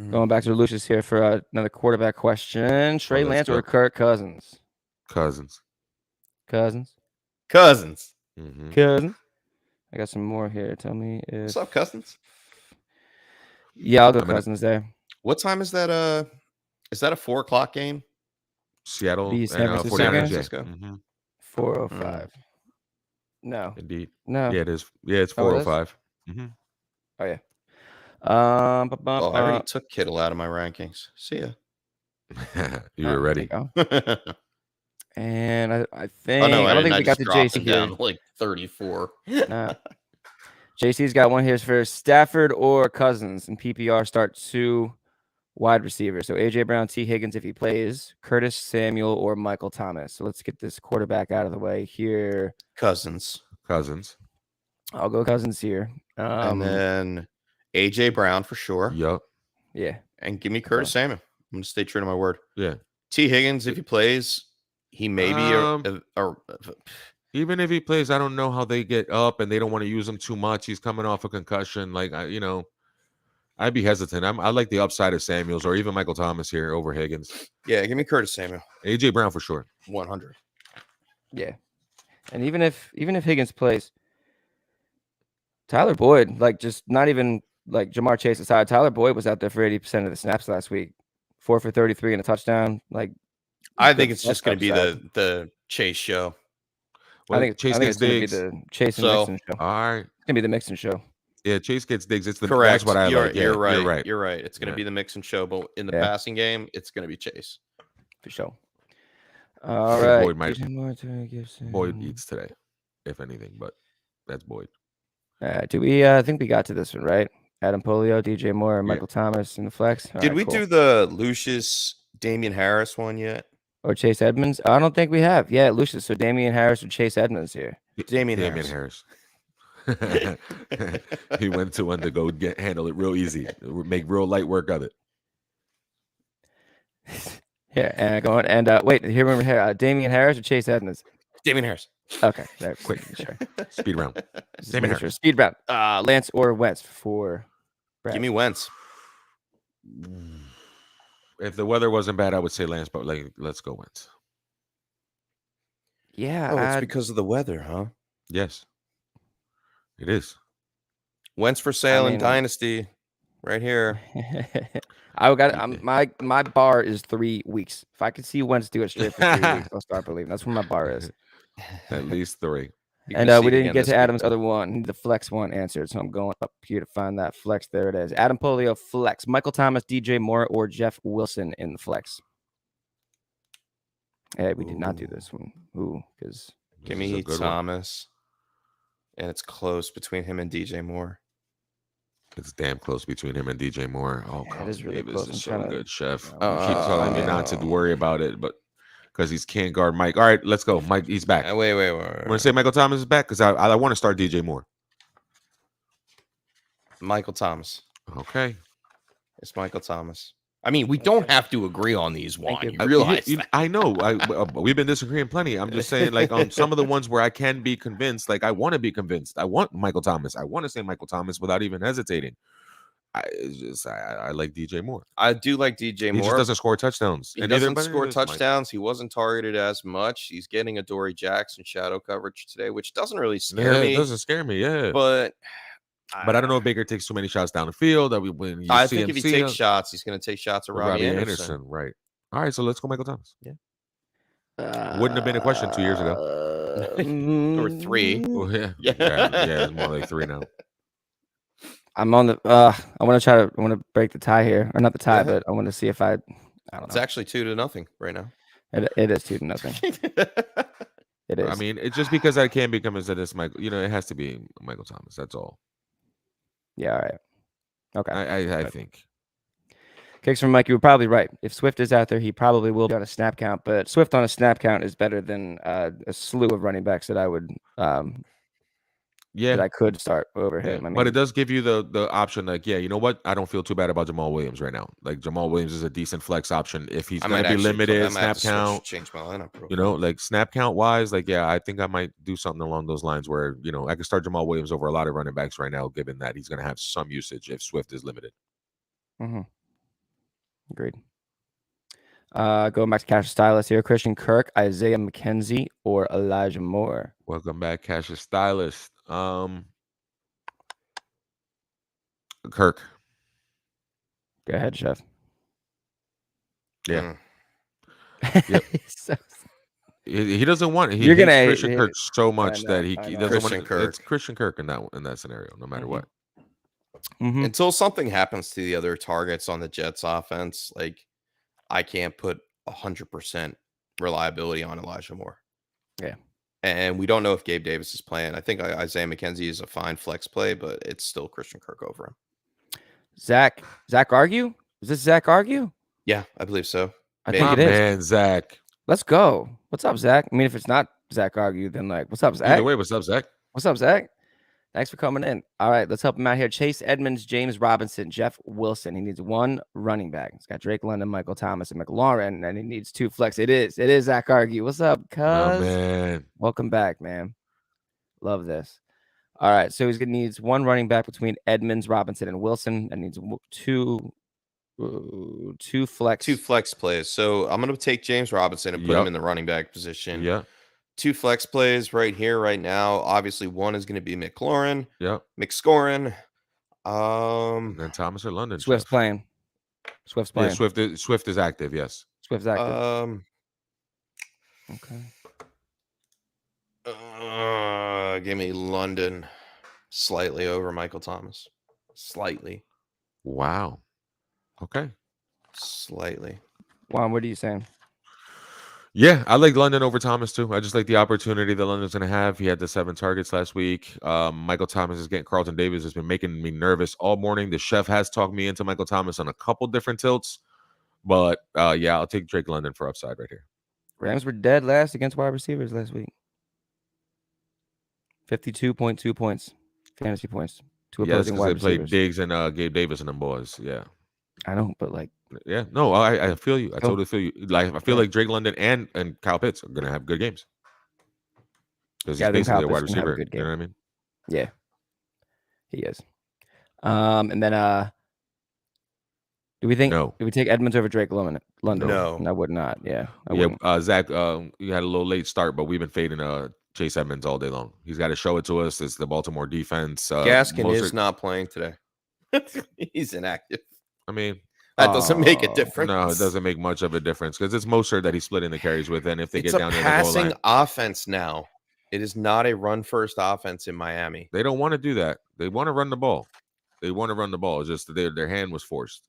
Going back to Lucius here for another quarterback question. Trey let's Lance or go. Kirk Cousins? Cousins. Cousins. Cousins. Cousins. I got some more here. Tell me if. What's up, Cousins? Yeah, I'll go Cousins there. What time is that? Is that a 4:00 game? Seattle The and San Francisco 49ers, game? yeah. Francisco. 4:05. No. Indeed. No. Yeah, it is. Yeah, it's Oh, it is? 4:05. Oh yeah. I already took Kittle out of my rankings. See ya. You were ready. There you go. And I think Oh no, I don't think I we got just to dropped JC him here. down to like 34. Nah. JC's got one here for Stafford or Cousins in PPR. Start 2 wide receivers. So AJ Brown, T Higgins if he plays, Curtis Samuel or Michael Thomas. So let's get this quarterback out of the way here. Cousins. I'll go Cousins here. And then AJ Brown for sure. Yup. Yeah. And give me Curtis Samuel. I'm gonna stay true to my word. Yeah. T Higgins, if he plays, he may be even if he plays, I don't know how they get up and they don't want to use him too much. He's coming off a concussion. Like I'd be hesitant. I like the upside of Samuels or even Michael Thomas here over Higgins. Yeah, give me Curtis Samuel. AJ Brown for sure. 100. Yeah. And even if Higgins plays, Tyler Boyd, like just not even like Jamar Chase aside, Tyler Boyd was out there for 80% of the snaps last week. 4 for 33 and a touchdown. Like I think it's just going to be the Chase show. Well, I think it's going to be the Chase and Mixon show. All right. It's going to be the Mixon show. Yeah, Chase gets Diggs. It's correct. That's what I like. You're right. You're right. You're right. It's going to be the Mixon show, but in the passing game, it's going to be Chase. For sure. All right. Boyd eats today, if anything, but that's Boyd. Do we? I think we got to this one, right? Adam Polio, DJ Moore, and Michael Thomas in the flex. Did we do the Lucius Damian Harris one yet? Or Chase Edmonds? I don't think we have. Yeah, Lucius. So Damian Harris or Chase Edmonds here. Damian Harris. He went to one to go handle it real easy, make real light work of it. Yeah, and going and wait, here remember here, Damian Harris or Chase Edmonds? Damian Harris. Okay, there, quick, sure. Speed round. Damian Harris. Speed round. Lance or Wentz for Brad. Give me Wentz. If the weather wasn't bad, I would say Lance, but let's go Wentz. Yeah, it's because of the weather, huh? Yes, it is. Wentz for sale in Dynasty, right here. My bar is 3 weeks. If I could see Wentz do it straight for 3 weeks, I'll start believing. That's where my bar is. At least 3. And we didn't get to Adam's other one, the flex one answered. So I'm going up here to find that flex. There it is. Adam Polio flex. Michael Thomas, DJ Moore, or Jeff Wilson in the flex. Hey, we did not do this one. Because give me Thomas. And it's close between him and DJ Moore. It's damn close between him and DJ Moore. Oh, yeah, it is really close. This is so good, Chef. Keep telling me not to worry about it, but because he can't guard Mike. All right, let's go. Mike, he's back. Wait. I'm going to say Michael Thomas is back because I want to start DJ Moore. Michael Thomas. Okay. It's Michael Thomas. I mean, we don't have to agree on these, Juan. You realize that. I know. We've been disagreeing plenty. I'm just saying, like, on some of the ones where I can be convinced, like, I want to be convinced. I want Michael Thomas. I want to say Michael Thomas without even hesitating. I like DJ Moore. I do like DJ Moore. He just doesn't score touchdowns. He doesn't score touchdowns. He wasn't targeted as much. He's getting a Dory Jackson shadow coverage today, which doesn't really scare me. It doesn't scare me, yeah. But I don't know if Baker takes too many shots down the field. I think if he takes shots, he's going to take shots at Robbie Anderson. Right. All right, so let's go Michael Thomas. Yeah. Wouldn't have been a question 2 years ago. Or 3. Well, yeah, it's more like 3 now. I'm on the. I want to break the tie here, or not the tie, but I want to see if I don't know. It's actually 2-0 right now. It is 2-0. It is. I mean, it's just because I can't be convinced that it's Michael. It has to be Michael Thomas. That's all. Yeah. All right. Okay. I think. Kicks from Mike. You were probably right. If Swift is out there, he probably will be on a snap count. But Swift on a snap count is better than a slew of running backs that I would Yeah. that I could start over Yeah, him. I mean, but it does give you the option, like, yeah, you know what? I don't feel too bad about Jamal Williams right now. Like Jamal Williams is a decent flex option if he's I going might to be actually I limited might have snap to count. change my lineup real You know, quick. like snap count wise, like yeah, I think I might do something along those lines where I could start Jamal Williams over a lot of running backs right now, given that he's going to have some usage if Swift is limited. Agreed. Going back to Cash Stylist here, Christian Kirk, Isaiah McKenzie, or Elijah Moore. Welcome back, Cassius Stylist. Kirk. Go ahead, Chef. Yeah. Yep. He doesn't want it. He You're hates gonna- Christian Kirk so much know, that he I know. doesn't Christian want Kirk. It's Christian Kirk in that scenario, no matter what. Until something happens to the other targets on the Jets offense, like I can't put 100% reliability on Elijah Moore. Yeah. And we don't know if Gabe Davis is playing. I think Isaiah McKenzie is a fine flex play, but it's still Christian Kirk over him. Zach Argue? Is this Zach Argue? Yeah, I believe so. I Maybe. think it is. Man, Zach. Let's go. What's up, Zach? I mean, if it's not Zach Argue, then like, what's up, Zach? Either way, what's up, Zach? What's up, Zach? Thanks for coming in. All right, let's help him out here. Chase Edmonds, James Robinson, Jeff Wilson. He needs one running back. He's got Drake London, Michael Thomas, and McLaurin, and he needs two flex. It is Zach Argue. What's up, cuz? Oh, man. Welcome back, man. Love this. All right, so he's gonna needs one running back between Edmonds, Robinson, and Wilson, and needs two flex. Two flex plays. So I'm going to take James Robinson and put him Yep. in the running back position. Yeah. Two flex plays right here, right now. Obviously, one is going to be McLaurin, Yep. McScorin. And then Thomas or London. Swift's Chef. playing. Swift's playing. Yeah, Swift is active, yes. Swift's active. Okay. Okay. Give me London slightly over Michael Thomas. Slightly. Wow. Okay. Slightly. Juan, what are you saying? Yeah, I like London over Thomas too. I just like the opportunity that London's going to have. He had the 7 targets last week. Michael Thomas is getting Carlton Davis has been making me nervous all morning. The chef has talked me into Michael Thomas on a couple different tilts, but yeah, I'll take Drake London for upside right here. Rams were dead last against wide receivers last week. 52.2 points, fantasy points. Two Yes, opposing because wide they played receivers. Diggs and Gabe Davis and them boys. Yeah. I know, but like, Yeah, no, I feel you. I Cool. totally feel you. Like I feel Yeah. like Drake London and Kyle Pitts are gonna have good games because Yeah, I he's think basically Kyle a wide Pitts is gonna have a receiver. good You know game. what I mean? yeah, he is. And then do we think? No. Do we take Edmonds over Drake London? No. I would not. Yeah, I Yeah, wouldn't. Zach, you had a little late start, but we've been fading Chase Edmonds all day long. He's got to show it to us. It's the Baltimore defense. Gaskin most is are- not playing today. He's inactive. I mean, That doesn't make a Oh, difference. no, it doesn't make much of a difference because it's Mostert that he's splitting the carries with, and if they It's get a down near the goal passing line, offense now. It is not a run-first offense in Miami. they don't want to do that. They want to run the ball. It's just their hand was forced.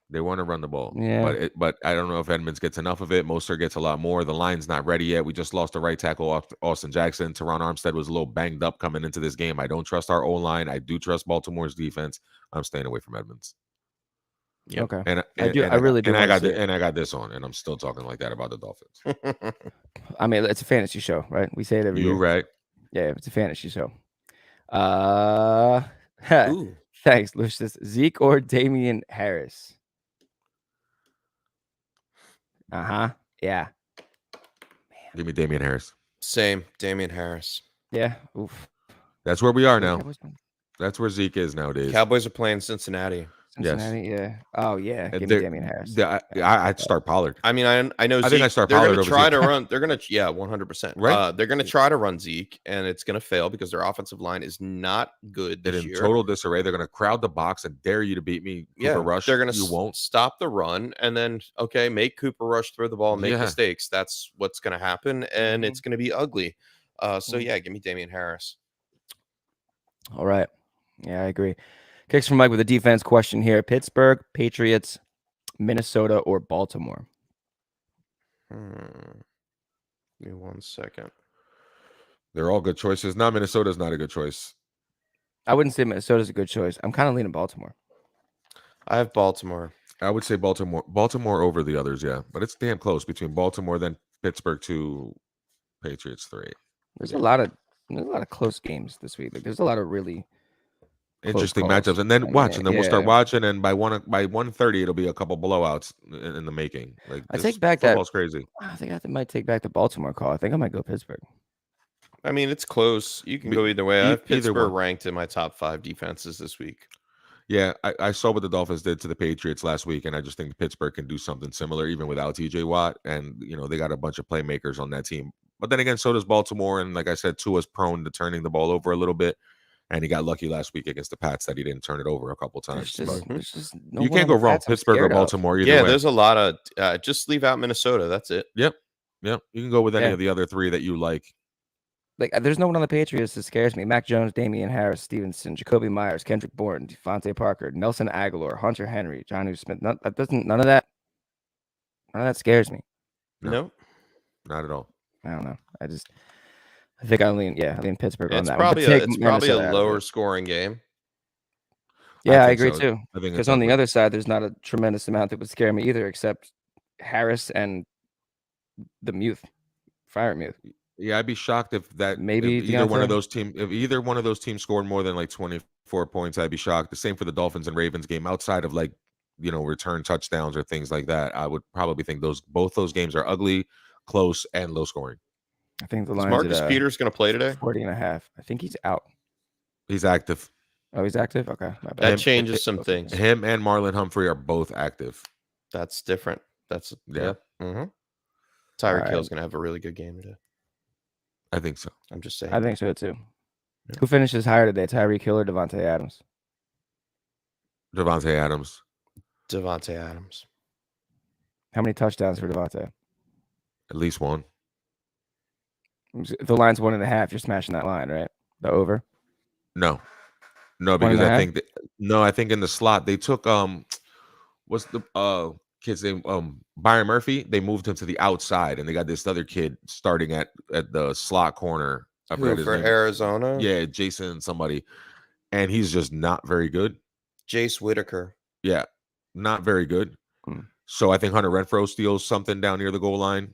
They want to run the ball. Yeah. But I don't know if Edmonds gets enough of it. Mostert gets a lot more. The line's not ready yet. We just lost the right tackle, Austin Jackson. Teron Armstead was a little banged up coming into this game. I don't trust our O-line. I do trust Baltimore's defense. I'm staying away from Edmonds. Yep. Okay. And I really do And I wanna got see it. I got this on, and I'm still talking like that about the Dolphins. I mean, it's a fantasy show, right? We say it every You year. right? Yeah, it's a fantasy show. Ooh. Thanks, Lucius. Zeke or Damian Harris? Yeah. Give me Damian Harris. Same. Damian Harris. Yeah. Oof. That's where we are now. Cowboys win. That's where Zeke is nowadays. Cowboys are playing Cincinnati. Yes. Cincinnati. Yeah. Oh yeah. Give me They're- Damian Harris. I'd start Pollard. I mean, I know I Zeke. think I start they're Pollard going to over try Zeke. to run. They're going to, 100%. Right. They're going to try to run Zeke, and it's going to fail because their offensive line is not good And this in year. total disarray, they're going to crowd the box and dare you to beat me. Yeah, Cooper Rush. they're going You to won't. stop the run, and then make Cooper Rush throw the ball, and make Yeah. mistakes. That's what's going to happen, and it's going to be ugly. So Mhm. yeah, give me Damian Harris. All right. Yeah, I agree. Kicks from Mike with a defense question here. Pittsburgh, Patriots, Minnesota, or Baltimore? Give me 1 second. They're all good choices. Now Minnesota's not a good choice. I wouldn't say Minnesota's a good choice. I'm kind of leaning Baltimore. I have Baltimore. I would say Baltimore over the others, yeah. But it's damn close between Baltimore, then Pittsburgh 2, Patriots 3. There's a lot of There's a lot of close games this week. Like, there's a lot of really close Interesting calls. matchups, and then I mean, watch, and then we'll start yeah. watching, and by 1:30, it'll be a couple blowouts in the making. Like I this take back that. football's crazy. I think I might take back the Baltimore call. I think I might go Pittsburgh. I mean, it's close. You can Be- go either way. I have either Pittsburgh one. ranked in my top 5 defenses this week. Yeah, I saw what the Dolphins did to the Patriots last week, and I just think Pittsburgh can do something similar, even without TJ Watt. And they got a bunch of playmakers on that team. But then again, so does Baltimore. And like I said, Tua's prone to turning the ball over a little bit. And he got lucky last week against the Pats that he didn't turn it over a couple times. There's just no You one can't on go the wrong, Pats I'm Pittsburgh or scared of. Baltimore. Either Yeah, way. there's a lot of just leave out Minnesota. That's it. Yep. You can go with any Yeah. of the other 3 that you like. Like, there's no one on the Patriots that scares me. Mac Jones, Damian Harris, Stevenson, Jacoby Myers, Kendrick Bourne, Devontae Parker, Nelson Aguilar, Hunter Henry, Jonnu Smith. None of that scares me. No. Not at all. I don't know. I think I lean Pittsburgh on It's that probably one. a, But it's take probably Minnesota a out of it. lower scoring game. Yeah, I think agree so. too. I think Because it's on the ugly. other side, there's not a tremendous amount that would scare me either, except Harris and the Freiermuth. Yeah, I'd be shocked if Maybe either one of Deontay? if either one of those teams scored more than like 24 points, I'd be shocked. The same for the Dolphins and Ravens game. Outside of return touchdowns or things like that, I would probably think both those games are ugly, close, and low scoring. I think the Is line's Marcus at Peters going to play today? 40.5. I think he's out. He's active. Oh, he's active? Okay. My That bad. changes some things. Him and Marlon Humphrey are both active. That's different. That's Yeah. Mm-hmm. Tyreek All right. Hill's going to have a really good game today. I think so. I'm just saying. I think so too. Yeah. Who finishes higher today? Tyreek Hill or Devontae Adams? Devontae Adams. Devontae Adams. How many touchdowns for Devontae? At least one. If the line's 1.5, you're smashing that line, right? The over. No, One because and a I half? think I think in the slot they took what's the kid's name? Byron Murphy. They moved him to the outside, and they got this other kid starting at the slot corner. I forgot his For name. Arizona? Yeah, Jason somebody, and he's just not very good. Jace Whitaker. Yeah, not very good. Hmm. So I think Hunter Renfrow steals something down near the goal line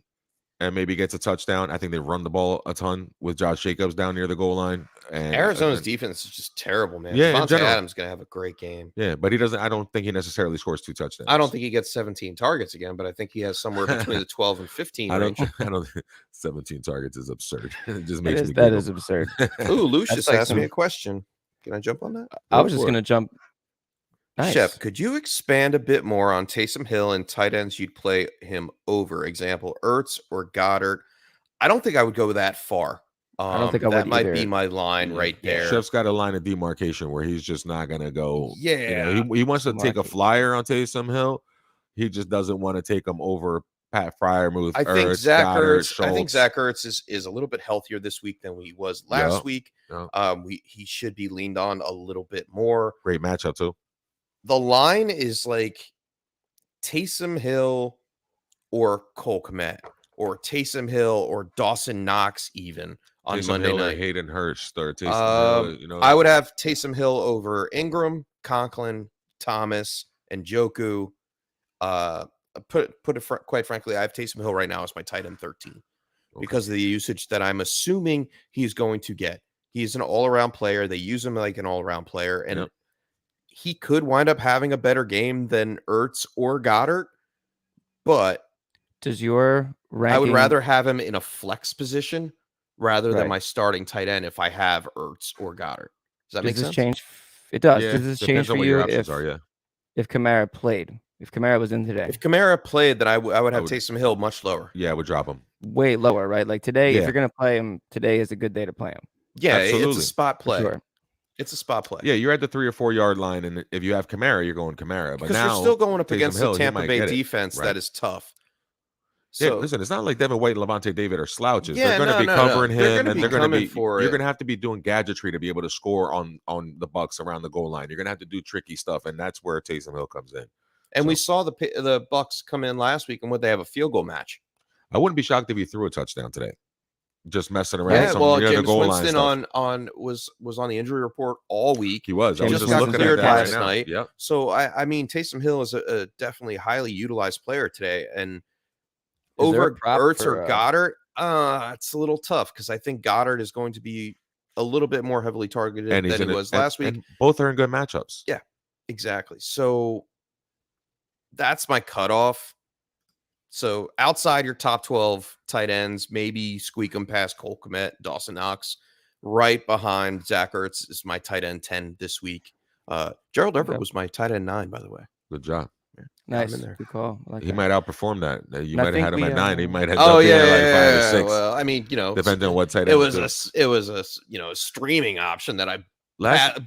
and maybe gets a touchdown. I think they run the ball a ton with Josh Jacobs down near the goal line. And Arizona's defense is just terrible, man. Yeah, in Devontae general. Adams is going to have a great game. Yeah, but he doesn't. I don't think he necessarily scores 2 touchdowns. I don't think he gets 17 targets again, but I think he has somewhere between the 12 and 15 I range. don't. 17 targets is absurd. It just That makes me. is absurd. Ooh, Lucius like asked me some- a question. Can I jump on that? I was just going to jump. Nice. Shep, could you expand a bit more on Taysom Hill and tight ends you'd play him over? Example, Ertz or Goddard? I don't think I would go that far. I don't think I would That might be either. my line right there. Chef's got a line of demarcation where he's just not gonna go. Yeah. He wants to take a Market. flyer on Taysom Hill. He just doesn't want to take him over Pat Freiermuth. I think Ertz, Zach Goddard, Ertz. I think Schultz. Zach Ertz is a little bit healthier this week than he was last Yeah. week. Yeah. He should be leaned on a little bit more. Great matchup too. The line is like Taysom Hill or Cole Kmet or Taysom Hill or Dawson Knox even on Taysom Monday Hill or night. Hayden Hurst or Taysom Hill. I would have Taysom Hill over Ingram, Conklin, Thomas, and Joku. Quite frankly, I have Taysom Hill right now as my tight end 13 because of the usage that I'm assuming he's going to get. He's an all-around player. They use him like an all-around player, and Yep. he could wind up having a better game than Ertz or Goddard, but Does your ranking? I would rather have him in a flex position rather than Right. my starting tight end if I have Ertz or Goddard. Does that Does make this sense? change? It does. Yeah, Does this depends change on for what you your options if are. Yeah. if Kamara played? If Kamara was in today, If Kamara played, then I would have would- Taysom Hill much lower. Mm. Yeah, I would drop him. way lower, right? Like today, Yeah. if you're gonna play him, today is a good day to play him. Yeah, it's Absolutely. a spot For play. sure. It's a spot play. Yeah, you're at the 3 or 4 yard line, and if you have Kamara, you're going Kamara. But because now you're still going up Taysom against Hill, the he Tampa might Bay get it. defense Right. that is tough. Yeah, So listen, it's not like Devin White and Levante David are slouches. Yeah, they're going to no, be no, covering no. They're him, gonna and be they're going to coming be. for You're it. going to have to be doing gadgetry to be able to score on the Bucks around the goal line. You're going to have to do tricky stuff, and that's where Taysom Hill comes in. and we So- saw the Bucks come in last week, and would they have a field goal match? I wouldn't be shocked if he threw a touchdown today. Just messing around. Yeah, some well, near the James goal line Winston stuff. was on the injury report all week. He was. I He was just just got looking at cleared that last right now. night. Yep. So I mean, Taysom Hill is a definitely highly utilized player today, and Is there a over prop Ertz for, or Goddard, it's a little tough because I think Goddard is going to be a little bit more heavily targeted and he's than in he it, was last week. and both are in good matchups. Yeah, exactly. So that's my cutoff. So outside your top 12 tight ends, maybe squeak them past Cole Kmet, Dawson Knox. Right behind Zach Ertz is my tight end 10 this week. Gerald Everett Okay. was my tight end 9, by the way. Good job. Yeah, Nice. I'm in there. Good call. I like He that. might outperform that. You And I might have think had him we, at 9. He might end Oh up being yeah, like 5 or yeah. 6. Well, I mean, Depends on what tight end. it was a streaming option that I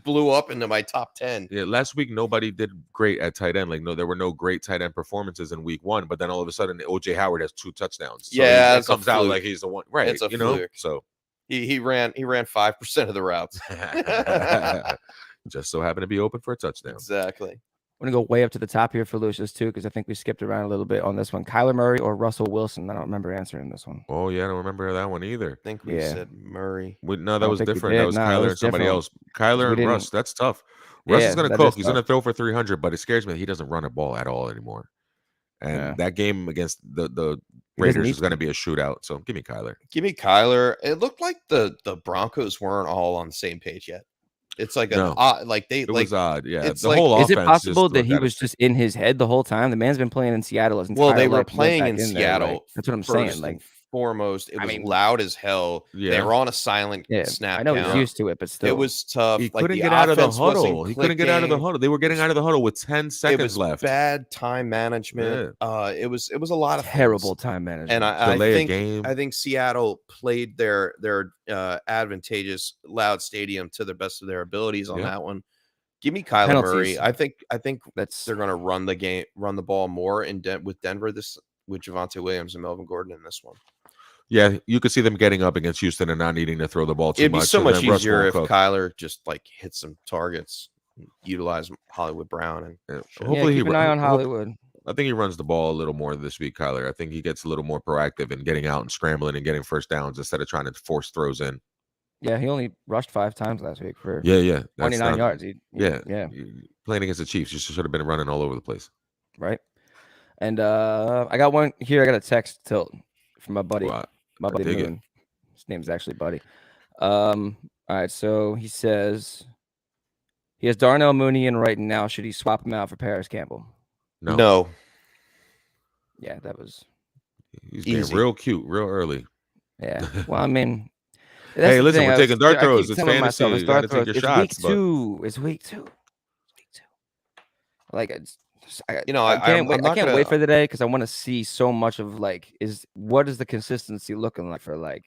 blew up into my top 10. Yeah, last week nobody did great at tight end. Like, no, there were no great tight end performances in week 1. But then all of a sudden, OJ Howard has 2 touchdowns. So Yeah, it it's a comes out fluke. like he's the one, right? It's a You know, fluke. so He ran 5% of the routes. just so happened to be open for a touchdown. Exactly. I'm gonna go way up to the top here for Lucius too, because I think we skipped around a little bit on this one. Kyler Murray or Russell Wilson? I don't remember answering this one. Oh yeah, I don't remember that one either. I think we Yeah. said Murray. No, I that don't was think we different. did. That was Nah, it Kyler was and somebody different. else. Kyler We and Russ. didn't- That's tough. Russ Yeah, is gonna that cook. is He's tough. gonna throw for 300, but it scares me that he doesn't run a ball at all anymore. And Yeah. that game against the He doesn't Raiders need is going to to. be a shootout. So give me Kyler. Give me Kyler. It looked like the Broncos weren't all on the same page yet. It's like No. they It like was odd. Yeah, it's the like- whole Is it offense possible just that looked he out of was sync. just in his head the whole time? The man's been playing in Seattle his entire well, they were life. He went playing back in there, Seattle. like, that's what I'm first saying. and Like, foremost, it I was mean- loud as hell. They Yeah. were on a silent yeah, snap I know he's count. used to it, but still, It was tough. He Like, couldn't the get out of the offense wasn't huddle. He couldn't get out of the clicking. huddle. They were getting out of the huddle with 10 It seconds was left. bad time management. It was a lot of terrible things. time management. And I Delay a think game. I think Seattle played their advantageous loud stadium to the best of their abilities on Yeah. that one. Give me Kyler Penalties. Murray. I think That's they're going to run the ball more with Denver with Javonte Williams and Melvin Gordon in this one. Yeah, you could see them getting up against Houston and not needing to throw the ball too It'd be much. so and much then Russ easier won't if cook. Kyler just like hit some targets, utilize Hollywood Brown, and Yeah. shit. Hopefully keep he an eye on hope- Hollywood. I think he runs the ball a little more this week, Kyler. I think he gets a little more proactive in getting out and scrambling and getting first downs instead of trying to force throws in. Yeah, he only rushed 5 times last week for Yeah. That's 29 not- yards. Yeah. yeah, Playing against the Chiefs, you should have been running all over the place. right. And I got one here. I got a text tilt from my buddy, Wow. my buddy dig it. Moon. His name's actually Buddy. All right, so he says he has Darnell Mooney in right now. Should he swap him out for Paris Campbell? No. Yeah, that was He's being Easy. real cute, real early. yeah. Well, I mean, Hey, that's the listen, thing. we're I taking dart I keep throws. It's telling myself fantasy. it's You gotta dart take throws. your It's shots, week but- 2. It's week 2. Like I I'm can't not wait gonna- for the day because I want to see so much of like what is the consistency looking like for like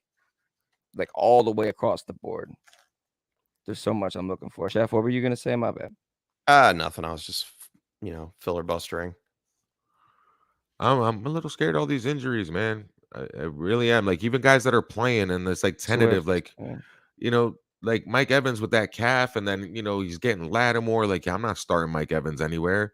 all the way across the board. There's so much I'm looking for. Chef, what were you gonna say? My bad. Nothing. I was just filibustering. I'm a little scared of all these injuries, man. I really am. Like, even guys that are playing and it's like tentative, Swift, like, yeah. Like Mike Evans with that calf, and then he's getting Lattimore. Like, I'm not starting Mike Evans anywhere.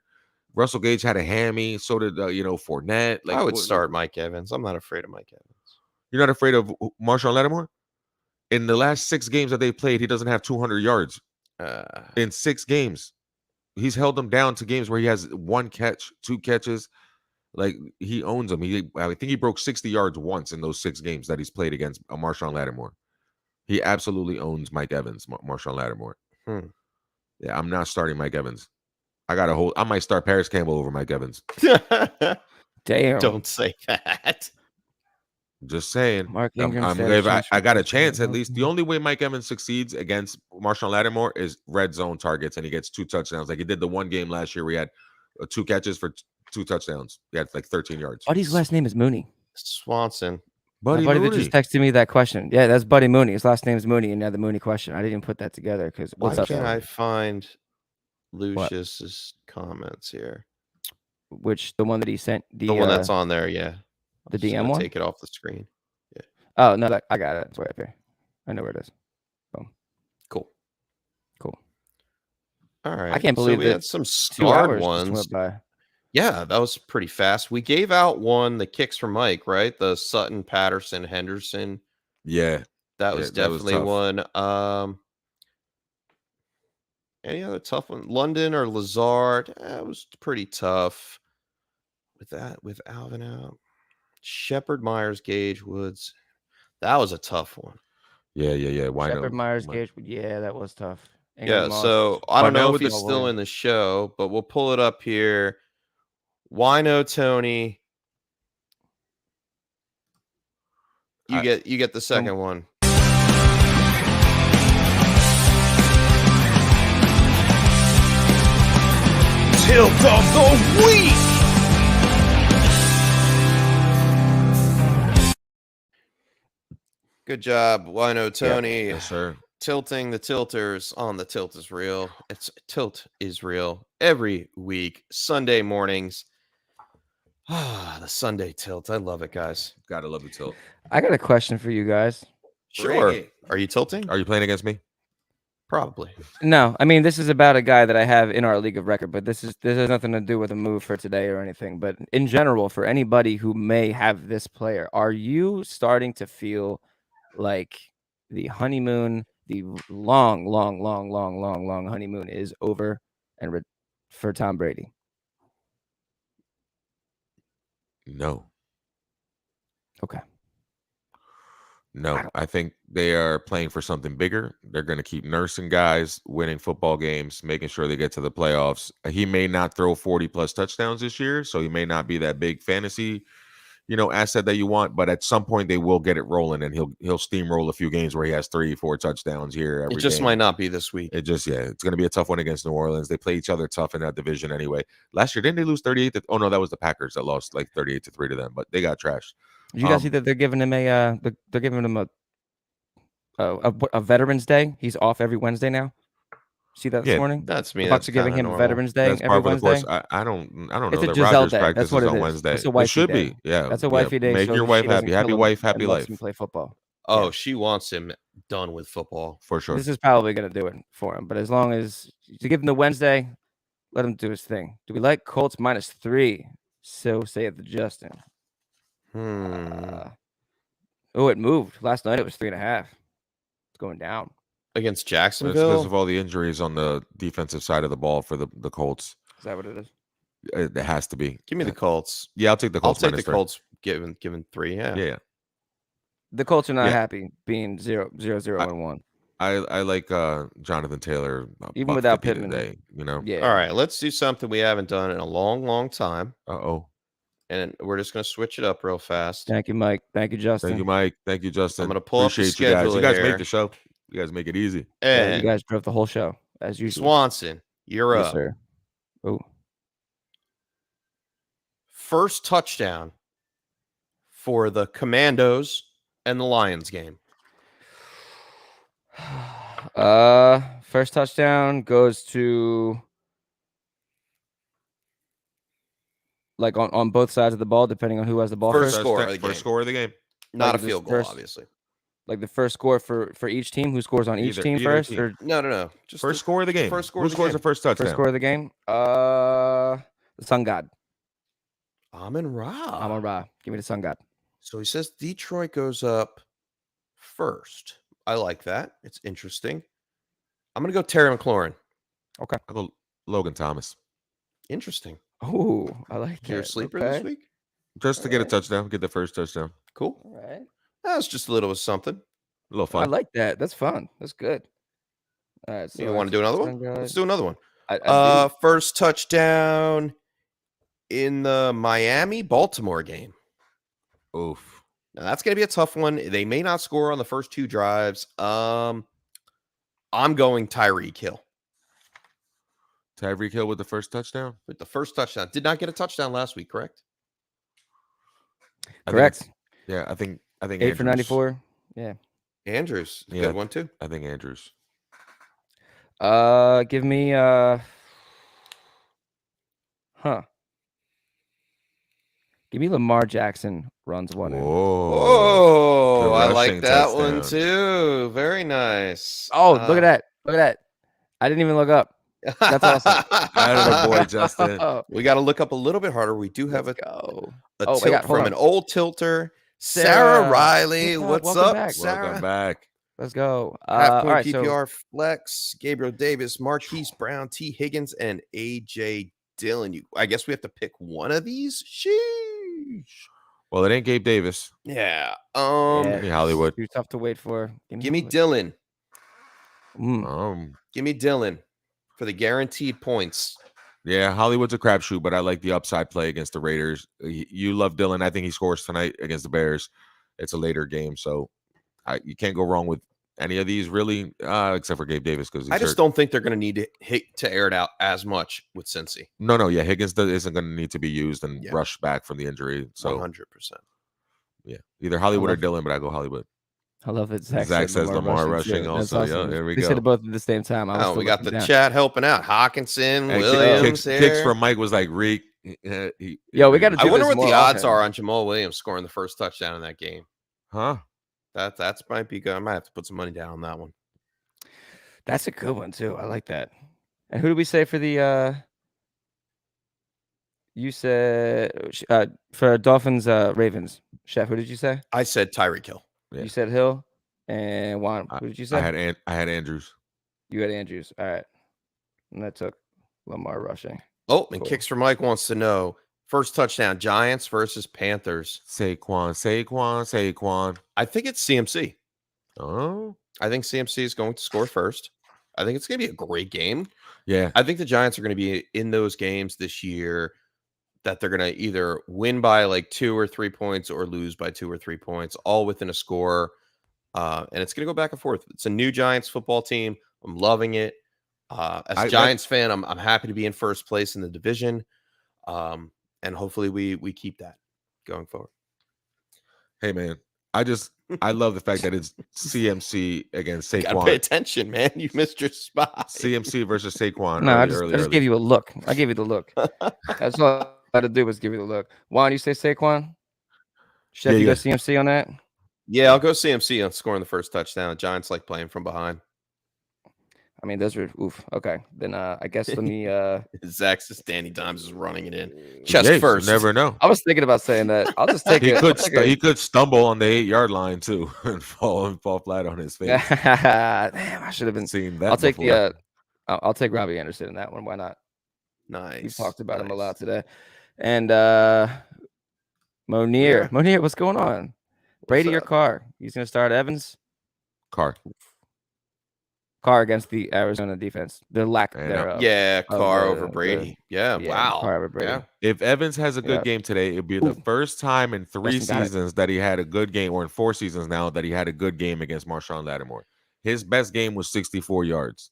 Russell Gage had a hammy, so did Fournette. Like, I would start Mike Evans. I'm not afraid of Mike Evans. You're not afraid of Marshawn Lattimore? In the last 6 games that they played, he doesn't have 200 yards in 6 games. He's held them down to games where he has 1 catch, 2 catches. Like, he owns them. I think he broke 60 yards once in those 6 games that he's played against Marshawn Lattimore. He absolutely owns Mike Evans, Marshawn Lattimore. Yeah, I'm not starting Mike Evans. I might start Paris Campbell over Mike Evans. Damn. Don't say that. Just saying. Mark I'm- Ingram I'm- said if change I got a for chance, at Paris least. The Campbell. only way Mike Evans succeeds against Marshawn Lattimore is red zone targets, and he gets 2 touchdowns. Like he did the one game last year where he had 2 catches for 2 touchdowns. He had like 13 yards. Buddy's last name is Mooney. Swanson. Buddy My buddy that Mooney. just texted me that question. Yeah, that's Buddy Mooney. His last name is Mooney, and now the Mooney question. I didn't even put that together because Why what's up? can't man? I find Lucius's comments here? Which the one that he sent The one that's on there, yeah. the I'm just DM gonna one? Take it off the screen. Oh no, I got it. It's right there. I know where it is. Cool. Cool. All right. I can't So believe we that had some 2 starred hours just ones. went by. Yeah, that was pretty fast. We gave out one, the kicks from Mike, right? The Sutton, Patterson, Henderson. Yeah. That Yeah, was that was definitely tough. one. Any other tough one? London or Lazard? It was pretty tough. With Alvin out. Shepard, Myers, Gage, Woods. That was a tough one. Yeah. Why Shepard, not? Myers, Gage. Yeah, that was tough. Yeah, Ingram, Moss, so I don't But now know if with he's the- still in the show, but we'll pull it up here. Wino Tony. You get the second one. Tilt of the week. Good job, Wino Tony. Yes, sir. Tilting the tilters on the Tilt is Real. It's Tilt is Real every week, Sunday mornings. The Sunday Tilt. I love it, guys. Gotta love the tilt. I got a question for you guys. Sure. Are you tilting? Are you playing against me? Probably. No, I mean this is about a guy that I have in our league of record, but this has nothing to do with a move for today or anything. But in general, for anybody who may have this player, are you starting to feel like the honeymoon, the long honeymoon is over and for Tom Brady? No. Okay. No, I think they are playing for something bigger. They're going to keep nursing guys, winning football games, making sure they get to the playoffs. He may not throw 40 plus touchdowns this year, so he may not be that big fantasy, asset that you want. But at some point, they will get it rolling, and he'll steamroll a few games where he has 3-4 touchdowns here. It just might not be this week. It's going to be a tough one against New Orleans. They play each other tough in that division anyway. Last year, didn't they lose 38? Oh no, that was the Packers that lost like 38-3 to them, but they got trashed. Did you guys see that they're giving him a Veterans Day? He's off every Wednesday now. See that this morning? That's me. The Bucks are giving him Veterans Day every Wednesday. I don't know It's a that Giselle Rodgers Day. practice That's what is it on is. Wednesday. It's a It wifey should day. be. Yeah. That's a wifey day. Make so your she wife doesn't happy. Happy kill him wife, and happy lets life. him play football. Oh, Yeah. she wants him done with football. For sure. This is probably going to do it for him. But as long as to give him the Wednesday, let him do his thing. Do we like Colts -3? So saith Justin. Oh, it moved. Last night it was 3.5. It's going down. Against It's because Jacksonville? of all the injuries on the defensive side of the ball for the Colts. Is that what it is? It has to be. Give me the Colts. Yeah, I'll take the I'll Colts. take the -3. Colts given 3. Yeah. The Colts are not Yeah. happy being 0-0-1. I like Jonathan Taylor Even without $1.50 Pittman. today, Yeah. All right, let's do something we haven't done in a long time. Uh-oh. And we're just going to switch it up real fast. Thank you, Mike. Thank you, Justin. Thank you, Mike. Thank you, Justin. I'm going to pull up the Appreciate you guys. schedule You guys here. make the show. You guys make it easy. Yeah, And you guys drove the whole show as usual. Swanson, you're Yes, up. sir. Oh, First touchdown for the Commandos and the Lions game. First touchdown goes to like on both sides of the ball, depending on who has the ball First first. score of the game. First score of the game. Not Like a this field goal, first- obviously. Like the first score for each team. Who scores on each Either- team either first, team. or No. Just First score of the game. first score Who of the scores game. the first touchdown? first score of the game? The Sun God. Amon Ra. Amon Ra. Give me the Sun God. So he says Detroit goes up first. I like that. It's interesting. I'm going to go Terry McLaurin. I'll go Logan Thomas. Interesting. Oh, I like Your that. sleeper Okay. this week? Just to get a touchdown, get the first touchdown. Cool. All right. That's just a little of something. A little I fun. like that. That's fun. That's good. All right. So You want to do another one? Sun God. Let's do another one. I do. First touchdown in the Miami-Baltimore game. Oof. Now that's going to be a tough one. They may not score on the first 2 drives. I'm going Tyreek Hill Tyreek Hill with the first touchdown. with the first touchdown. Did not get a touchdown last week, correct? Correct. I think 8 for Andrews. 94. Yeah. Andrews, Yeah. good one too. I think Andrews. Give me Give me Lamar Jackson runs one in. Whoa. Oh, The I like rushing that one touchdown. too. Very nice. Oh, look at that. Look at that. I didn't even look up. That's awesome. Atta boy, Justin. Oh, We got to look up a little bit harder. We do have let's go. a Oh, I tilt got- hold from on. an old tilter, Sarah. Sarah Riley. What's What's up? Welcome up, back. Sarah? Welcome back. Let's go. Half All point right, so PPR flex, Gabriel Davis, Marquise Brown, T. Higgins, and AJ Dillon. I guess we have to pick one of these. Sheesh. Well, it ain't Gabe Davis. Yeah. Give me Hollywood. Too tough to wait for. Give me Hollywood. Dylan. Give me Dylan for the guaranteed points. Yeah, Hollywood's a crapshoot, but I like the upside play against the Raiders. You love Dylan. I think he scores tonight against the Bears. It's a later game, so you can't go wrong with any of these really, except for Gabe Davis because I just don't think they're going to need to air it out as much with Cincy. No, yeah, Higgins isn't going to need to be used and rush back from the injury. So 100%. Yeah, either Hollywood or Dylan, but I go Hollywood. I love that Zach says Lamar rushing also. Awesome. Yeah, there we go. go. Said it both at the same time. We got the chat helping out. Hawkinson, and Williams. Kicks from Mike was like Reek. Yo, we got to. I wonder what the odds are on Jamal Williams scoring the first touchdown in that game. Huh? That's might be good. I might have to put some money down on that one. That's a good one too. I like that. And who did we say for the? You said for Dolphins, Ravens. Chef, who did you say? I said Tyreek Hill. Yeah. You said Hill and Juan. Who did you say? I had Andrews. You had Andrews. All right. And that took Lamar rushing. Oh, and Kicks for Mike wants to know first touchdown Giants versus Panthers. Saquon. I think it's CMC. Oh, I think CMC is going to score first. I think it's going to be a great game. Yeah. I think the Giants are going to be in those games this year that they're going to either win by like 2 or 3 points or lose by 2 or 3 points, all within a score. And it's going to go back and forth. It's a new Giants football team. I'm loving it. As a Giants fan, I'm happy to be in first place in the division. And hopefully we keep that going forward. Hey, man, I love the fact that it's CMC against Saquon. Gotta pay attention, man. You missed your spot. CMC versus Saquon. No, I just gave you a look. I gave you the look. That's all I had to do was give you the look. Juan, you say Saquon? Chef, you go CMC on that? Yeah, I'll go CMC on scoring the first touchdown. Giants like playing from behind. I mean, those are oof. Okay, then I guess let me. Zach's just Danny Dimes is running it in chest first. You never know. I was thinking about saying that. I'll just take it. He could stumble on the 8-yard line too and fall flat on his face. Damn, I should have been seeing that. I'll take I'll take Robbie Anderson in that one. Why not? Nice. We talked about him a lot today. And Monier, what's going on? Brady or Carr? He's gonna start Evans. Carr against the Arizona defense. The lack thereof. Yeah, Carr over Brady. Wow. Carr over Brady. Yeah. If Evans has a good game today, it'll be the first time in 3 seasons that he had a good game, or in 4 seasons now that he had a good game against Marshawn Lattimore. His best game was 64 yards.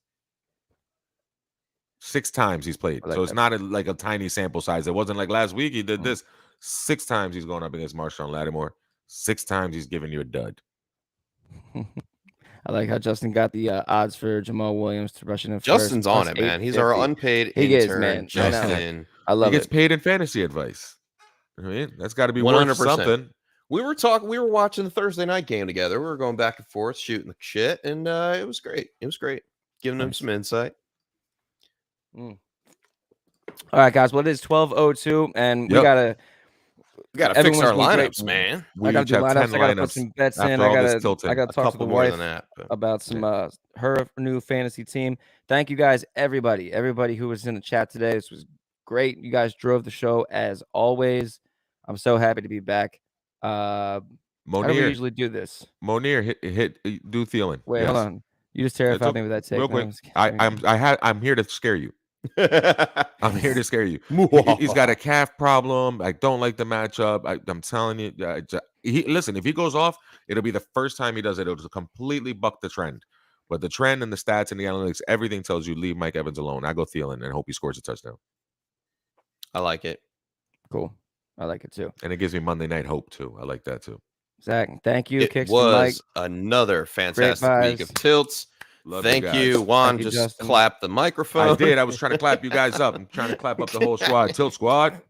6 times he's played. So it's not like a tiny sample size. It wasn't like last week he did this. 6 times he's going up against Marshawn Lattimore. 6 times he's giving you a dud. I like how Justin got the odds for Jamal Williams to rush in first. Justin's on it, man. He's our unpaid intern. Is, man. Justin. I love it. He gets paid in fantasy advice. I mean, that's got to be 100%. Worth something. We were watching the Thursday night game together. We were going back and forth, shooting the shit, and it was great. Giving him some insight. All right, guys. Well, it is 12:02, and we gotta fix our lineups, man. I gotta do lineups. I gotta put some bets in. I gotta talk to the wife about some her new fantasy team. Thank you guys, everybody who was in the chat today. This was great. You guys drove the show as always. I'm so happy to be back. How do we usually do this? Monier, do Thielen. Wait, hold on. You just terrified me with that take. Real quick, I'm here to scare you. I'm here to scare you. He's got a calf problem. I don't like the matchup. I'm telling you. Listen, if he goes off, it'll be the first time he does it. It'll completely buck the trend. But the trend and the stats and the analytics, everything tells you leave Mike Evans alone. I go Thielen and hope he scores a touchdown. I like it. Cool. I like it too. And it gives me Monday night hope too. I like that too. Zach, thank you. It was another fantastic week of tilts. Thank you. Juan just clapped the microphone. I did. I was trying to clap you guys up. I'm trying to clap up the whole squad. Tilt squad.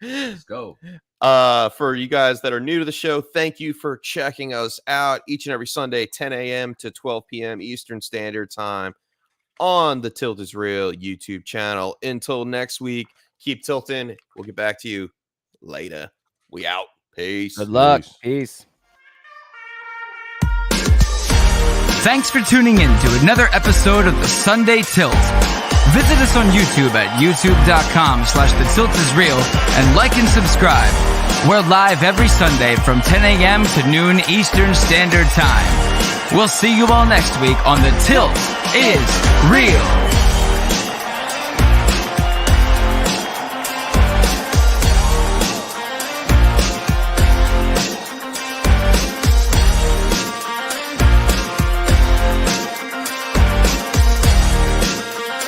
Let's go. For you guys that are new to the show, thank you for checking us out each and every Sunday, 10 a.m. to 12 p.m. Eastern Standard Time on the Tilt is Real YouTube channel. Until next week, keep tilting. We'll get back to you later. We out. Peace. Good luck. Peace. Thanks for tuning in to another episode of the Sunday Tilt. Visit us on YouTube at youtube.com/thetiltisreal and like and subscribe. We're live every Sunday from 10 a.m. to noon Eastern Standard Time. We'll see you all next week on The Tilt is Real.